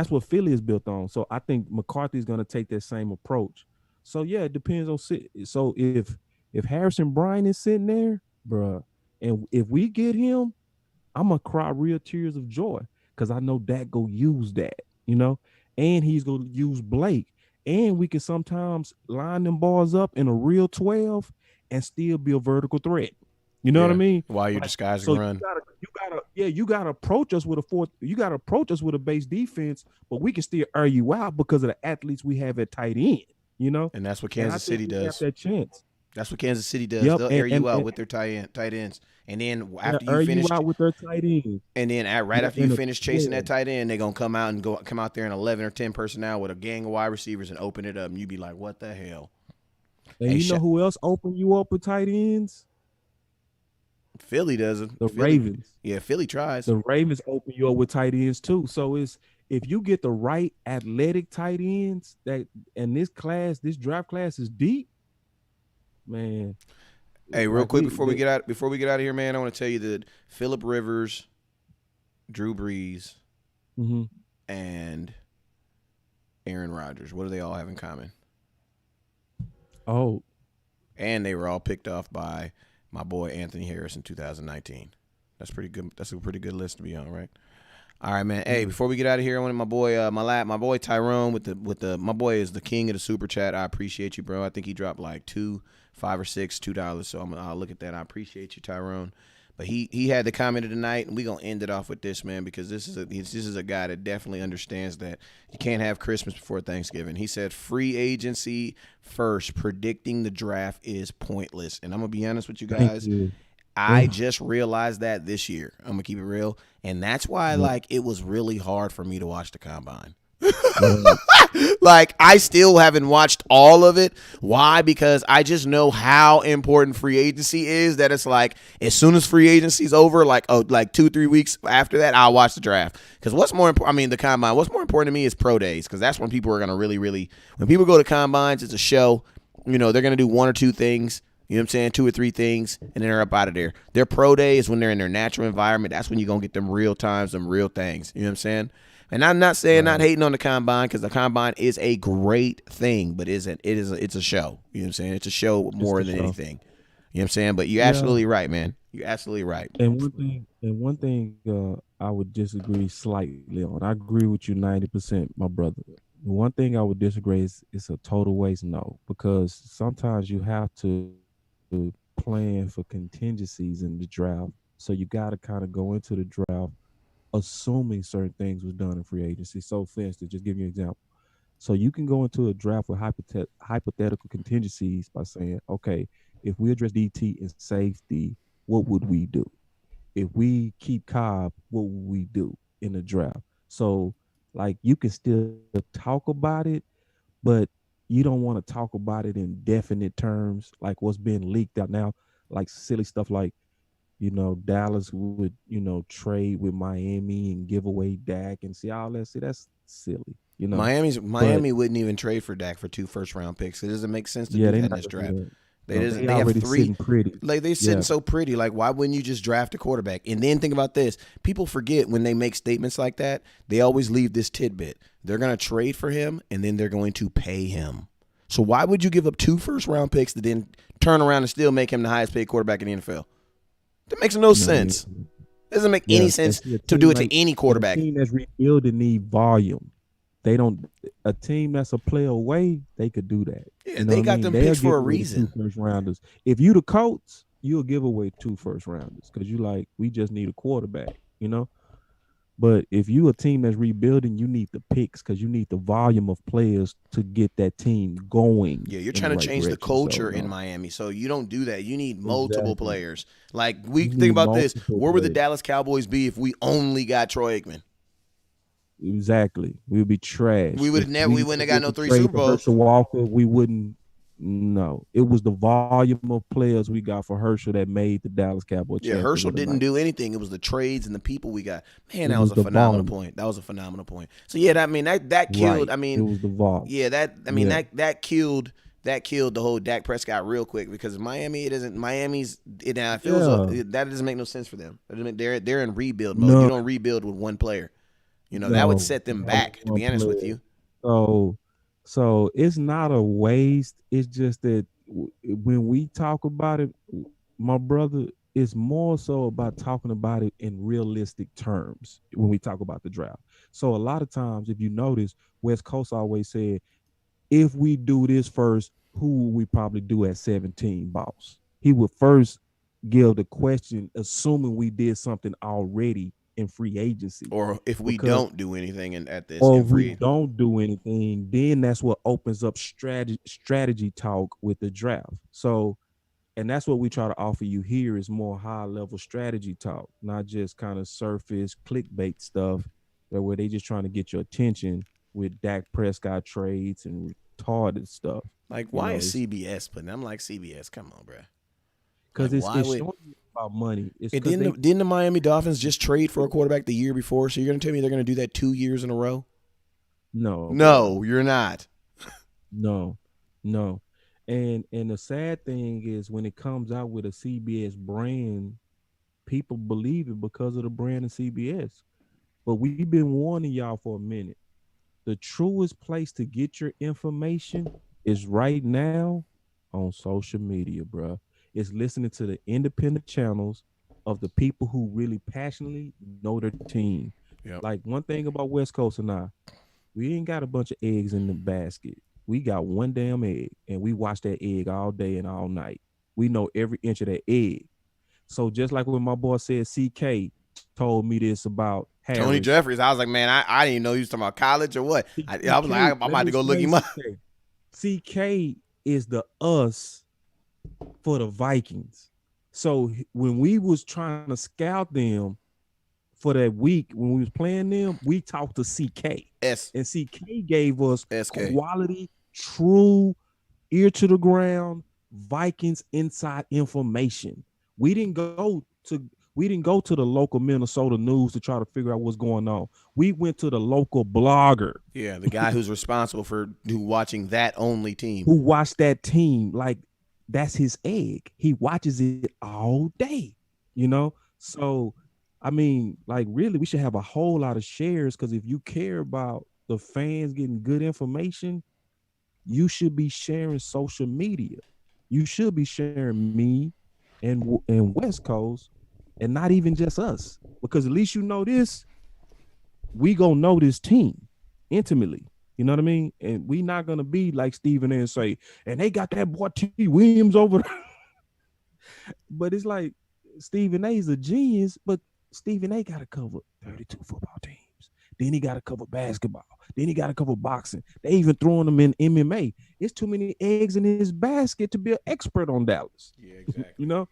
what Philly is built on. So I think McCarthy is going to take that same approach. So yeah, it depends on. So if Harrison Bryant is sitting there, bruh, and if we get him, I'm gonna cry real tears of joy because I know Dak go use that, and he's gonna use Blake, and we can sometimes line them bars up in a real 12 and still be a vertical threat. You know what I mean? While you're disguising run. You gotta approach us with a fourth. You gotta approach us with a base defense, but we can still air you out because of the athletes we have at tight end. And that's what Kansas City does. Have that chance. That's what Kansas City does. Yep, They'll air you out with their tight ends, and then after you finish, out with their tight ends, and then after you finish chasing that tight end, they're gonna come out there in 11 or 10 personnel with a gang of wide receivers and open it up, and you be like, "What the hell?" And you know who else open you up with tight ends? Philly doesn't. The Ravens. Yeah, Philly tries. The Ravens open you up with tight ends too. So if you get the right athletic tight ends this draft class is deep, man. Hey, real quick before we get out of here, man, I want to tell you that Phillip Rivers, Drew Brees, and Aaron Rodgers, what do they all have in common? Oh. And they were all picked off by my boy Anthony Harris in 2019. That's pretty good. That's a pretty good list to be on, right? All right, man. Hey, before we get out of here, I wanted my boy, my boy Tyrone my boy is the king of the super chat. I appreciate you, bro. I think he dropped like $5 or $6. So I'll look at that. I appreciate you, Tyrone. But he had the comment of the night, and we're gonna end it off with this, man, because this is a guy that definitely understands that you can't have Christmas before Thanksgiving. He said free agency first, predicting the draft is pointless. And I'm gonna be honest with you guys. I just realized that this year. I'm gonna keep it real. And that's why it was really hard for me to watch the combine. Like, I still haven't watched all of it. Why? Because I just know how important free agency is, that it's like as soon as free agency's over, like 2-3 weeks after that, I'll watch the draft. Because what's more important, I mean, the combine, what's more important to me is pro days, because that's when people are going to really, when people go to combines, it's a show. They're going to do 1 or 2 things. You know what I'm saying? 2 or 3 things, and then they're up out of there. Their pro day is when they're in their natural environment. That's when you're going to get them real times, them real things. You know what I'm saying? And I'm not saying not hating on the combine, because the combine is a great thing, but it's a show. You know what I'm saying? It's a show more than anything. You know what I'm saying? But you're absolutely right, man. You're absolutely right. And one thing I would disagree slightly on. I agree with you 90%, my brother. The one thing I would disagree is it's a total waste no, because sometimes you have to plan for contingencies in the draft. So you got to kind of go into the draft assuming certain things was done in free agency. So, for instance, just give you an example. So you can go into a draft with hypothetical contingencies by saying, okay, if we address DT in safety, what would we do? If we keep Cobb, what would we do in the draft? So, like, you can still talk about it, but you don't want to talk about it in definite terms, like what's being leaked out now, like silly stuff like, Dallas would, trade with Miami and give away Dak and see all that. See, that's silly. But Miami wouldn't even trade for Dak for 2 first-round picks. It doesn't make sense to yeah, do they that in not this gonna draft. do that. They No, doesn't. they They have already 3. sitting pretty. Like they sitting Yeah, so pretty. Like why wouldn't you just draft a quarterback? And then think about this: people forget when they make statements like that. They always leave this tidbit. They're gonna trade for him, and then they're going to pay him. So why would you give up 2 first-round picks to then turn around and still make him the highest paid quarterback in the NFL? That makes no no, sense. Doesn't make yeah, any and sense see a to do team it to like any and a quarterback. team that's rebuilding need volume. They don't. A team that's a player away, they could do that. Yeah, You know they what I got mean? them They'll picks give for a away the two reason. first rounders. If you the Colts, you'll give away 2 first rounders because you like we just need a quarterback. But if you a team that's rebuilding, you need the picks because you need the volume of players to get that team going Yeah, you're in the trying to right change the direction. So culture in no, Miami. So you don't do that. You need multiple exactly. players. Like we You think need about this. multiple Where would the players. Dallas Cowboys be if we only got Troy Aikman? Exactly. We would be trash. We would have If never. We we wouldn't have got if no we 3 trade Super for Bowls. Herschel Walker, we wouldn't. No, it was the volume of players we got for Herschel that made the Dallas Cowboy Yeah, champions Herschel of the didn't night. do anything. It was the trades and the people we got. Man, It that was was a the phenomenal volume, point. That was a phenomenal point. So yeah, that killed. right? I It mean, was the volume. yeah, Yeah, that killed the whole Dak Prescott real quick because Miami it isn't Miami's it now it feels yeah. that doesn't make no sense for them. They're in rebuild mode. You No, don't rebuild with one player. That would no, set them not with back. To one be honest with player. you, So, so it's not a waste. It's just that when we talk about it, my brother, it's more so about talking about it in realistic terms when we talk about the draft. So a lot of times, if you notice, West Coast always said, if we do this first, who will we probably do at 17, boss? He would first give the question, assuming we did something already in free agency. or if we Because don't do anything at this or in if we free. don't do anything, then that's what opens up strategy talk with the draft. So, and that's what we try to offer you here is more high level strategy talk, not just kind of surface clickbait stuff that where they just trying to get your attention with Dak Prescott trades and retarded stuff. Like, You why know, is it's CBS putting? I'm like CBS. Come on, bro. Like, because it's why it's would? showing you about money. It's And because didn't the Miami Dolphins just trade for a quarterback the year before? So you're gonna tell me they're gonna do that 2 years in a row? no, bro. No, you're not. No, no. And the sad thing is when it comes out with a CBS brand, people believe it because of the brand of CBS. But we've been warning y'all for a minute. The truest place to get your information is right now on social media, bro. It's listening to the independent channels of the people who really passionately know their team. Yep. Like one thing about West Coast and I, we ain't got a bunch of eggs in the basket. We got one damn egg, and we watch that egg all day and all night. We know every inch of that egg. So just like when my boy said, CK told me this about Tony Harris. Jeffries. I was like, man, I didn't even know he was talking about college or what. I was like, CK, I'm let about me to go look explain him up. CK is the us for the Vikings. So when we was trying to scout them for that week when we was playing them, we talked to CK. S And CK gave us SK. quality, true, ear to the ground Vikings inside information. We didn't go to the local Minnesota news to try to figure out what's going on. We went to the local blogger Yeah, the guy who's responsible for watching that only team. who watched that team. Like that's his egg. He watches it all day, you know? So I mean, like really, we should have a whole lot of shares because if you care about the fans getting good information, you should be sharing social media. You should be sharing me and West Coast and not even just us, because at least you know this, we gonna know this team intimately. You know what I mean? And we not gonna be like Stephen A and say, and they got that boy T. Williams over there. But it's like Stephen A is a genius, but Stephen A got to cover 32 football teams. Then he got to cover basketball. Then he got to cover boxing. They even throwing him in MMA. It's too many eggs in his basket to be an expert on Dallas. Yeah, exactly. You know?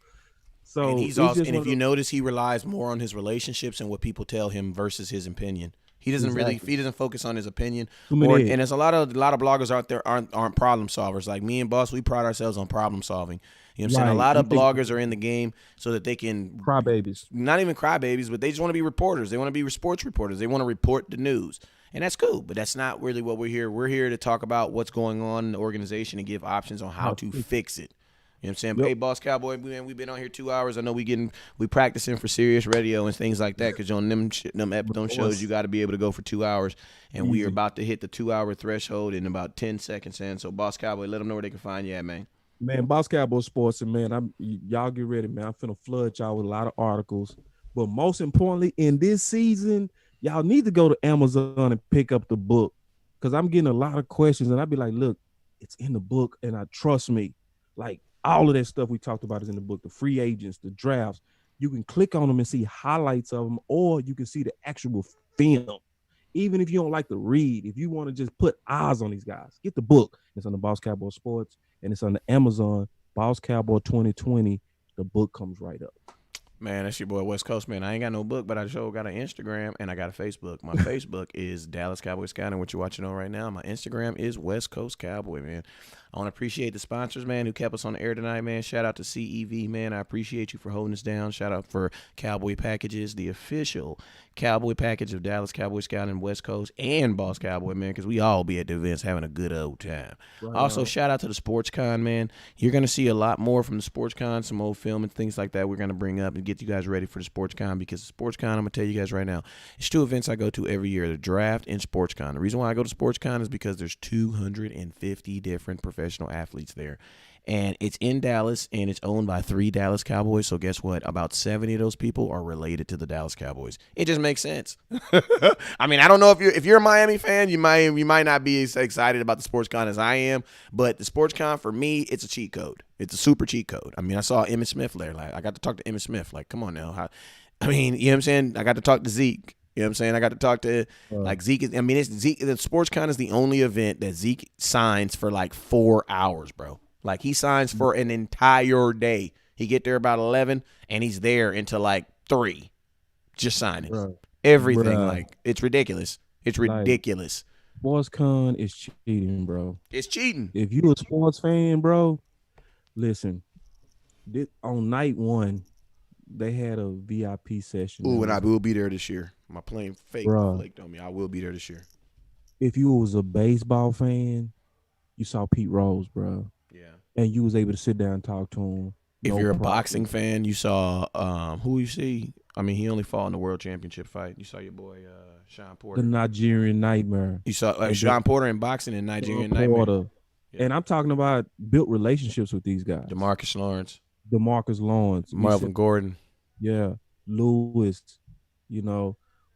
So and he's also, and if you notice, he relies more on his relationships and what people tell him versus his opinion. He doesn't really, he doesn't focus on his opinion. And there's a lot of bloggers out there aren't problem solvers. Like me and Boss, we pride ourselves on problem solving. You know what I'm saying? A lot of bloggers are in the game so that they can crybabies. Not even crybabies, but they just want to be reporters. They want to be sports reporters. They want to report the news. And that's cool, but that's not really what we're here. We're here to talk about what's going on in the organization and give options on how to fix it. You know what I'm saying? Yep. Hey, Boss Cowboy, man, we've been on here 2 hours. I know we practicing for serious radio and things like that because on them shows you got to be able to go for 2 hours, and we are about to hit the 2 hour threshold in about 10 seconds. And so, Boss Cowboy, let them know where they can find you at, man. Man, Boss Cowboy Sports, and man, y'all get ready, man. I'm finna flood y'all with a lot of articles, but most importantly, in this season, y'all need to go to Amazon and pick up the book because I'm getting a lot of questions, and I'd be like, look, it's in the book, and trust me, like. All of that stuff we talked about is in the book, the free agents, the drafts. You can click on them and see highlights of them, or you can see the actual film. Even if you don't like to read, if you want to just put eyes on these guys, get the book. It's on the Boss Cowboy Sports, and it's on the Amazon, Boss Cowboy 2020. The book comes right up. Man, that's your boy West Coast, man. I ain't got no book, but I sure got an Instagram and I got a Facebook. My Facebook is Dallas Cowboy Scouting, what you're watching on right now. My Instagram is West Coast Cowboy, man. I want to appreciate the sponsors, man, who kept us on the air tonight, man. Shout out to CEV, man. I appreciate you for holding us down. Shout out for Cowboy Packages, the official Cowboy package of Dallas Cowboy Scouting, West Coast, and Boss Cowboy, man, because we all be at the events having a good old time. Right also, on. Shout out to the Sports Con, man. You're going to see a lot more from the Sports Con, some old film and things like that we're going to bring up and get you guys ready for the Sports Con, because the Sports Con, I'm going to tell you guys right now, it's 2 events I go to every year, the Draft and Sports Con. The reason why I go to Sports Con is because there's 250 different professional athletes there. And it's in Dallas, and it's owned by 3 Dallas Cowboys. So guess what? About 70 of those people are related to the Dallas Cowboys. It just makes sense. I mean, I don't know if you're a Miami fan, you might not be as excited about the Sports Con as I am. But the Sports Con, for me, it's a cheat code. It's a super cheat code. I mean, I saw Emmitt Smith there. Like, I got to talk to Emmitt Smith. Like, come on now. I mean, you know what I'm saying? I got to talk to Zeke. You know what I'm saying? I got to talk to like Zeke. It's Zeke. The Sports Con is the only event that Zeke signs for like 4 hours, bro. Like, he signs for an entire day. He get there about 11, and he's there until like 3, just signing everything. Bruh. Like, it's ridiculous. It's ridiculous. Like, Sports Con is cheating, bro. It's cheating. If you a sports fan, bro, listen. On night 1, they had a VIP session. Ooh, and I will be there this year. My plane flaked on me. I will be there this year. If you was a baseball fan, you saw Pete Rose, bro. Yeah. And you was able to sit down and talk to him. If you're a boxing fan, you saw who you see. I mean, he only fought in the world championship fight. You saw your boy Sean Porter. The Nigerian Nightmare. You saw Sean Porter in boxing and Nigerian Nightmare. Yeah. And I'm talking about built relationships with these guys. DeMarcus Lawrence. Melvin Gordon. Yeah. Lewis,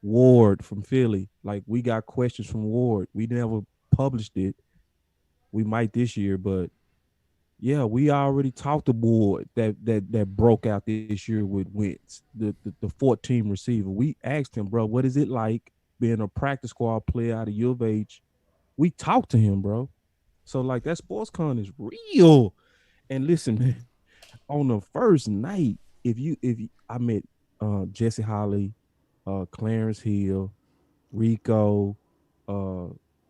Ward from Philly. Like, we got questions from Ward. We never published it. We might this year, but yeah, we already talked to Ward that broke out this year with Wentz, the 14 receiver. We asked him, bro, what is it like being a practice squad player out of U of H? We talked to him, bro. So, like, that Sports Con is real. And listen, man, on the first night, I met Jesse Holly, Clarence Hill, Rico,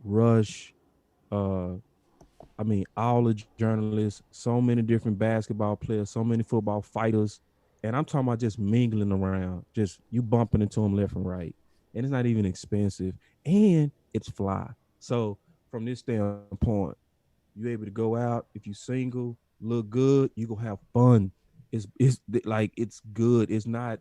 Rush, all the journalists, so many different basketball players, so many football fighters. And I'm talking about just mingling around, just you bumping into them left and right. And it's not even expensive. And it's fly. So from this standpoint, you're able to go out. If you single, look good, you gonna have fun. It's good. It's not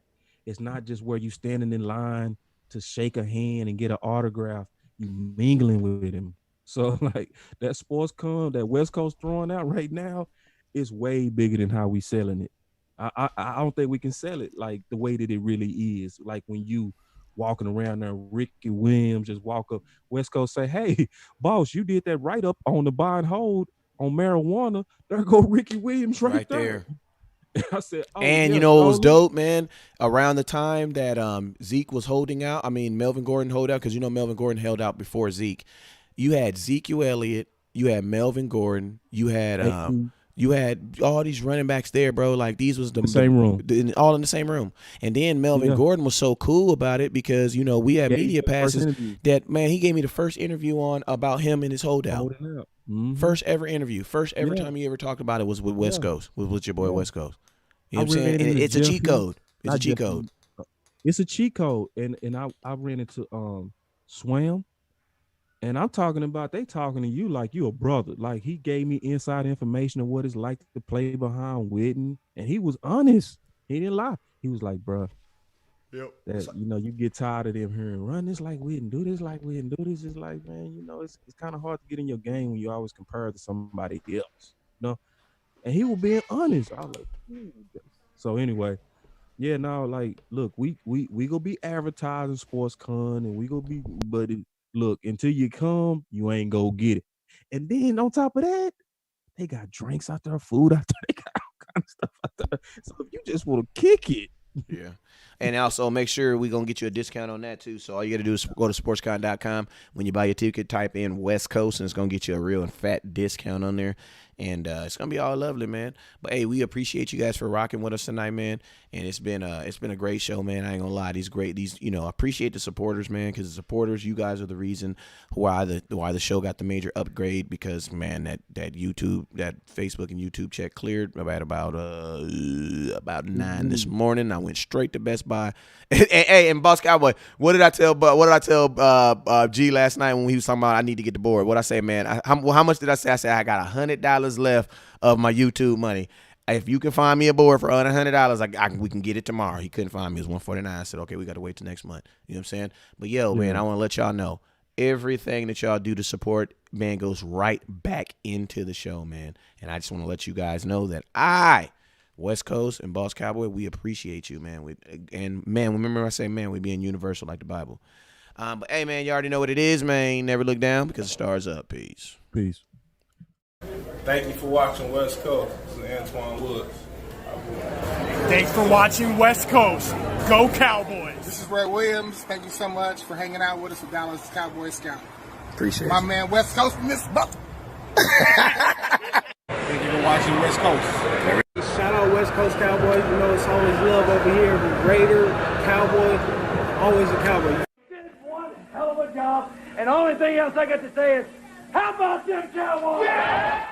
just where you standing in line to shake a hand and get an autograph. You mingling with him. So, like, that Sports Con that West Coast throwing out right now is way bigger than how we selling it. I don't think we can sell it like the way that it really is. Like when you walking around there, Ricky Williams just walk up, West Coast say, "Hey, boss, you did that write up on the buy and hold on marijuana. There go Ricky Williams right there." I said, "Oh, and yeah, you know what was Scully." dope, man? Around the time that Zeke was holding out, I mean Melvin Gordon hold out, because you know Melvin Gordon held out before Zeke. You had Ezekiel Elliott, you had Melvin Gordon, you had all these running backs there, bro. Like these was the same room, all in the same room. And then Melvin Gordon was so cool about it because you know we had media passes that man he gave me the first interview on about him and his holdout. First ever interview, first ever time he ever talked about it was with West Coast, with your boy West Coast. You know what I'm saying? And it's a cheat code. It's a cheat code. It's a cheat code. And I ran into Swam, and I'm talking about they talking to you like you a brother. Like he gave me inside information of what it's like to play behind Witten, and he was honest. He didn't lie. He was like, "Bruh, that you know you get tired of them hearing run this like Witten, do this like Witten, do this is like man, you know it's kind of hard to get in your game when you always compare to somebody else, you know." And he was being honest. I was like, so anyway, yeah, no, like, look, we gonna be advertising sports con, and we gonna be, but look, until you come, you ain't gonna get it. And then on top of that, they got drinks out there, food out there, they got all kind of stuff out there. So if you just want to kick it, yeah. And also make sure we're going to get you a discount on that too. So all you got to do is go to sportscon.com. When you buy your ticket, type in West Coast, and it's going to get you a real and fat discount on there. And it's going to be all lovely, man. But, hey, we appreciate you guys for rocking with us tonight, man. And it's been a great show, man. I ain't going to lie. I appreciate the supporters, man, because the supporters, you guys are the reason why the show got the major upgrade because, man, that Facebook and YouTube check cleared about 9 this morning. I went straight to Best Buy. and Boss Cowboy, what did I tell G last night when he was talking about I need to get the board? What I say, man? How much did I say? I said I got $100 left of my YouTube money. If you can find me a board for under $100, we can get it tomorrow. He couldn't find me. It was $149. I said, okay, we got to wait till next month. You know what I'm saying? But man, I want to let y'all know everything that y'all do to support, man, goes right back into the show, man. And I just want to let you guys know that West Coast and Boss Cowboy, we appreciate you, man. Remember I say, man, we being universal like the Bible. But hey, man, you already know what it is, man. Never look down because the star's up. Peace. Peace. Thank you for watching West Coast. This is Antoine Woods. Thanks for watching West Coast. Go Cowboys. This is Ray Williams. Thank you so much for hanging out with us at Dallas Cowboy Scout. Appreciate my man West Coast in this buck. Thank you for watching West Coast. Shout out West Coast Cowboys. You know it's always love over here. Raider, Cowboy, always a Cowboy. You did one hell of a job, and the only thing else I got to say is, how about them Cowboys? Yeah!